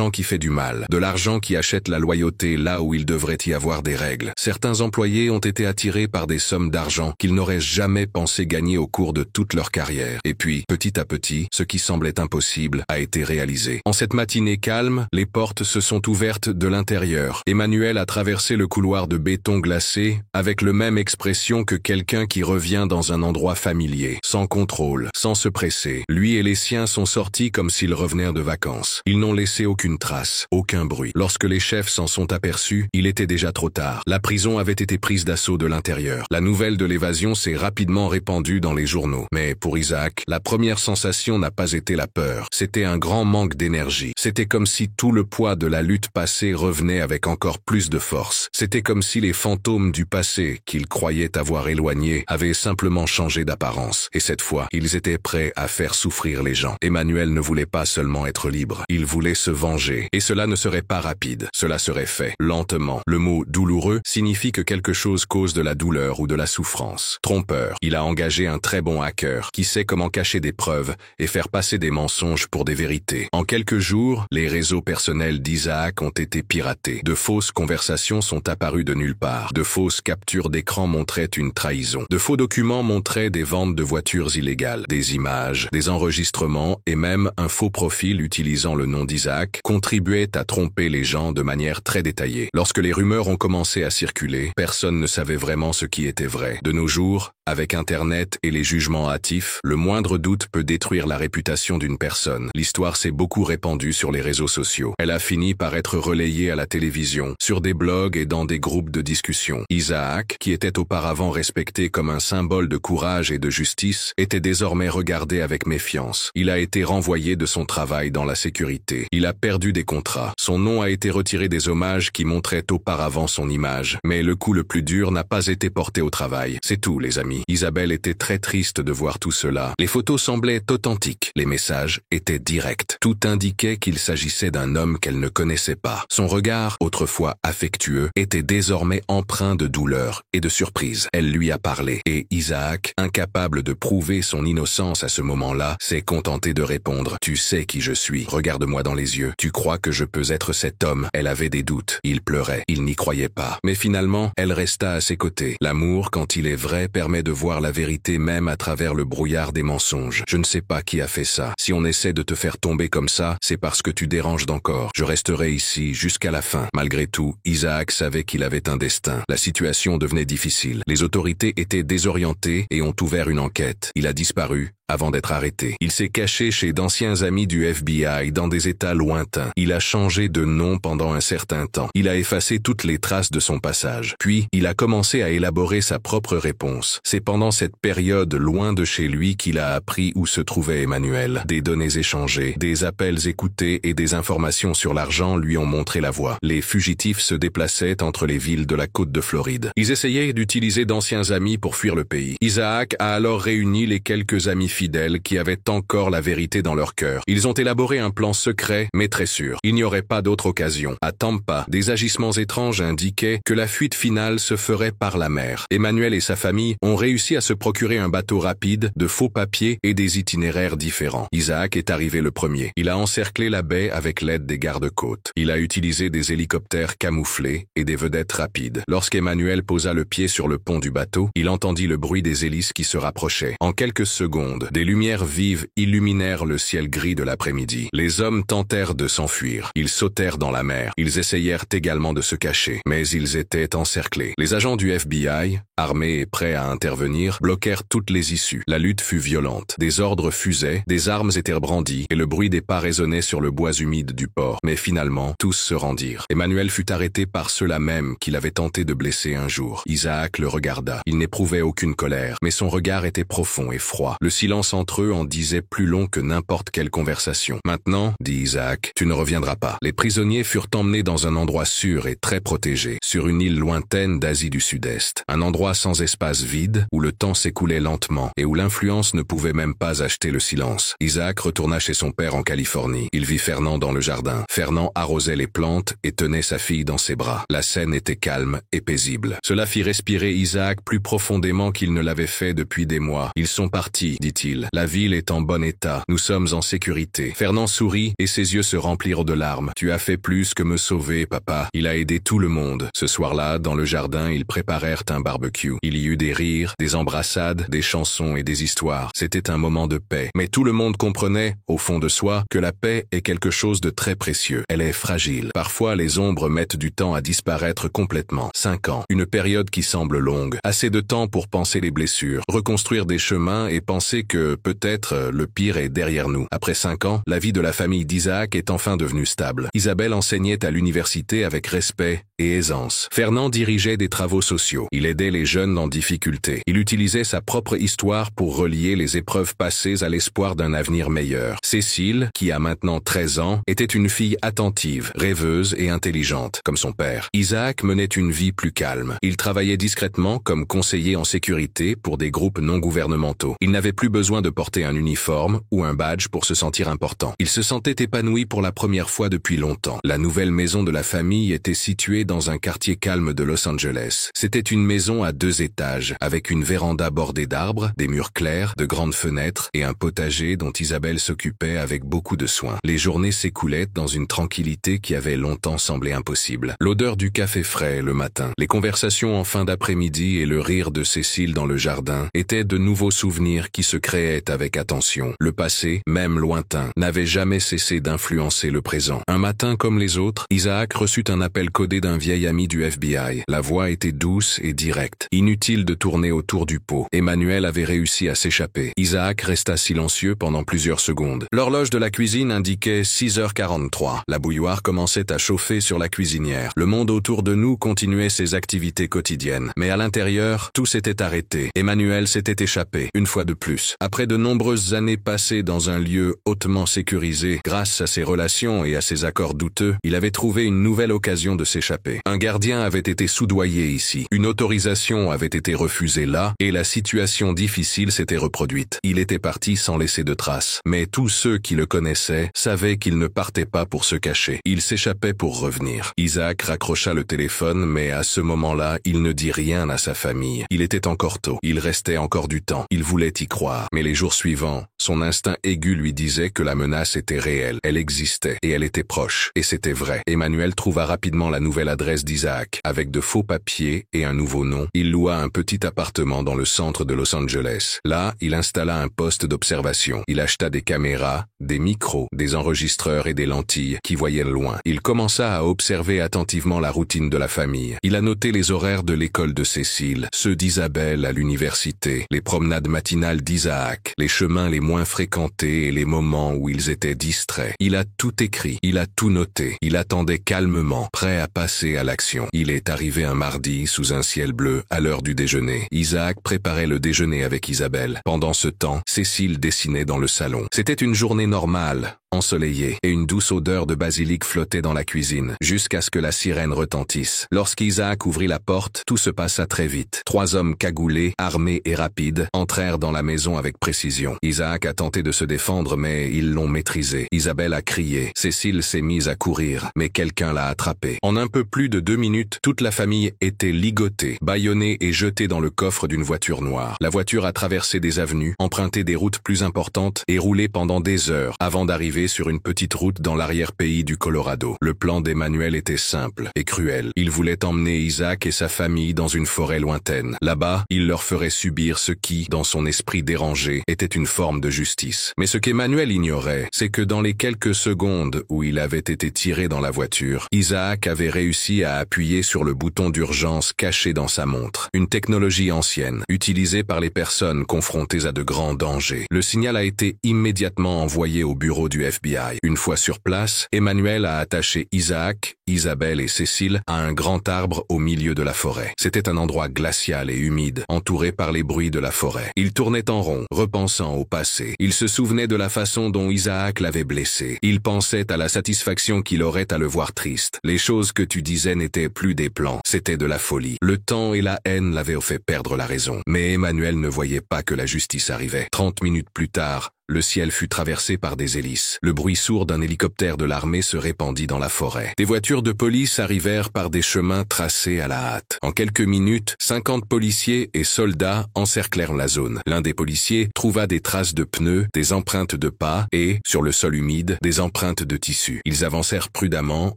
qui fait du mal, de l'argent qui achète la loyauté là où il devrait y avoir des règles. Certains employés ont été attirés par des sommes d'argent qu'ils n'auraient jamais pensé gagner au cours de toute leur carrière. Et puis, petit à petit, ce qui semblait impossible a été réalisé. En cette matinée calme, les portes se sont ouvertes de l'intérieur. Emmanuel a traversé le couloir de béton glacé avec le même expression que quelqu'un qui revient dans un endroit familier, sans contrôle, sans se presser. Lui et les siens sont sortis comme s'ils revenaient de vacances. Ils n'ont laissé aucune trace, aucun bruit. Lorsque les chefs s'en sont aperçus, il était déjà trop tard. La prison avait été prise d'assaut de l'intérieur. La nouvelle de l'évasion s'est rapidement répandue dans les journaux. Mais pour Isaac, la première sensation n'a pas été la peur. C'était un grand manque d'énergie. C'était comme si tout le poids de la lutte passée revenait avec encore plus de force. C'était comme si les fantômes du passé, qu'il croyait avoir éloignés, avaient simplement changé d'apparence. Et cette fois, ils étaient prêts à faire souffrir les gens. Emmanuel ne voulait pas seulement être libre. Il voulait se venger. Et cela ne serait pas rapide. Cela serait fait lentement. Le mot « douloureux » signifie que quelque chose cause de la douleur ou de la souffrance. Trompeur. Il a engagé un très bon hacker qui sait comment cacher des preuves et faire passer des mensonges pour des vérités. En quelques jours, les réseaux personnels d'Isaac ont été piratés. De fausses conversations sont apparues de nulle part. De fausses captures d'écran montraient une trahison. De faux documents montraient des ventes de voitures illégales. Des images, des enregistrements et même un faux profil utilisant le nom d'Isaac contribuaient à tromper les gens de manière très détaillée. Lorsque les rumeurs ont commencé à circuler, personne ne savait vraiment ce qui était vrai. De nos jours, avec Internet et les jugements hâtifs, le moindre doute peut détruire la réputation d'une personne. L'histoire s'est beaucoup répandue sur les réseaux sociaux. Elle a fini par être relayée à la télévision, sur des blogs et dans des groupes de discussion. Isaac, qui était auparavant respecté comme un symbole de courage et de justice, était désormais regardé avec méfiance. Il a été renvoyé de son travail dans la sécurité. Il a perdu des contrats. Son nom a été retiré des hommages qui montraient auparavant son image. Mais le coup le plus dur n'a pas été porté au travail. C'est tout, les amis. Isabelle était très triste de voir tout cela. Les photos semblaient authentiques. Les messages étaient directs. Tout indiquait qu'il s'agissait d'un homme qu'elle ne connaissait pas. Son regard, autrefois affectueux, était désormais empreint de douleur et de surprise. Elle lui a parlé. Et Isaac, incapable de prouver son innocence à ce moment-là, s'est contenté de répondre « Tu sais qui je suis. Regarde-moi dans les yeux. Tu crois que je peux être cet homme ?» Elle avait des doutes. Il pleurait. Il n'y croyait pas. Mais finalement, elle resta à ses côtés. L'amour, quand il est vrai, permet de voir la vérité même à travers le brouillard des mensonges. Je ne sais pas qui a fait ça. Si on essaie de te faire tomber comme ça, c'est parce que tu déranges d'encore. Je resterai ici jusqu'à la fin. Malgré tout, Isaac savait qu'il avait un destin. La situation devenait difficile. Les autorités étaient désorientées et ont ouvert une enquête. Il a disparu avant d'être arrêté. Il s'est caché chez d'anciens amis du FBI dans des États lointains. Il a changé de nom pendant un certain temps. Il a effacé toutes les traces de son passage. Puis, il a commencé à élaborer sa propre réponse. C'est pendant cette période loin de chez lui qu'il a appris où se trouvait Emmanuel. Des données échangées, des appels écoutés et des informations sur l'argent lui ont montré la voie. Les fugitifs se déplaçaient entre les villes de la côte de Floride. Ils essayaient d'utiliser d'anciens amis pour fuir le pays. Isaac a alors réuni les quelques amis fidèles qui avaient encore la vérité dans leur cœur. Ils ont élaboré un plan secret, mais très sûr. Il n'y aurait pas d'autre occasion. À Tampa, des agissements étranges indiquaient que la fuite finale se ferait par la mer. Emmanuel et sa famille ont réussi à se procurer un bateau rapide, de faux papiers et des itinéraires différents. Isaac est arrivé le premier. Il a encerclé la baie avec l'aide des gardes-côtes. Il a utilisé des hélicoptères camouflés et des vedettes rapides. Lorsqu'Emmanuel posa le pied sur le pont du bateau, il entendit le bruit des hélices qui se rapprochaient. En quelques secondes, des lumières vives illuminèrent le ciel gris de l'après-midi. Les hommes tentèrent de s'enfuir. Ils sautèrent dans la mer. Ils essayèrent également de se cacher, mais ils étaient encerclés. Les agents du FBI, armés et prêts à intervenir, bloquèrent toutes les issues. La lutte fut violente. Des ordres fusaient, des armes étaient brandies et le bruit des pas résonnait sur le bois humide du port. Mais finalement, tous se rendirent. Emmanuel fut arrêté par ceux-là même qu'il avait tenté de blesser un jour. Isaac le regarda. Il n'éprouvait aucune colère, mais son regard était profond et froid. Le silence entre eux en disait plus long que n'importe quelle conversation. Maintenant, dit Isaac, tu ne reviendras pas. Les prisonniers furent emmenés dans un endroit sûr et très protégé, sur une île lointaine d'Asie du Sud-Est. Un endroit sans espace vide, où le temps s'écoulait lentement et où l'influence ne pouvait même pas acheter le silence. Isaac retourna chez son père en Californie. Il vit Fernand dans le jardin. Fernand arrosait les plantes et tenait sa fille dans ses bras. La scène était calme et paisible. Cela fit respirer Isaac plus profondément qu'il ne l'avait fait depuis des mois. Ils sont partis, dit-il. La ville est en bon état. Nous sommes en sécurité. Fernand sourit et ses yeux se remplirent de larmes. Tu as fait plus que me sauver, papa. Il a aidé tout le monde. Ce soir-là, dans le jardin, ils préparèrent un barbecue. Il y eut des rires, des embrassades, des chansons et des histoires. C'était un moment de paix. Mais tout le monde comprenait, au fond de soi, que la paix est quelque chose de très précieux. Elle est fragile. Parfois, les ombres mettent du temps à disparaître complètement. 5 ans. Une période qui semble longue. Assez de temps pour penser les blessures, reconstruire des chemins et penser que, peut-être, le pire est derrière nous. Après 5 ans, la vie de la famille d'Isaac est enfin devenue stable. Isabelle enseignait à l'université avec respect et aisance. Fernand dirigeait des travaux sociaux. Il aidait les jeunes en difficulté. Il utilisait sa propre histoire pour relier les épreuves passées à l'espoir d'un avenir meilleur. Cécile, qui a maintenant 13 ans, était une fille attentive, rêveuse et intelligente, comme son père. Isaac menait une vie plus calme. Il travaillait discrètement comme conseiller en sécurité pour des groupes non gouvernementaux. Il n'avait plus besoin de porter un uniforme ou un badge pour se sentir important. Il se sentait épanoui pour la première fois depuis longtemps. La nouvelle maison de la famille était située dans un quartier calme de Los Angeles. C'était une maison à 2 étages, avec une véranda bordée d'arbres, des murs clairs, de grandes fenêtres et un potager dont Isabelle s'occupait avec beaucoup de soin. Les journées s'écoulaient dans une tranquillité qui avait longtemps semblé impossible. L'odeur du café frais le matin, les conversations en fin d'après-midi et le rire de Cécile dans le jardin étaient de nouveaux souvenirs qui se créaient avec attention. Le passé, même lointain, n'avait jamais cessé d'influencer le présent. Un matin comme les autres, Isaac reçut un appel codé d'un vieil ami du FBI. La voix était douce et directe. Inutile de tourner autour du pot. Emmanuel avait réussi à s'échapper. Isaac resta silencieux pendant plusieurs secondes. L'horloge de la cuisine indiquait 6h43. La bouilloire commençait à chauffer sur la cuisinière. Le monde autour de nous continuait ses activités quotidiennes. Mais à l'intérieur, tout s'était arrêté. Emmanuel s'était échappé, une fois de plus. Après de nombreuses années passées dans un lieu hautement sécurisé, grâce à ses relations et à ses accords douteux, il avait trouvé une nouvelle occasion de s'échapper. Un gardien avait été soudoyé ici. Une autorisation avait été refusée là, et la situation difficile s'était reproduite. Il était parti sans laisser de traces. Mais tous ceux qui le connaissaient savaient qu'il ne partait pas pour se cacher. Il s'échappait pour revenir. Isaac raccrocha le téléphone, mais à ce moment-là, il ne dit rien à sa famille. Il était encore tôt. Il restait encore du temps. Il voulait y croire. Mais les jours suivants, son instinct aigu lui disait que la menace était réelle. Elle existait, et elle était proche. Et c'était vrai. Emmanuel trouva rapidement la nouvelle adresse d'Isaac. Avec de faux papiers et un nouveau nom, il loua un petit appartement appartement dans le centre de Los Angeles. Là, il installa un poste d'observation. Il acheta des caméras, des micros, des enregistreurs et des lentilles qui voyaient loin. Il commença à observer attentivement la routine de la famille. Il a noté les horaires de l'école de Cécile, ceux d'Isabelle à l'université, les promenades matinales d'Isaac, les chemins les moins fréquentés et les moments où ils étaient distraits. Il a tout écrit, il a tout noté. Il attendait calmement, prêt à passer à l'action. Il est arrivé un mardi sous un ciel bleu à l'heure du déjeuner. Isaac préparait le déjeuner avec Isabelle. Pendant ce temps, Cécile dessinait dans le salon. C'était une journée normale, ensoleillée, et une douce odeur de basilic flottait dans la cuisine, jusqu'à ce que la sirène retentisse. Lorsqu'Isaac ouvrit la porte, tout se passa très vite. 3 hommes cagoulés, armés et rapides, entrèrent dans la maison avec précision. Isaac a tenté de se défendre, mais ils l'ont maîtrisé. Isabelle a crié. Cécile s'est mise à courir, mais quelqu'un l'a attrapée. En un peu plus de 2 minutes, toute la famille était ligotée, bâillonnée et jetée dans le coffre d'une voiture noire. La voiture a traversé des avenues, emprunté des routes plus importantes et roulé pendant des heures avant d'arriver sur une petite route dans l'arrière-pays du Colorado. Le plan d'Emmanuel était simple et cruel. Il voulait emmener Isaac et sa famille dans une forêt lointaine. Là-bas, il leur ferait subir ce qui, dans son esprit dérangé, était une forme de justice. Mais ce qu'Emmanuel ignorait, c'est que dans les quelques secondes où il avait été tiré dans la voiture, Isaac avait réussi à appuyer sur le bouton d'urgence caché dans sa montre. Une technologie ancienne, utilisée par les personnes confrontées à de grands dangers. Le signal a été immédiatement envoyé au bureau du FBI. Une fois sur place, Emmanuel a attaché Isaac, Isabelle et Cécile à un grand arbre au milieu de la forêt. C'était un endroit glacial et humide, entouré par les bruits de la forêt. Il tournait en rond, repensant au passé. Il se souvenait de la façon dont Isaac l'avait blessé. Il pensait à la satisfaction qu'il aurait à le voir triste. Les choses que tu disais n'étaient plus des plans, c'était de la folie. Le temps et la haine l'avaient fait perdre la raison. Mais Emmanuel ne voyait pas que la justice arrivait. 30 minutes plus tard, le ciel fut traversé par des hélices. Le bruit sourd d'un hélicoptère de l'armée se répandit dans la forêt. Des voitures de police arrivèrent par des chemins tracés à la hâte. En quelques minutes, 50 policiers et soldats encerclèrent la zone. L'un des policiers trouva des traces de pneus, des empreintes de pas et, sur le sol humide, des empreintes de tissu. Ils avancèrent prudemment,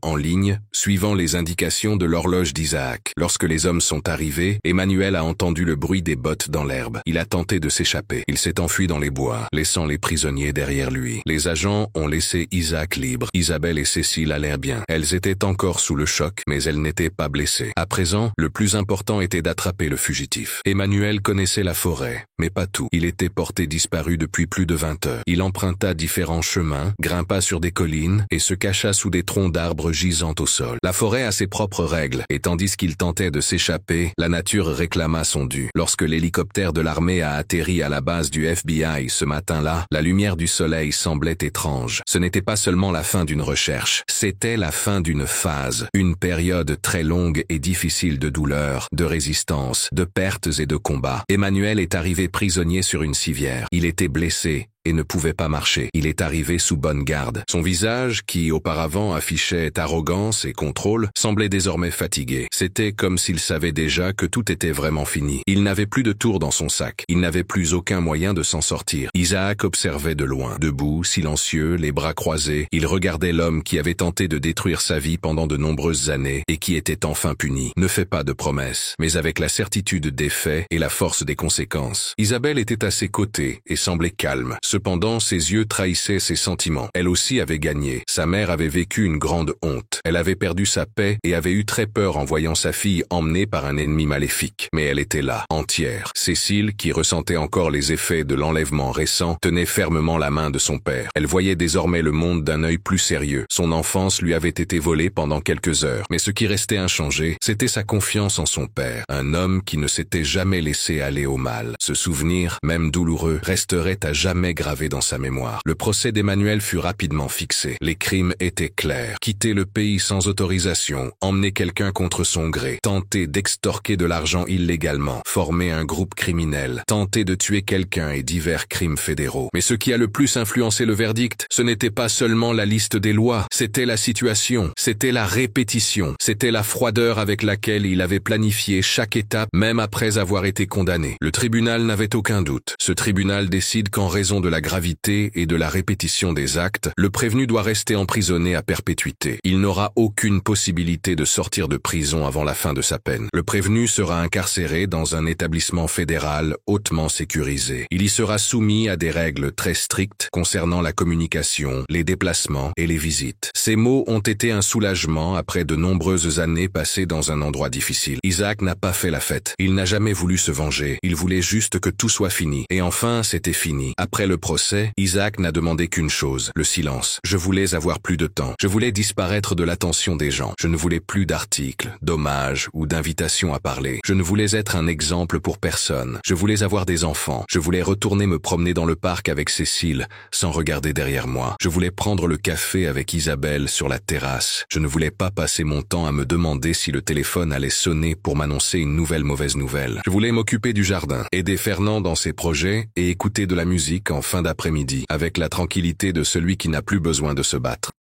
en ligne, suivant les indications de l'horloge d'Isaac. Lorsque les hommes sont arrivés, Emmanuel a entendu le bruit des bottes dans l'herbe. Il a tenté de s'échapper. Il s'est enfui dans les bois, laissant les prisonniers derrière lui. Les agents ont laissé Isaac libre. Isabelle et Cécile allèrent bien. Elles étaient encore sous le choc, mais elles n'étaient pas blessées. À présent, le plus important était d'attraper le fugitif. Emmanuel connaissait la forêt, mais pas tout. Il était porté disparu depuis plus de 20 heures. Il emprunta différents chemins, grimpa sur des collines et se cacha sous des troncs d'arbres gisant au sol. La forêt a ses propres règles, et tandis qu'il tentait de s'échapper, la nature réclama son dû. Lorsque l'hélicoptère de l'armée a atterri à la base du FBI ce matin-là, la lumière du soleil semblait étrange. Ce n'était pas seulement la fin d'une recherche, c'était la fin d'une phase, une période très longue et difficile de douleur, de résistance, de pertes et de combats. Emmanuel est arrivé prisonnier sur une civière. Il était blessé et ne pouvait pas marcher. Il est arrivé sous bonne garde. Son visage, qui auparavant affichait arrogance et contrôle, semblait désormais fatigué. C'était comme s'il savait déjà que tout était vraiment fini. Il n'avait plus de tour dans son sac. Il n'avait plus aucun moyen de s'en sortir. Isaac observait de loin. Debout, silencieux, les bras croisés, il regardait l'homme qui avait tenté de détruire sa vie pendant de nombreuses années et qui était enfin puni. Ne fais pas de promesses, mais avec la certitude des faits et la force des conséquences. Isabelle était à ses côtés et semblait calme. Cependant, ses yeux trahissaient ses sentiments. Elle aussi avait gagné. Sa mère avait vécu une grande honte. Elle avait perdu sa paix et avait eu très peur en voyant sa fille emmenée par un ennemi maléfique. Mais elle était là, entière. Cécile, qui ressentait encore les effets de l'enlèvement récent, tenait fermement la main de son père. Elle voyait désormais le monde d'un œil plus sérieux. Son enfance lui avait été volée pendant quelques heures. Mais ce qui restait inchangé, c'était sa confiance en son père. Un homme qui ne s'était jamais laissé aller au mal. Ce souvenir, même douloureux, resterait à jamais gravé dans sa mémoire. Le procès d'Emmanuel fut rapidement fixé. Les crimes étaient clairs. Quitter le pays sans autorisation, emmener quelqu'un contre son gré, tenter d'extorquer de l'argent illégalement, former un groupe criminel, tenter de tuer quelqu'un et divers crimes fédéraux. Mais ce qui a le plus influencé le verdict, ce n'était pas seulement la liste des lois, c'était la situation, c'était la répétition, c'était la froideur avec laquelle il avait planifié chaque étape, même après avoir été condamné. Le tribunal n'avait aucun doute. Ce tribunal décide qu'en raison de de la gravité et de la répétition des actes, le prévenu doit rester emprisonné à perpétuité. Il n'aura aucune possibilité de sortir de prison avant la fin de sa peine. Le prévenu sera incarcéré dans un établissement fédéral hautement sécurisé. Il y sera soumis à des règles très strictes concernant la communication, les déplacements et les visites. Ces mots ont été un soulagement après de nombreuses années passées dans un endroit difficile. Isaac n'a pas fait la fête. Il n'a jamais voulu se venger. Il voulait juste que tout soit fini. Et enfin, c'était fini. Après le procès, Isaac n'a demandé qu'une chose, le silence. Je voulais avoir plus de temps. Je voulais disparaître de l'attention des gens. Je ne voulais plus d'articles, d'hommages ou d'invitations à parler. Je ne voulais être un exemple pour personne. Je voulais avoir des enfants. Je voulais retourner me promener dans le parc avec Cécile, sans regarder derrière moi. Je voulais prendre le café avec Isabelle sur la terrasse. Je ne voulais pas passer mon temps à me demander si le téléphone allait sonner pour m'annoncer une nouvelle mauvaise nouvelle. Je voulais m'occuper du jardin, aider Fernand dans ses projets et écouter de la musique en fin d'après-midi, avec la tranquillité de celui qui n'a plus besoin de se battre.